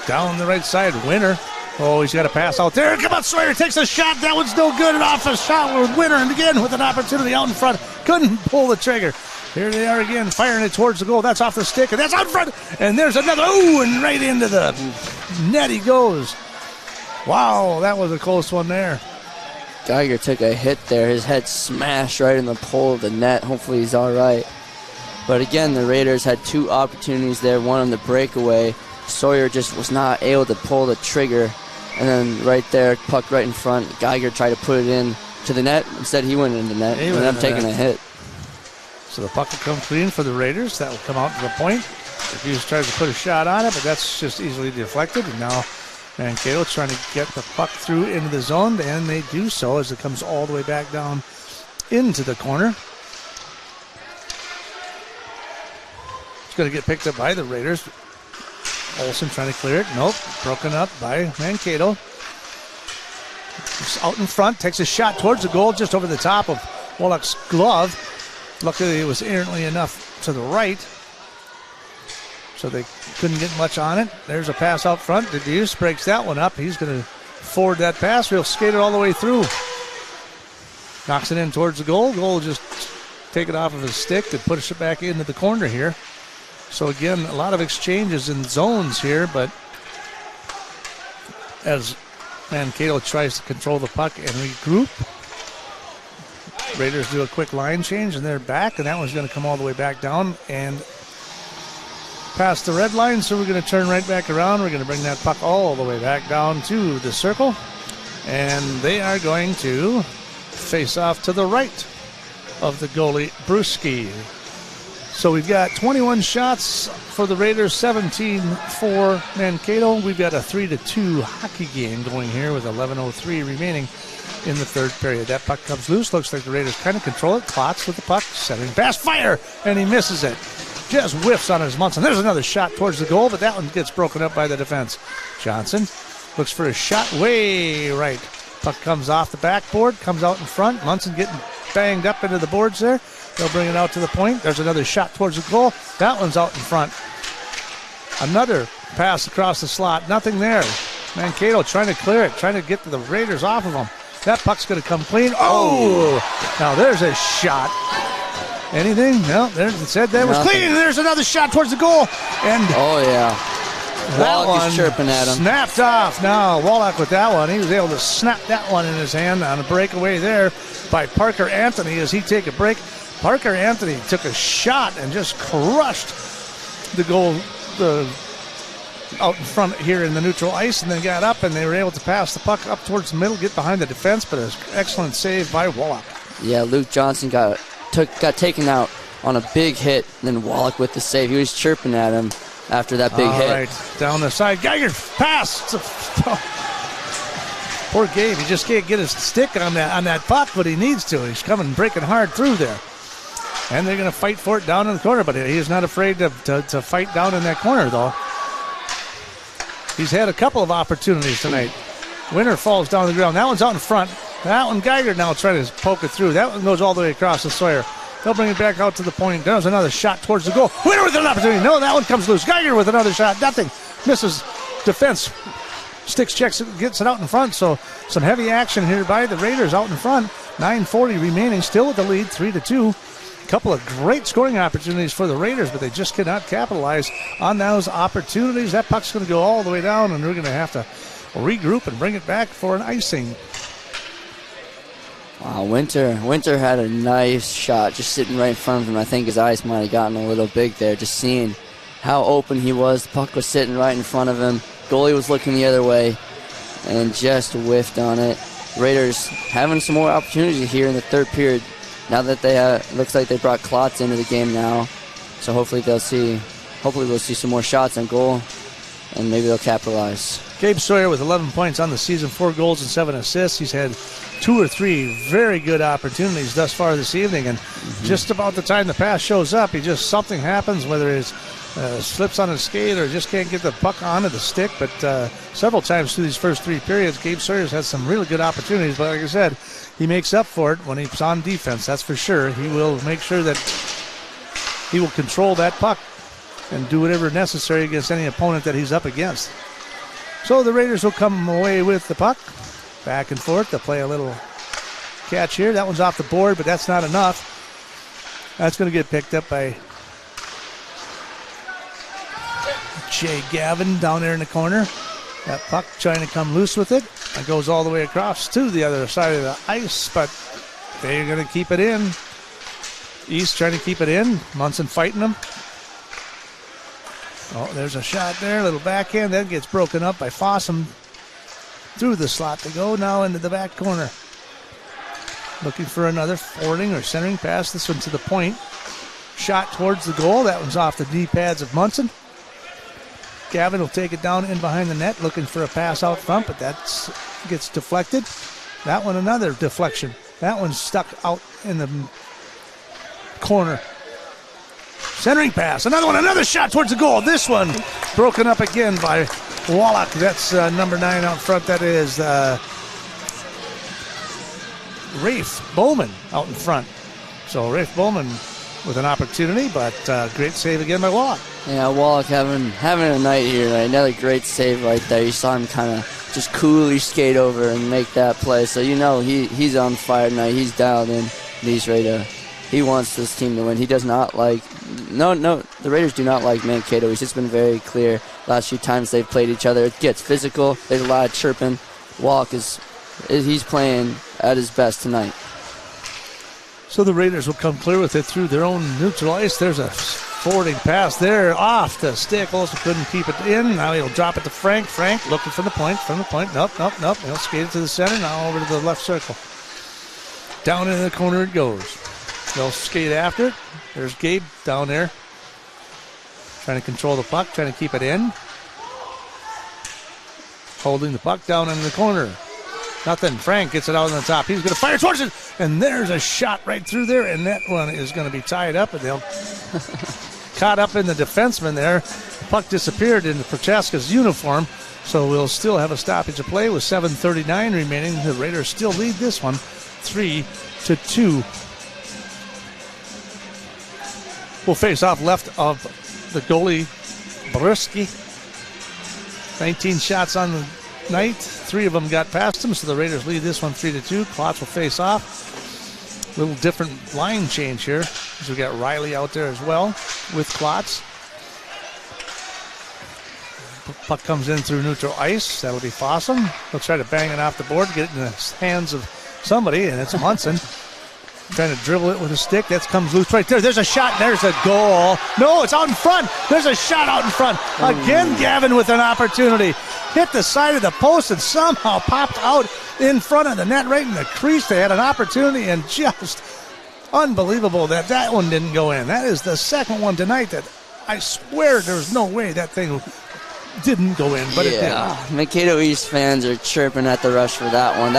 Down the right side, Winner. Oh, he's got a pass out there. Come on, Sawyer takes a shot. That one's no good. And off a shot with Winner. And again with an opportunity out in front. Couldn't pull the trigger. Here they are again, firing it towards the goal. That's off the stick, and that's out front. And there's another. Ooh, and right into the net he goes. Wow, that was a close one there. Geiger took a hit there. His head smashed right in the pole of the net. Hopefully he's all right. But again, the Raiders had two opportunities there. One on the breakaway. Sawyer just was not able to pull the trigger. And then right there, puck right in front. Geiger tried to put it in to the net. Instead, he went in the net. And I'm taking a hit. So the puck will come clean for the Raiders. That will come out to the point. Hughes tries to put a shot on it, but that's just easily deflected. And now Mankato trying to get the puck through into the zone, and they do so as it comes all the way back down into the corner. It's going to get picked up by the Raiders. Olsen trying to clear it. Nope. Broken up by Mankato. He's out in front. Takes a shot towards the goal just over the top of Wallach's glove. Luckily, it was errantly enough to the right, so they couldn't get much on it. There's a pass out front. DeDeus breaks that one up. He's going to forward that pass. He'll skate it all the way through. Knocks it in towards the goal. Goal just take it off of his stick and push it back into the corner here. So again, a lot of exchanges in zones here, but as Mankato tries to control the puck and regroup, Raiders do a quick line change and they're back, and that one's going to come all the way back down and past the red line. So we're going to turn right back around. We're going to bring that puck all the way back down to the circle, and they are going to face off to the right of the goalie, Brewski. So we've got 21 shots for the Raiders, 17 for Mankato. We've got a 3-2 hockey game going here with 11:03 remaining in the third period. That puck comes loose. Looks like the Raiders kind of control it. Klotz with the puck, setting pass, fire, and he misses it. Just whiffs on his Munson. There's another shot towards the goal, but that one gets broken up by the defense. Johnson looks for a shot way right. Puck comes off the backboard, comes out in front. Munson getting banged up into the boards there. They'll bring it out to the point. There's another shot towards the goal. That one's out in front. Another pass across the slot. Nothing there. Mankato trying to clear it, trying to get the Raiders off of them. That puck's going to come clean. Oh! Now there's a shot. Anything? No, it said that was clean. There's another shot towards the goal. And oh, yeah. That Wallach one is chirping at him. Snapped off. Now Wallach with that one. He was able to snap that one in his hand on a breakaway there by Parker Anthony as he take a break. Parker Anthony took a shot and just crushed the goal out in front here in the neutral ice, and then got up, and they were able to pass the puck up towards the middle, get behind the defense, but an excellent save by Wallach. Yeah, Luke Johnson got taken out on a big hit, and then Wallach with the save. He was chirping at him after that big hit. All right, down the side. Geiger pass. Poor Gabe. He just can't get his stick on that puck, but he needs to. He's coming, breaking hard through there. And they're going to fight for it down in the corner, but he is not afraid to fight down in that corner, though. He's had a couple of opportunities tonight. Winner falls down the ground. That one's out in front. That one, Geiger now trying to poke it through. That one goes all the way across to Sawyer. They'll bring it back out to the point. There's another shot towards the goal. Winner with an opportunity. No, that one comes loose. Geiger with another shot. Nothing. Misses defense. Sticks, checks it, gets it out in front. So some heavy action here by the Raiders out in front. 9:40 remaining, still with the lead, 3-2. A couple of great scoring opportunities for the Raiders, but they just cannot capitalize on those opportunities. That puck's going to go all the way down, and we're going to have to regroup and bring it back for an icing. Wow, Winter had a nice shot just sitting right in front of him. I think his eyes might have gotten a little big there, just seeing how open he was. The puck was sitting right in front of him. Goalie was looking the other way and just whiffed on it. Raiders having some more opportunities here in the third period. Now that they looks like they brought Klotz into the game now, so hopefully we'll see some more shots on goal, and maybe they'll capitalize. Gabe Sawyer with 11 points on the season, 4 goals and 7 assists. He's had 2 or 3 very good opportunities thus far this evening, and just about the time the pass shows up, something happens, whether it's slips on his skate or just can't get the puck onto the stick. But several times through these first 3 periods, Gabe Sawyer's had some really good opportunities. But like I said, he makes up for it when he's on defense, that's for sure. He will make sure that he will control that puck and do whatever necessary against any opponent that he's up against. So the Raiders will come away with the puck. Back and forth. They'll play a little catch here. That one's off the board, but that's not enough. That's going to get picked up by Jay Gavin down there in the corner. That puck trying to come loose with it. It goes all the way across to the other side of the ice, but they're going to keep it in. East trying to keep it in. Munson fighting them. Oh, there's a shot there. A little backhand. That gets broken up by Fossum. Through the slot to go now into the back corner. Looking for another forwarding or centering pass. This one to the point. Shot towards the goal. That one's off the knee pads of Munson. Gavin will take it down in behind the net, looking for a pass out front, but that gets deflected. That one another deflection. That one's stuck out in the corner. Centering pass. Another one. Another shot towards the goal. This one broken up again by Wallach. That's number 9 out front. That is Rafe Bowman out in front. So Rafe Bowman with an opportunity, but great save again by Wallach. Yeah, Wallach having a night here. Right? Another great save right there. You saw him kind of just coolly skate over and make that play. So you know he's on fire tonight. He's dialed in. He's ready to. He wants this team to win. He does not like. No, the Raiders do not like Mankato. He's just been very clear. Last few times they've played each other, it gets physical. There's a lot of chirping. Wallach he's playing at his best tonight. So the Raiders will come clear with it through their own neutral ice. There's a forwarding pass there off the stick. Also couldn't keep it in. Now he'll drop it to Frank. Frank looking from the point. Nope. He'll skate it to the center. Now over to the left circle. Down in the corner it goes. They'll skate after it. There's Gabe down there. Trying to control the puck. Trying to keep it in. Holding the puck down in the corner. Nothing. Frank gets it out on the top. He's going to fire towards it. And there's a shot right through there. And that one is going to be tied up. And they'll caught up in the defenseman there. The puck disappeared in Prochaska's uniform. So we'll still have a stoppage of play with 7:39 remaining. The Raiders still lead this one 3-2. Will face off left of the goalie, Brisky. 19 shots on the night. 3 of them got past him, so the Raiders lead this one 3-2. Klotz will face off. Little different line change here, as we got Riley out there as well with Klotz. Puck comes in through neutral ice. That'll be Fossum. He'll try to bang it off the board, get it in the hands of somebody, and it's Munson. Trying to dribble it with a stick. That comes loose right there. There's a shot. There's a goal. No, it's out in front. There's a shot out in front. Again, Gavin with an opportunity. Hit the side of the post and somehow popped out in front of the net right in the crease. They had an opportunity, and just unbelievable that one didn't go in. That is the second one tonight that I swear there's no way that thing didn't go in, but it did. Mankato East fans are chirping at the rush for that one.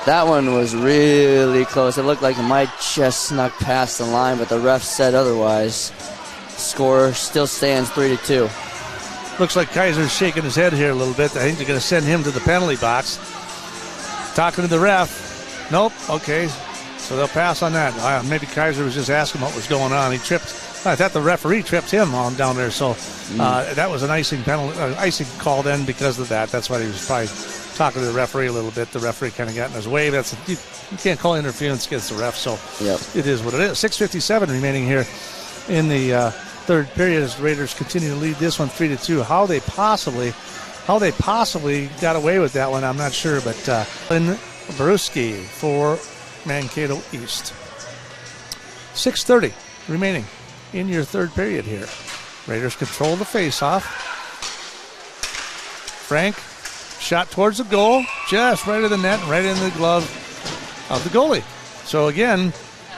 That one was really close. It looked like it might just snuck past the line, but the ref said otherwise. Score still stands 3-2. Looks like Kaiser's shaking his head here a little bit. I think they're going to send him to the penalty box. Talking to the ref. Nope. Okay. so they'll pass on that. Maybe Kaiser was just asking what was going on. He tripped. I thought the referee tripped him on down there, so that was an icing penalty, icing call then because of that. That's why he was probably talking to the referee a little bit. The referee kind of got in his way. You can't call interference against the ref, so it is what it is. 6:57 remaining here in the third period as the Raiders continue to lead this one 3-2. How they possibly got away with that one, I'm not sure, but Baruski for Mankato East. 6:30 remaining in your third period here. Raiders control the faceoff. Frank, shot towards the goal, just right of the net, right in the glove of the goalie. So again,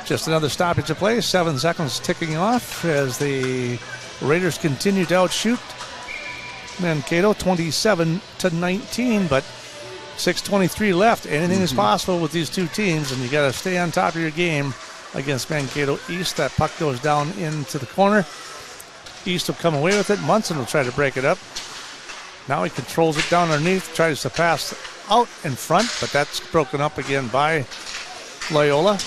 just another stoppage of play. 7 seconds ticking off as the Raiders continue to outshoot Mankato 27-19, but 6:23 left. Anything is possible with these two teams, and you got to stay on top of your game against Mankato East. That puck goes down into the corner. East will come away with it. Munson will try to break it up. Now he controls it down underneath, tries to pass out in front, but that's broken up again by Loyola.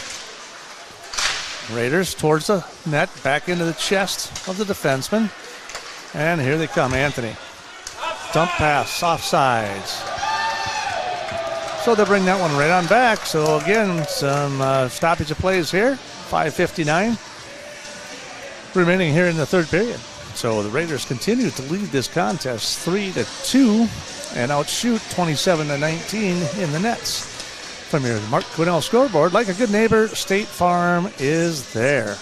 Raiders towards the net, back into the chest of the defenseman. And here they come, Anthony. Dump pass, off sides. So they'll bring that one right on back. So again, some stoppage of plays here. 5:59 remaining here in the third period. So the Raiders continue to lead this contest 3-2 and outshoot 27-19 in the nets. From your Mark Quinnell scoreboard, like a good neighbor, State Farm is there.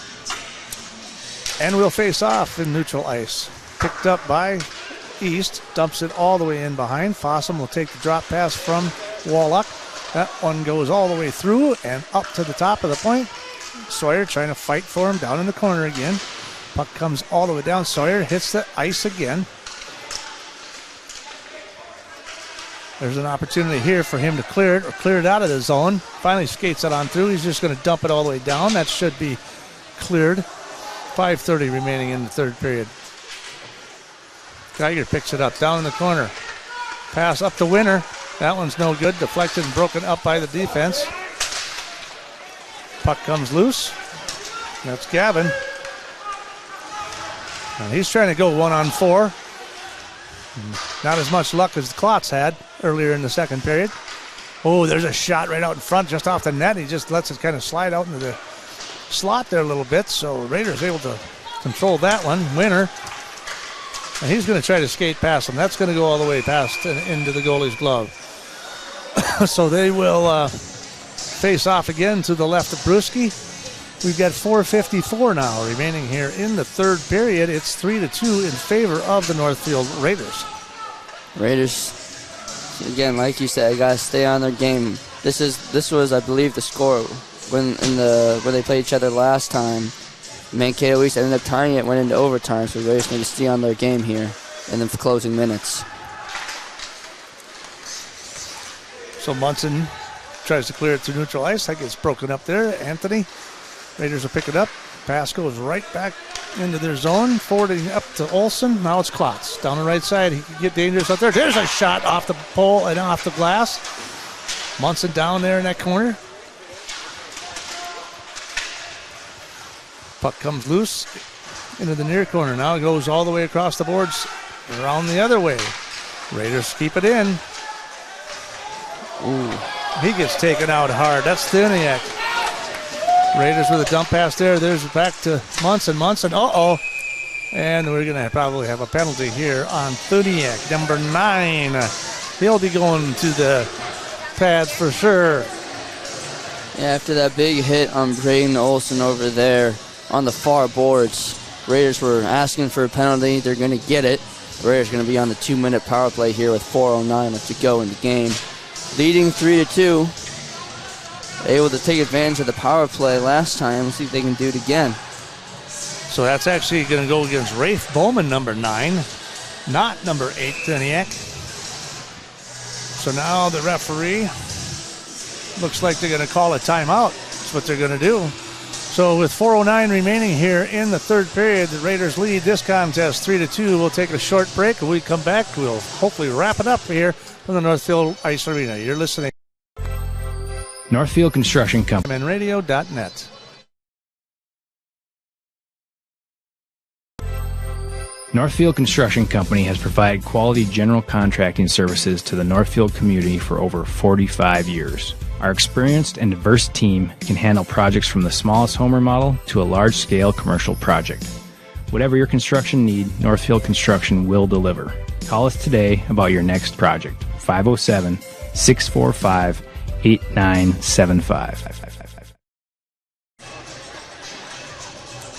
And we'll face off in neutral ice. Picked up by East, dumps it all the way in behind. Fossum will take the drop pass from Wallach. That one goes all the way through and up to the top of the point. Sawyer trying to fight for him down in the corner again. Puck comes all the way down. Sawyer hits the ice again. There's an opportunity here for him to clear it or clear it out of the zone. Finally skates it on through. He's just going to dump it all the way down. That should be cleared. 5:30 remaining in the third period. Geiger picks it up down in the corner. Pass up to Winter. That one's no good. Deflected and broken up by the defense. Puck comes loose. That's Gavin. And he's trying to go 1-on-4. Not as much luck as the Klotz had earlier in the second period. Oh, there's a shot right out in front just off the net. He just lets it kind of slide out into the slot there a little bit. So Raiders able to control that one. Winner. And he's going to try to skate past him. That's going to go all the way past and into the goalie's glove. So they will face off again to the left of Bruschi. We've got 4:54 now remaining here in the third period. It's 3-2 in favor of the Northfield Raiders. Raiders, again, like you said, got to stay on their game. This was, I believe, the score when they played each other last time. Mankato East ended up tying it, went into overtime, so the Raiders need to stay on their game here in the closing minutes. So Munson tries to clear it to neutral ice. That gets broken up there. Anthony. Raiders will pick it up. Pass goes right back into their zone. Forwarding up to Olsen. Now it's Klotz. Down the right side. He can get dangerous out there. There's a shot off the pole and off the glass. Munson down there in that corner. Puck comes loose into the near corner. Now it goes all the way across the boards. Around the other way. Raiders keep it in. Ooh. He gets taken out hard. That's Thuniak. Raiders with a dump pass there. There's back to Munson. Munson, uh-oh. And we're going to probably have a penalty here on Thuniak, number 9. He'll be going to the pads for sure. Yeah, after that big hit on Braden Olsen over there on the far boards, Raiders were asking for a penalty. They're going to get it. Raiders going to be on the 2-minute power play here with 4:09 left to go in the game. Leading 3-2. Able to take advantage of the power play last time. Let's see if they can do it again. So that's actually going to go against Rafe Bowman, number 9, not number 8, Thuniak. So now the referee looks like they're going to call a timeout. That's what they're going to do. So with 4:09 remaining here in the third period, the Raiders lead this contest 3-2. We'll take a short break. When we come back, we'll hopefully wrap it up here from the Northfield Ice Arena. You're listening. Northfield Construction Company. Radio.net. Northfield Construction Company has provided quality general contracting services to the Northfield community for over 45 years. Our experienced and diverse team can handle projects from the smallest home remodel to a large-scale commercial project. Whatever your construction need, Northfield Construction will deliver. Call us today about your next project. 507-645-8975.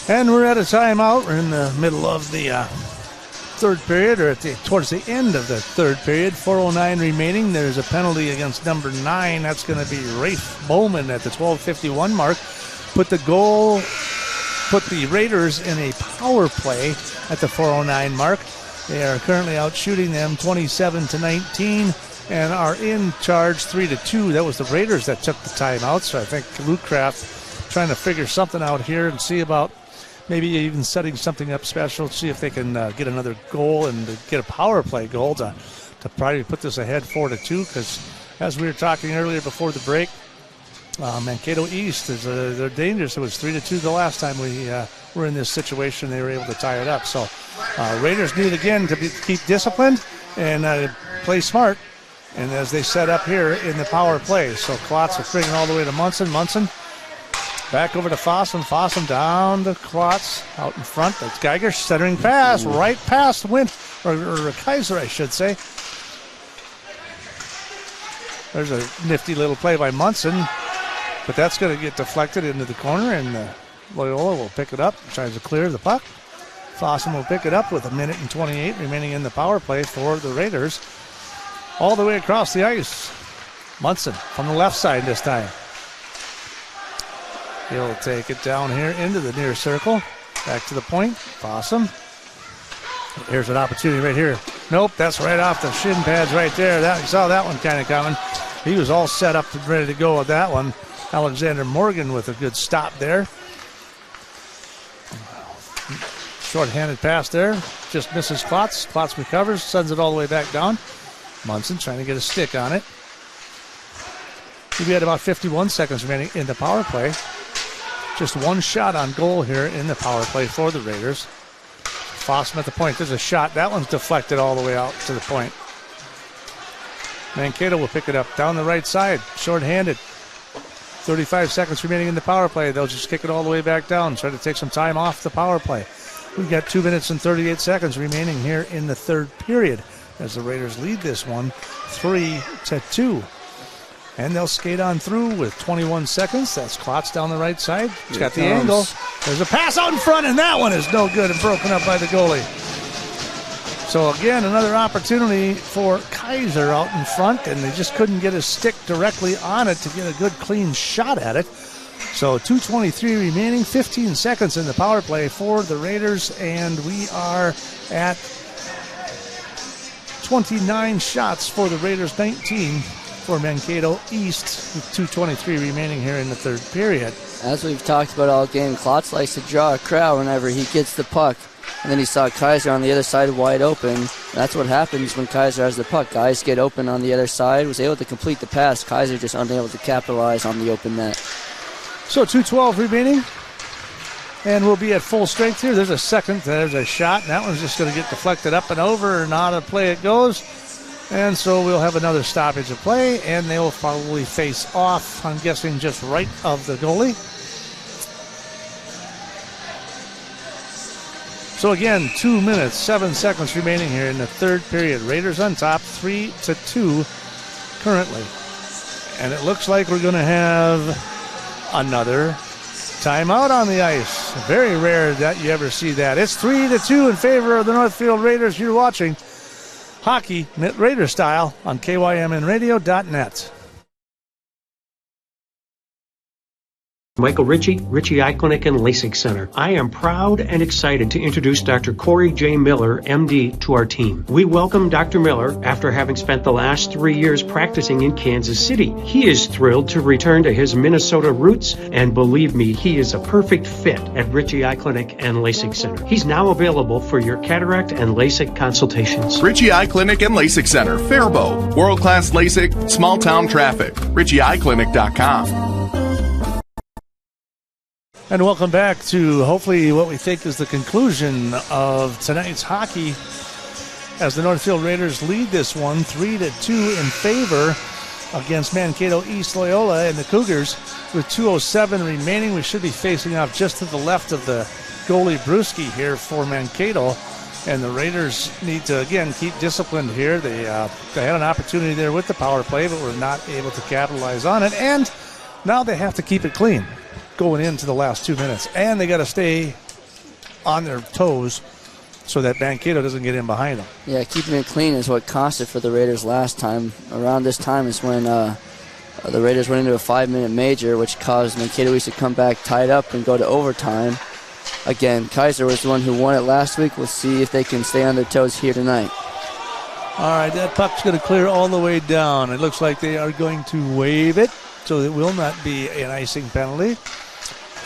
And we're at a timeout. We're in the middle of the third period, or towards the end of the third period. 4:09 remaining. There's a penalty against number 9. That's going to be Rafe Bowman at the 12:51 mark. Put the Raiders in a power play at the 4:09 mark. They are currently out shooting them 27-19 and are in charge 3-2. That was the Raiders that took the timeout. So I think Luke Kraft trying to figure something out here and see about maybe even setting something up special, see if they can get another goal and get a power play goal to probably put this ahead 4-2. Because as we were talking earlier before the break, Mankato East is they're dangerous. It was 3-2 the last time we were in this situation. They were able to tie it up. So Raiders need again to keep disciplined and play smart. And as they set up here in the power play, so Klotz will bring it all the way to Munson. Munson back over to Fossum. Fossum down to Klotz out in front. That's Geiger centering pass right past or Kaiser, I should say. There's a nifty little play by Munson, but that's going to get deflected into the corner, and Loyola will pick it up, tries to clear the puck. Fossum will pick it up with 1:28 remaining in the power play for the Raiders. All the way across the ice. Munson from the left side this time. He'll take it down here into the near circle. Back to the point. Fossum. Here's an opportunity right here. Nope, that's right off the shin pads right there. You saw that one kind of coming. He was all set up and ready to go with that one. Alexander Morgan with a good stop there. Short-handed pass there. Just misses Klotz. Klotz recovers, sends it all the way back down. Munson trying to get a stick on it. We had about 51 seconds remaining in the power play. Just one shot on goal here in the power play for the Raiders. Fossum at the point. There's a shot. That one's deflected all the way out to the point. Mankato will pick it up down the right side. Short-handed. 35 seconds remaining in the power play. They'll just kick it all the way back down. Try to take some time off the power play. We've got 2 minutes and 38 seconds remaining here in the third period as the Raiders lead this one 3-2. And they'll skate on through with 21 seconds. That's Klotz down the right side. He's got the angle. There's a pass out in front, and that one is no good and broken up by the goalie. So again, another opportunity for Kaiser out in front, and they just couldn't get a stick directly on it to get a good clean shot at it. So 2:23 remaining, 15 seconds in the power play for the Raiders, and we are at 29 shots for the Raiders, 19 for Mankato East, with 2:23 remaining here in the third period. As we've talked about all game, Klotz likes to draw a crowd whenever he gets the puck. And then he saw Kaiser on the other side wide open. That's what happens when Kaiser has the puck. Guys get open on the other side, was able to complete the pass. Kaiser just unable to capitalize on the open net. So 2:12 remaining. And we'll be at full strength here. There's a shot, and that one's just going to get deflected up and over, and out of play it goes. And so we'll have another stoppage of play, and they will probably face off, I'm guessing, just right of the goalie. So again, 2 minutes, 7 seconds remaining here in the third period. Raiders on top, 3-2 currently. And it looks like we're going to have another timeout on the ice. Very rare that you ever see that. It's 3-2 in favor of the Northfield Raiders. You're watching hockey Raider style on KYMNradio.net. Michael Ritchie Eye Clinic and LASIK Center. I am proud and excited to introduce Dr. Corey J. Miller, MD, to our team. We welcome Dr. Miller after having spent the last 3 years practicing in Kansas City. He is thrilled to return to his Minnesota roots, and believe me, he is a perfect fit at Ritchie Eye Clinic and LASIK Center. He's now available for your cataract and LASIK consultations. Ritchie Eye Clinic and LASIK Center, Faribault. World-class LASIK, small-town traffic. RitchieEyeClinic.com. And welcome back to hopefully what we think is the conclusion of tonight's hockey as the Northfield Raiders lead this one 3-2 in favor against Mankato East Loyola and the Cougars. With 2:07 remaining, we should be facing off just to the left of the goalie Brewski here for Mankato. And the Raiders need to, again, keep disciplined here. They had an opportunity there with the power play, but were not able to capitalize on it. And now they have to keep it clean going into the last 2 minutes. And they got to stay on their toes so that Mankato doesn't get in behind them. Yeah, keeping it clean is what cost it for the Raiders last time. Around this time is when the Raiders went into a 5-minute major, which caused Mankato East to come back tied up and go to overtime. Again, Kaiser was the one who won it last week. We'll see if they can stay on their toes here tonight. All right, that puck's going to clear all the way down. It looks like they are going to wave it, so it will not be an icing penalty.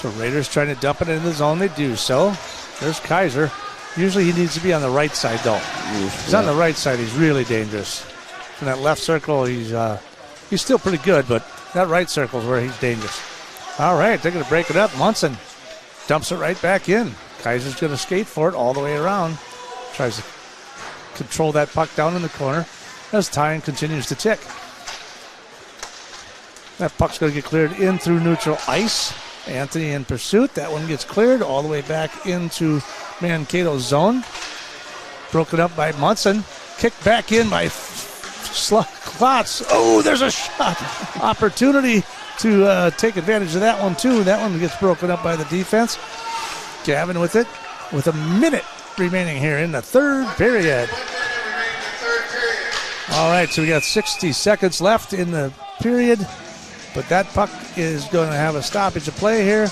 So Raiders trying to dump it in the zone. They do so. There's Kaiser. Usually he needs to be on the right side, though. He's on the right side. He's really dangerous. In that left circle, he's still pretty good, but that right circle is where he's dangerous. All right, they're going to break it up. Munson dumps it right back in. Kaiser's going to skate for it all the way around. Tries to control that puck down in the corner as time continues to tick. That puck's going to get cleared in through neutral ice. Anthony in pursuit. That one gets cleared all the way back into Mankato's zone. Broken up by Munson. Kicked back in by Klotz. Oh, there's a shot. Opportunity to take advantage of that one, too. That one gets broken up by the defense. Gavin with it with a minute remaining here in the third period. All right, so we got 60 seconds left in the period, but that puck is going to have a stoppage of play here.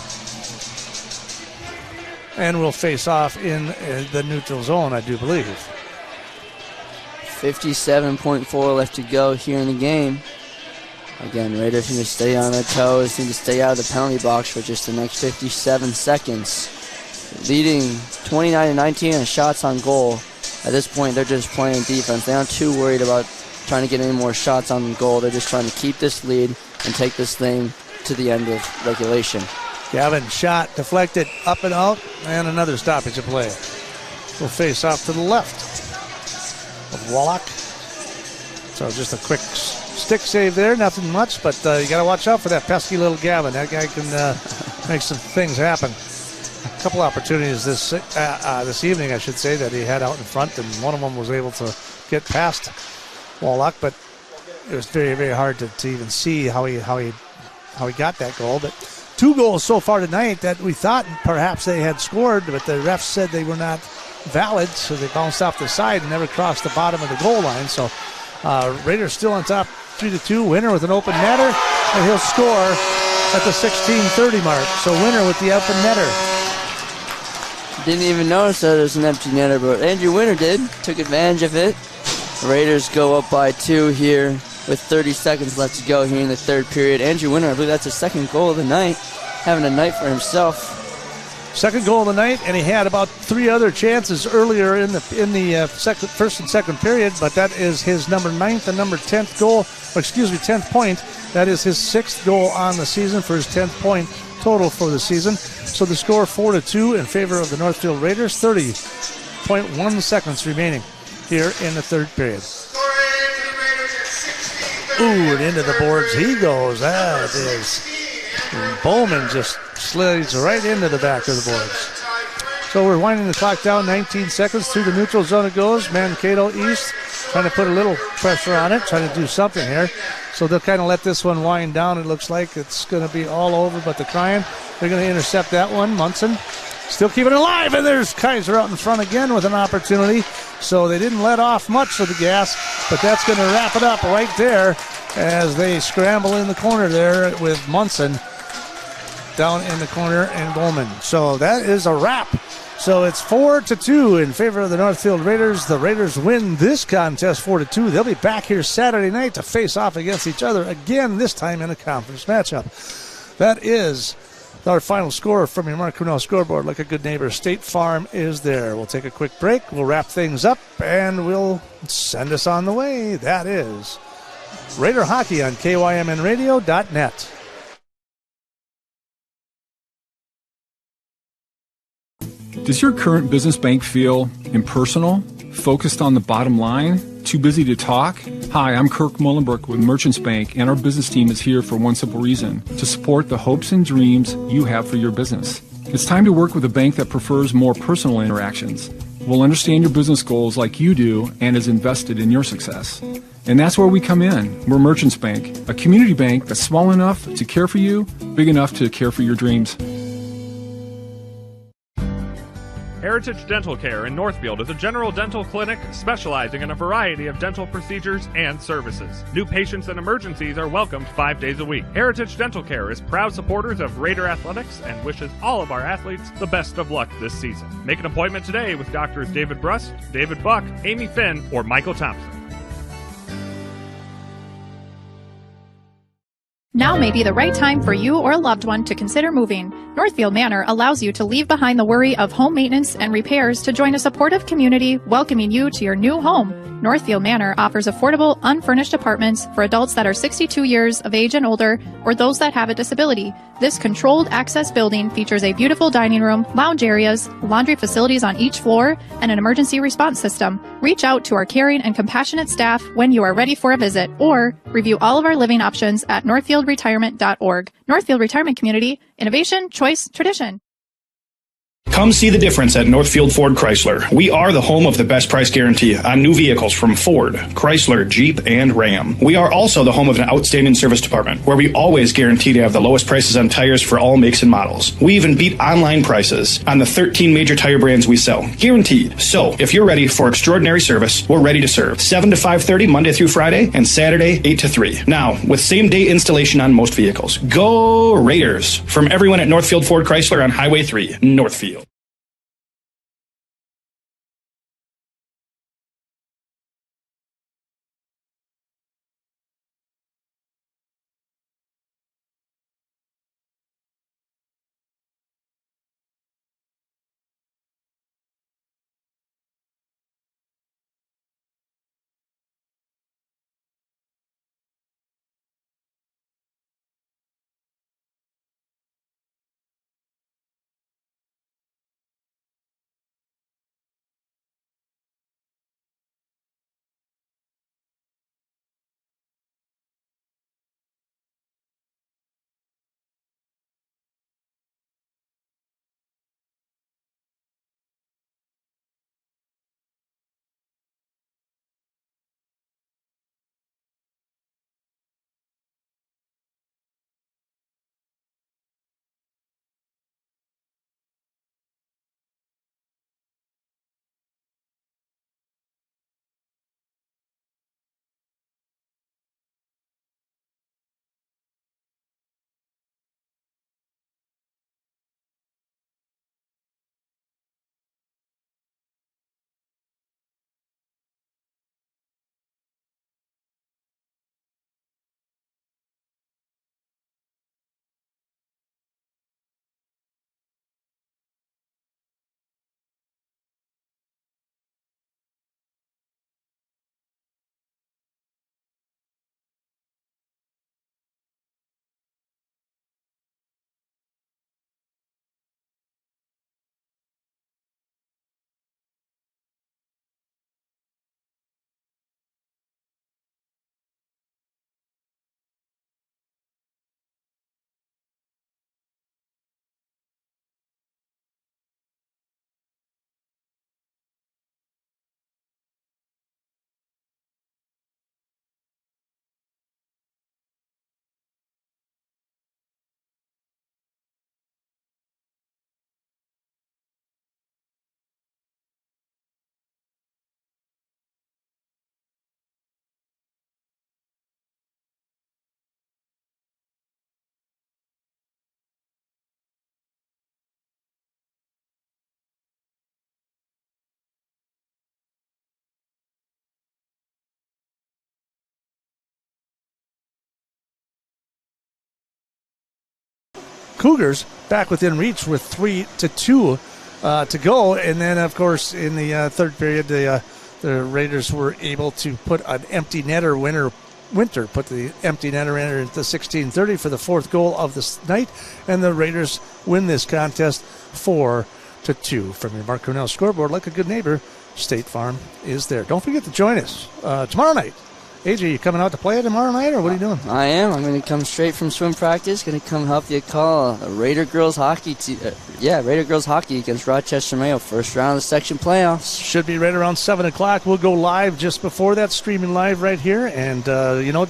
And we'll face off in the neutral zone, I do believe. 57.4 left to go here in the game. Again, Raiders need to stay on their toes, need to stay out of the penalty box for just the next 57 seconds. Leading 29-19 in shots on goal. At this point, they're just playing defense. They aren't too worried about trying to get any more shots on goal. They're just trying to keep this lead and take this thing to the end of regulation. Gavin shot, deflected, up and out, and another stoppage of play. We'll face off to the left of Wallach. So just a quick stick save there, nothing much, but you got to watch out for that pesky little Gavin. That guy can make some things happen. A couple opportunities this evening, I should say, that he had out in front, and one of them was able to get past Wallach, but it was very, very hard to even see how he got that goal. But 2 goals so far tonight that we thought perhaps they had scored, but the refs said they were not valid, so they bounced off the side and never crossed the bottom of the goal line. So Raiders still on top 3-2. Winner with an open netter, and he'll score at the 16:30 mark. So Winner with the open netter. Didn't even notice that there's an empty netter, but Andrew Winter did. Took advantage of it. The Raiders go up by 2 here with 30 seconds left to go here in the third period. Andrew Winter, I believe that's his second goal of the night. Having a night for himself. Second goal of the night, and he had about 3 other chances earlier in the first and second period, but that is his number 9th and number 10th goal, 10th point. That is his 6th goal on the season for his 10th point total for the season. So the score 4-2 in favor of the Northfield Raiders. 30.1 seconds remaining here in the third period. Ooh, and into the boards he goes. That is. And Bowman just slides right into the back of the boards. So we're winding the clock down. 19 seconds through the neutral zone it goes. Mankato East trying to put a little pressure on it, trying to do something here. So they'll kind of let this one wind down. It looks like it's going to be all over, but they're trying. They're going to intercept that one. Munson still keeping it alive, and there's Kaiser out in front again with an opportunity. So they didn't let off much of the gas, but that's going to wrap it up right there as they scramble in the corner there with Munson. down in the corner in Bowman. So that is a wrap. So it's 4-2 in favor of the Northfield Raiders. The Raiders win this contest 4-2. They'll be back here Saturday night to face off against each other again, this time in a conference matchup. That is our final score from your Mark Cornell scoreboard. Like a good neighbor, State Farm is there. We'll take a quick break. We'll wrap things up, and we'll send us on the way. That is Raider Hockey on KYMNradio.net. Does your current business bank feel impersonal, focused on the bottom line, too busy to talk? Hi, I'm Kirk Mullenbrook with Merchants Bank, and our business team is here for one simple reason, to support the hopes and dreams you have for your business. It's time to work with a bank that prefers more personal interactions, will understand your business goals like you do, and is invested in your success. And that's where we come in. We're Merchants Bank, a community bank that's small enough to care for you, big enough to care for your dreams. Heritage Dental Care in Northfield is a general dental clinic specializing in a variety of dental procedures and services. New patients and emergencies are welcomed 5 days a week. Heritage Dental Care is proud supporters of Raider Athletics and wishes all of our athletes the best of luck this season. Make an appointment today with Doctors David Brust, David Buck, Amy Finn, or Michael Thompson. Now may be the right time for you or a loved one to consider moving. Northfield Manor allows you to leave behind the worry of home maintenance and repairs to join a supportive community welcoming you to your new home. Northfield Manor offers affordable, unfurnished apartments for adults that are 62 years of age and older or those that have a disability. This controlled access building features a beautiful dining room, lounge areas, laundry facilities on each floor, and an emergency response system. Reach out to our caring and compassionate staff when you are ready for a visit, or review all of our living options at northfieldretirement.org. Northfield Retirement Community, innovation, choice, tradition. Come see the difference at Northfield Ford Chrysler. We are the home of the best price guarantee on new vehicles from Ford, Chrysler, Jeep, and Ram. We are also the home of an outstanding service department where we always guarantee to have the lowest prices on tires for all makes and models. We even beat online prices on the 13 major tire brands we sell. Guaranteed. So, if you're ready for extraordinary service, we're ready to serve. 7 to 5:30 Monday through Friday and Saturday 8 to 3. Now, with same-day installation on most vehicles. Go Raiders! From everyone at Northfield Ford Chrysler on Highway 3, Northfield. Cougars back within reach with 3-2 to go. And then, of course, in the third period, the Raiders were able to put an empty netter put the empty netter in at the 16:30 for the fourth goal of the night, and the Raiders win this contest 4-2. From your Mark Cornell scoreboard, like a good neighbor, State Farm is there. Don't forget to join us tomorrow night. AJ, you coming out to play tomorrow night, or what are you doing? I am. I'm going to come straight from swim practice. Going to come help you call Raider girls hockey. Raider girls hockey against Rochester Mayo, first round of the section playoffs. Should be right around 7 o'clock. We'll go live just before that, streaming live right here, and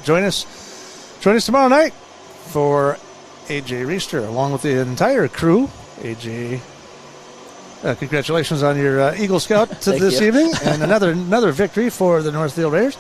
join us tomorrow night for AJ Reister along with the entire crew. AJ. Congratulations on your Eagle Scout this evening, and another victory for the Northfield Raiders.